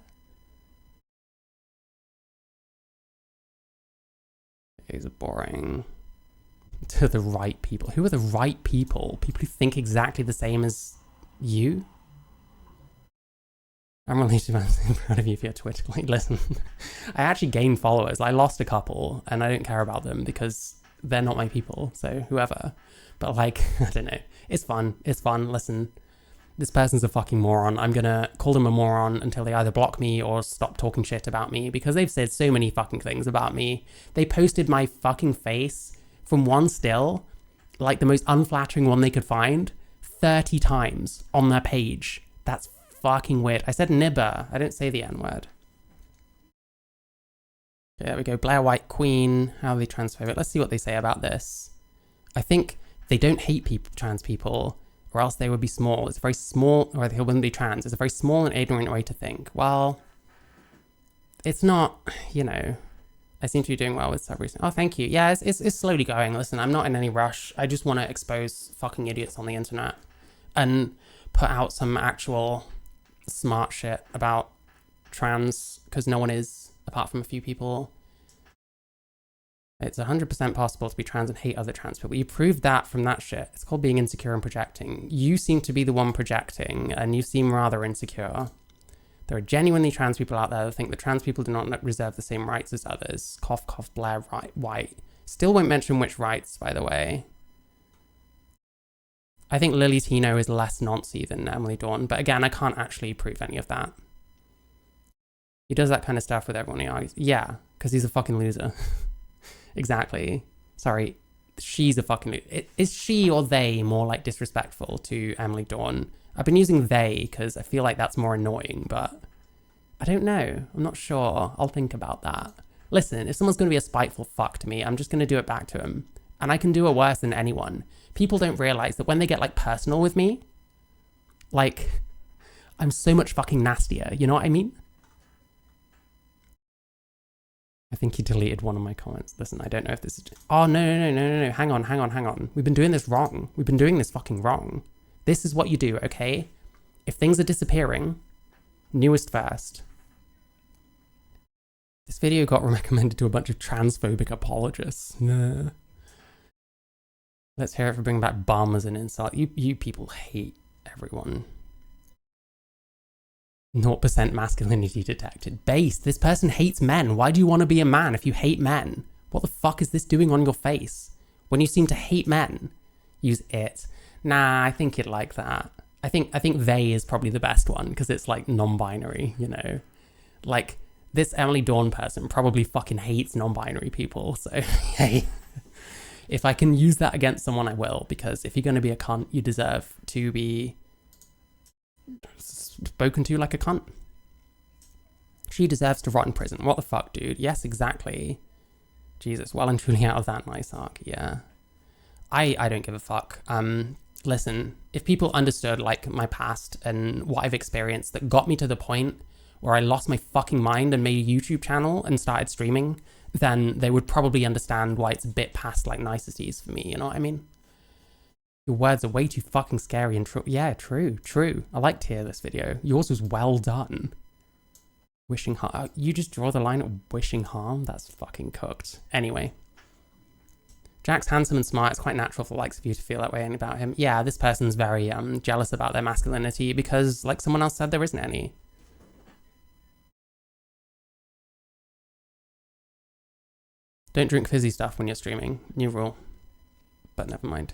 A: These are boring. To the right people. Who are the right people? People who think exactly the same as you? I'm really proud of you for your Twitter. Like, listen, I actually gained followers. I lost a couple, and I don't care about them because they're not my people. So whoever. But like, I don't know. It's fun. It's fun. Listen, this person's a fucking moron. I'm gonna call them a moron until they either block me or stop talking shit about me because they've said so many fucking things about me. They posted my fucking face from one still, like the most unflattering one they could find, 30 times on their page. That's fucking weird. I said nibber. I didn't say the N-word. Okay, there we go. Blaire White Queen. How are they transphobic? Let's see what they say about this. I think they don't hate trans people, or else they would be small. It's a very small, or they wouldn't be trans. It's a very small and ignorant way to think. Well, it's not, you know, I seem to be doing well with sub recently. Oh, thank you. Yeah, it's slowly going. Listen, I'm not in any rush. I just want to expose fucking idiots on the internet and put out some actual smart shit about trans, because no one is, apart from a few people. It's 100% possible to be trans and hate other trans people. You proved that from that shit. It's called being insecure and projecting. You seem to be the one projecting, and you seem rather insecure. There are genuinely trans people out there that think that trans people do not reserve the same rights as others. Cough, cough, Blaire White. Still won't mention which rights, by the way. I think Lily Tino is less Nazi than Emily Dawn, but again, I can't actually prove any of that. He does that kind of stuff with everyone he argues. Yeah, because he's a fucking loser. Exactly. Sorry, she's a fucking loser. Is she or they more like disrespectful to Emily Dawn? I've been using they because I feel like that's more annoying, but I don't know. I'm not sure. I'll think about that. Listen, if someone's going to be a spiteful fuck to me, I'm just going to do it back to him. And I can do it worse than anyone. People don't realize that when they get like personal with me, like, I'm so much fucking nastier. You know what I mean? I think he deleted one of my comments. Listen, I don't know if this is... Oh, no. Hang on. We've been doing this wrong. We've been doing this fucking wrong. This is what you do, okay? If things are disappearing, newest first. This video got recommended to a bunch of transphobic apologists. Nah. Let's hear it for bringing back bum as an insult. You people hate everyone. 0% masculinity detected. Base. This person hates men. Why do you want to be a man if you hate men? What the fuck is this doing on your face? When you seem to hate men, use it. Nah, I think you'd like that. I think they is probably the best one because it's like non-binary, you know? Like, this Emily Dawn person probably fucking hates non-binary people. So, hey, if I can use that against someone, I will. Because if you're going to be a cunt, you deserve to be spoken to like a cunt. She deserves to rot in prison. What the fuck, dude? Yes, exactly. Jesus, well and truly out of that nice arc, yeah. I don't give a fuck. Listen, if people understood like my past and what I've experienced that got me to the point where I lost my fucking mind and made a YouTube channel and started streaming, then they would probably understand why it's a bit past like niceties for me, you know what I mean? Your words are way too fucking scary and true. Yeah, true. I like to hear this video. Yours was well done. Wishing harm. You just draw the line at wishing harm? That's fucking cooked. Anyway. Jack's handsome and smart. It's quite natural for the likes of you to feel that way about him. Yeah, this person's very jealous about their masculinity because, like someone else said, there isn't any. Don't drink fizzy stuff when you're streaming. New rule. But never mind.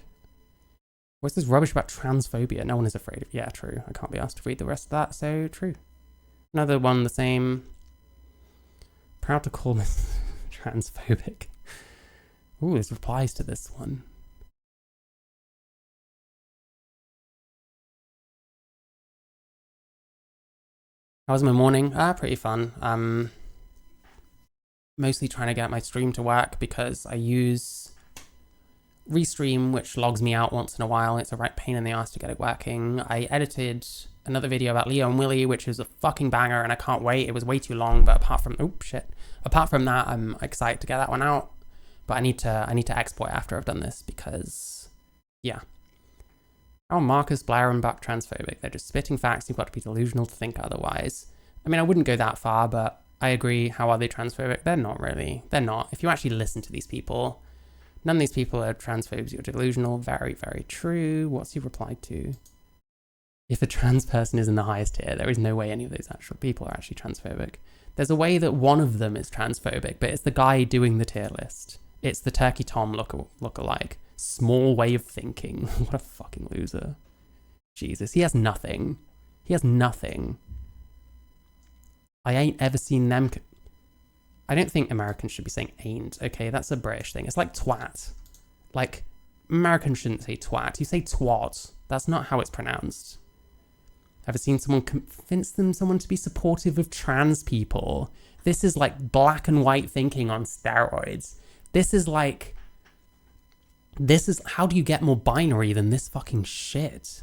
A: What's this rubbish about transphobia? No one is afraid of... Yeah, true. I can't be asked to read the rest of that, so true. Another one, the same. Proud to call this transphobic. Ooh, there's replies to this one. How was my morning? Pretty fun. Mostly trying to get my stream to work because I use Restream, which logs me out once in a while. It's a right pain in the ass to get it working. I edited another video about Leo and Willie, which is a fucking banger, and I can't wait. It was way too long, but apart from that, I'm excited to get that one out. But I need to export after I've done this because, yeah. Oh, Marcus, Blaire, and Buck transphobic. They're just spitting facts. You've got to be delusional to think otherwise. I mean, I wouldn't go that far, but I agree. How are they transphobic? They're not really. They're not. If you actually listen to these people, none of these people are transphobes. You're delusional. Very, very true. What's he replied to? If a trans person is in the highest tier, there is no way any of those actual people are actually transphobic. There's a way that one of them is transphobic, but it's the guy doing the tier list. It's the Turkey Tom look-alike. Small way of thinking. What a fucking loser. Jesus, he has nothing. He has nothing. I ain't ever seen them... I don't think Americans should be saying ain't, okay? That's a British thing. It's like twat. Like, Americans shouldn't say twat. You say twat. That's not how it's pronounced. Ever seen someone convince someone to be supportive of trans people? This is like black and white thinking on steroids. This is how do you get more binary than this fucking shit?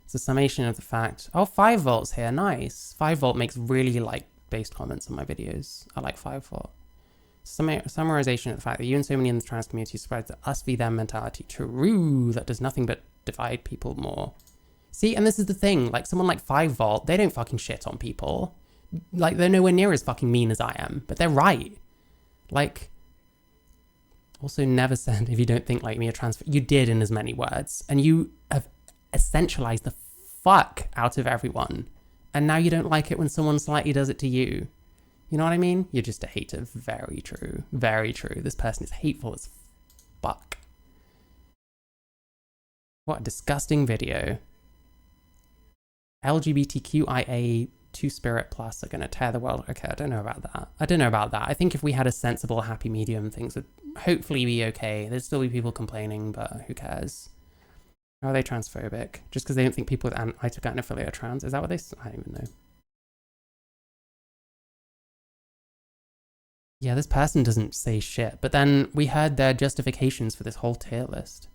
A: It's a summation of the fact, oh, 5 volts here, nice. 5 volt makes really like based comments on my videos. I like 5 volt. Summarization of the fact that you and so many in the trans community spread the us v them mentality. True, that does nothing but divide people more. See, and this is the thing, like someone like 5 volt, they don't fucking shit on people. Like they're nowhere near as fucking mean as I am, but they're right. Like, also never said if you don't think like me a trans, you did in as many words, and you have essentialized the fuck out of everyone. And now you don't like it when someone slightly does it to you. You know what I mean? You're just a hater. Very true. Very true. This person is hateful as fuck. What a disgusting video. LGBTQIA 2 Plus are going to tear the world. Okay, I don't know about that. I think if we had a sensible, happy medium, things would hopefully be okay. There'd still be people complaining, but who cares? How are they transphobic? Just because they don't think people with identified are trans? Is that what they... I don't even know. Yeah, this person doesn't say shit, but then we heard their justifications for this whole tier list.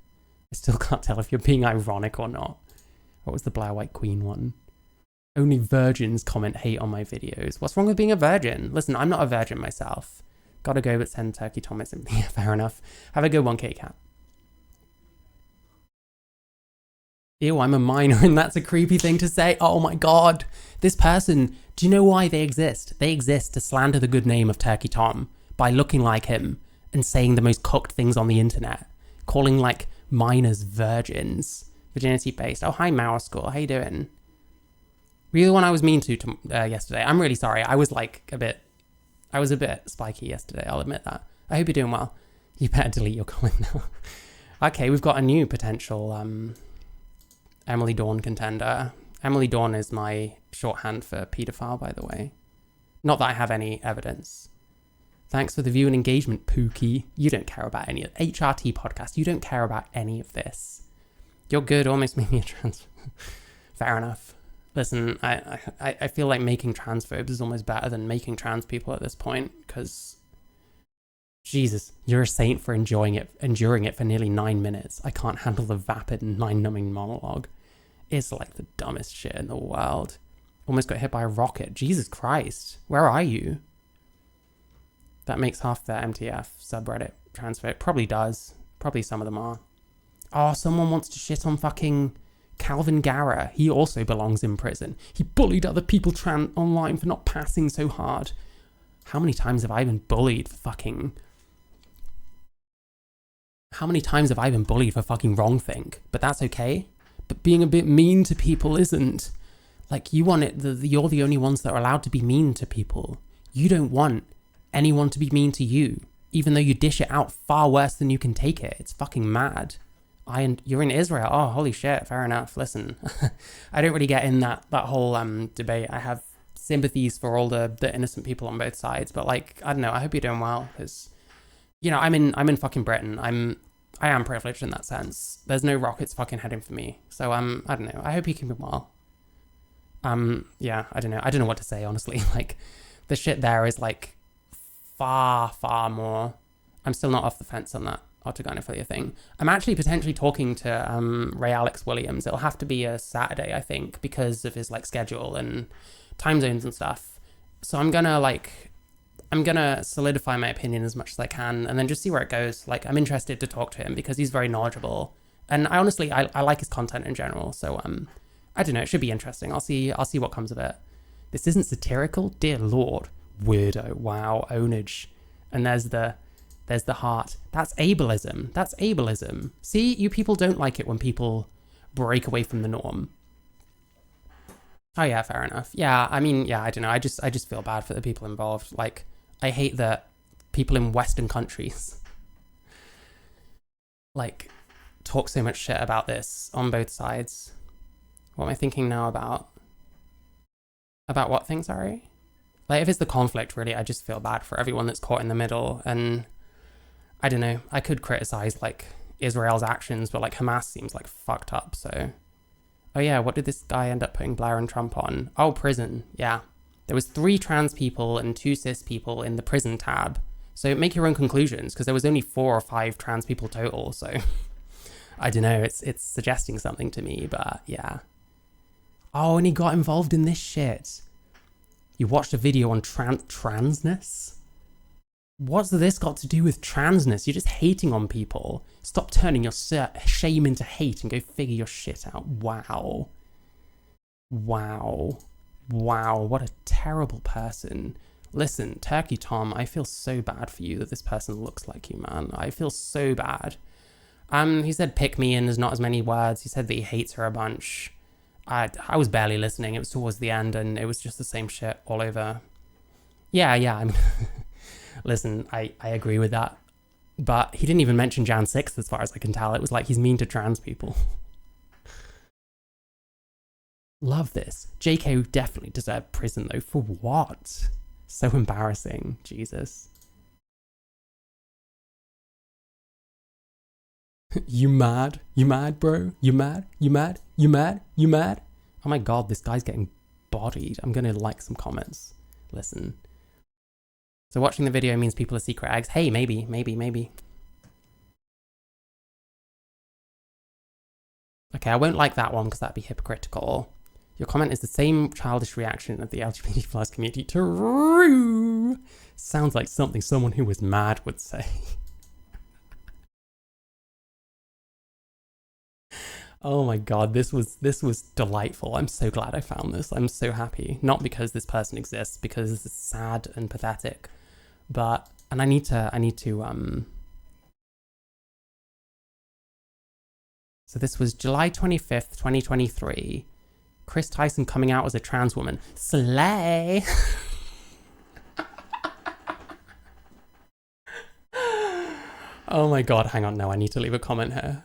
A: I still can't tell if you're being ironic or not. What was the Blaire White Queen one? Only virgins comment hate on my videos. What's wrong with being a virgin? Listen, I'm not a virgin myself. Gotta go, but send Turkey Tom is yeah, fair enough. Have a good one, Kitty Cat. Ew, I'm a minor and that's a creepy thing to say. Oh my god. This person, do you know why they exist? They exist to slander the good name of Turkey Tom by looking like him and saying the most cooked things on the internet. Calling like minors virgins. Virginity based. Oh, hi Mauer School. How you doing? Were you the one I was mean to yesterday? I'm really sorry. I was a bit spiky yesterday. I'll admit that. I hope you're doing well. You better delete your comment now. Okay, we've got a new potential Emily Dawn contender. Emily Dawn is my shorthand for paedophile, by the way. Not that I have any evidence. Thanks for the view and engagement, Pookie. You don't care about any of HRT podcast. You don't care about any of this. You're good, almost made me a trans. Fair enough. Listen, I feel like making transphobes is almost better than making trans people at this point, because Jesus, you're a saint for enduring it for nearly 9 minutes. I can't handle the vapid and mind-numbing monologue. It's like the dumbest shit in the world. Almost got hit by a rocket. Jesus Christ. Where are you? That makes half the MTF subreddit transphobe. Probably does. Probably some of them are. Oh, someone wants to shit on fucking Calvin Garra. He also belongs in prison. He bullied other people online for not passing so hard. How many times have I been bullied for fucking... How many times have I been bullied for fucking wrongthink? But that's okay. But being a bit mean to people isn't. Like, you want it, you're the only ones that are allowed to be mean to people. You don't want anyone to be mean to you, even though you dish it out far worse than you can take it. It's fucking mad. You're in Israel. Oh, holy shit. Fair enough. Listen, I don't really get in that whole debate. I have sympathies for all the innocent people on both sides, but like, I don't know. I hope you're doing well, because, you know, I'm in fucking Britain. I am privileged in that sense. There's no rockets fucking heading for me. So I don't know. I hope you keep well. Yeah, I don't know. I don't know what to say, honestly. Like, the shit there is like far more. I'm still not off the fence on that orthogonophilia thing. I'm actually potentially talking to Ray Alex Williams. It'll have to be a Saturday, I think, because of his like schedule and time zones and stuff. So I'm gonna solidify my opinion as much as I can and then just see where it goes. Like, I'm interested to talk to him because he's very knowledgeable, and I honestly I like his content in general. So I don't know, it should be interesting. I'll see what comes of it. This isn't satirical, dear lord. Weirdo. Wow, ownage. And there's the heart. That's ableism. See, you people don't like it when people break away from the norm. Oh yeah, fair enough. Yeah, I mean, yeah, I don't know. I just feel bad for the people involved. Like, I hate that people in Western countries like talk so much shit about this on both sides. What am I thinking now about? About what thing, sorry? Like, if it's the conflict, really, I just feel bad for everyone that's caught in the middle. And I don't know, I could criticize like Israel's actions, but like Hamas seems like fucked up, so. Oh yeah, what did this guy end up putting Blaire and Trump on? Oh, prison, yeah. There was 3 trans people and 2 cis people in the prison tab. So make your own conclusions, because there was only 4 or 5 trans people total, so I don't know, it's suggesting something to me, but yeah. Oh, and he got involved in this shit. You watched a video on transness? What's this got to do with transness? You're just hating on people. Stop turning your shame into hate and go figure your shit out. Wow. Wow. Wow, what a terrible person. Listen, Turkey Tom, I feel so bad for you that this person looks like you, man. I feel so bad. He said pick me and there's not as many words. He said that he hates her a bunch. I was barely listening. It was towards the end and it was just the same shit all over. Yeah, I mean... Listen, I agree with that. But he didn't even mention Jan 6th as far as I can tell. It was like he's mean to trans people. Love this. JK definitely deserved prison though. For what? So embarrassing. Jesus. You mad? You mad, bro? You mad? You mad? You mad? You mad? Oh my god, this guy's getting bodied. I'm gonna like some comments. Listen. So watching the video means people are secret eggs. Hey, maybe. Okay, I won't like that one because that'd be hypocritical. Your comment is the same childish reaction of the LGBT plus community. True. Sounds like something someone who was mad would say. Oh my god, this was delightful. I'm so glad I found this. I'm so happy. Not because this person exists, because this is sad and pathetic. But, and I need to, so this was July 25th, 2023. Chris Tyson coming out as a trans woman. Slay! Oh my god, hang on, no, I need to leave a comment here.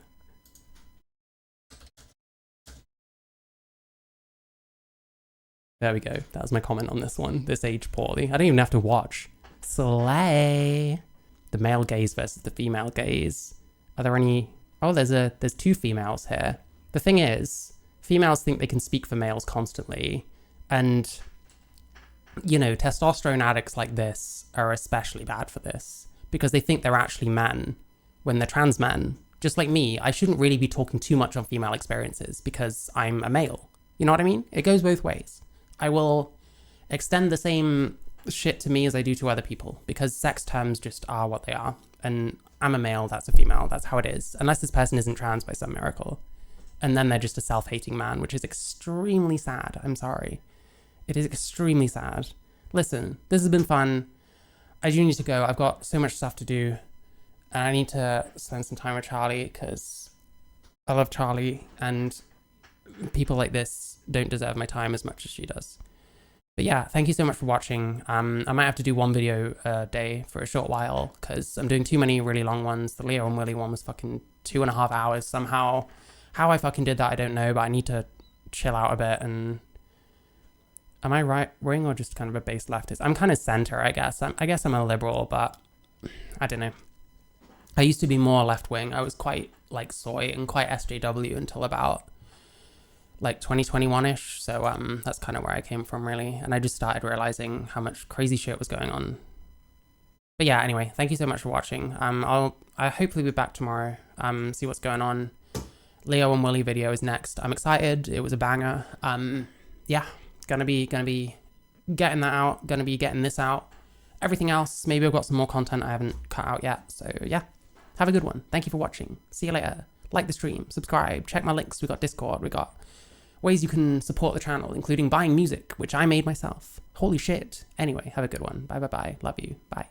A: There we go, that was my comment on this one. This aged poorly. I don't even have to watch. Slay. The male gaze versus the female gaze. Are there any... Oh, there's 2 females here. The thing is, females think they can speak for males constantly. And, you know, testosterone addicts like this are especially bad for this. Because they think they're actually men when they're trans men. Just like me, I shouldn't really be talking too much on female experiences because I'm a male. You know what I mean? It goes both ways. I will extend the same shit to me as I do to other people because sex terms just are what they are. And I'm a male, that's a female, that's how it is. Unless this person isn't trans by some miracle. And then they're just a self-hating man, which is extremely sad. I'm sorry. It is extremely sad. Listen, this has been fun. I do need to go. I've got so much stuff to do. And I need to spend some time with Charlie because I love Charlie and people like this don't deserve my time as much as she does. But yeah, thank you so much for watching. I might have to do 1 video a day for a short while because I'm doing too many really long ones. The Leo and Willie one was fucking 2.5 hours somehow. How I fucking did that, I don't know, but I need to chill out a bit. And am I right wing or just kind of a base leftist? I'm kind of center, I guess. I guess I'm a liberal, but I don't know. I used to be more left wing. I was quite like soy and quite SJW until about like 2021-ish, so that's kind of where I came from really, and I just started realizing how much crazy shit was going on. But yeah, anyway, thank you so much for watching. I'll hopefully be back tomorrow, see what's going on. Leo and Willie video is next. I'm excited. It was a banger. Yeah, gonna be getting that out, gonna be getting this out. Everything else, maybe I've got some more content I haven't cut out yet, so yeah. Have a good one. Thank you for watching. See you later. Like the stream, subscribe, check my links. We got Discord, we got ways you can support the channel, including buying music, which I made myself. Holy shit. Anyway, have a good one. Bye. Love you. Bye.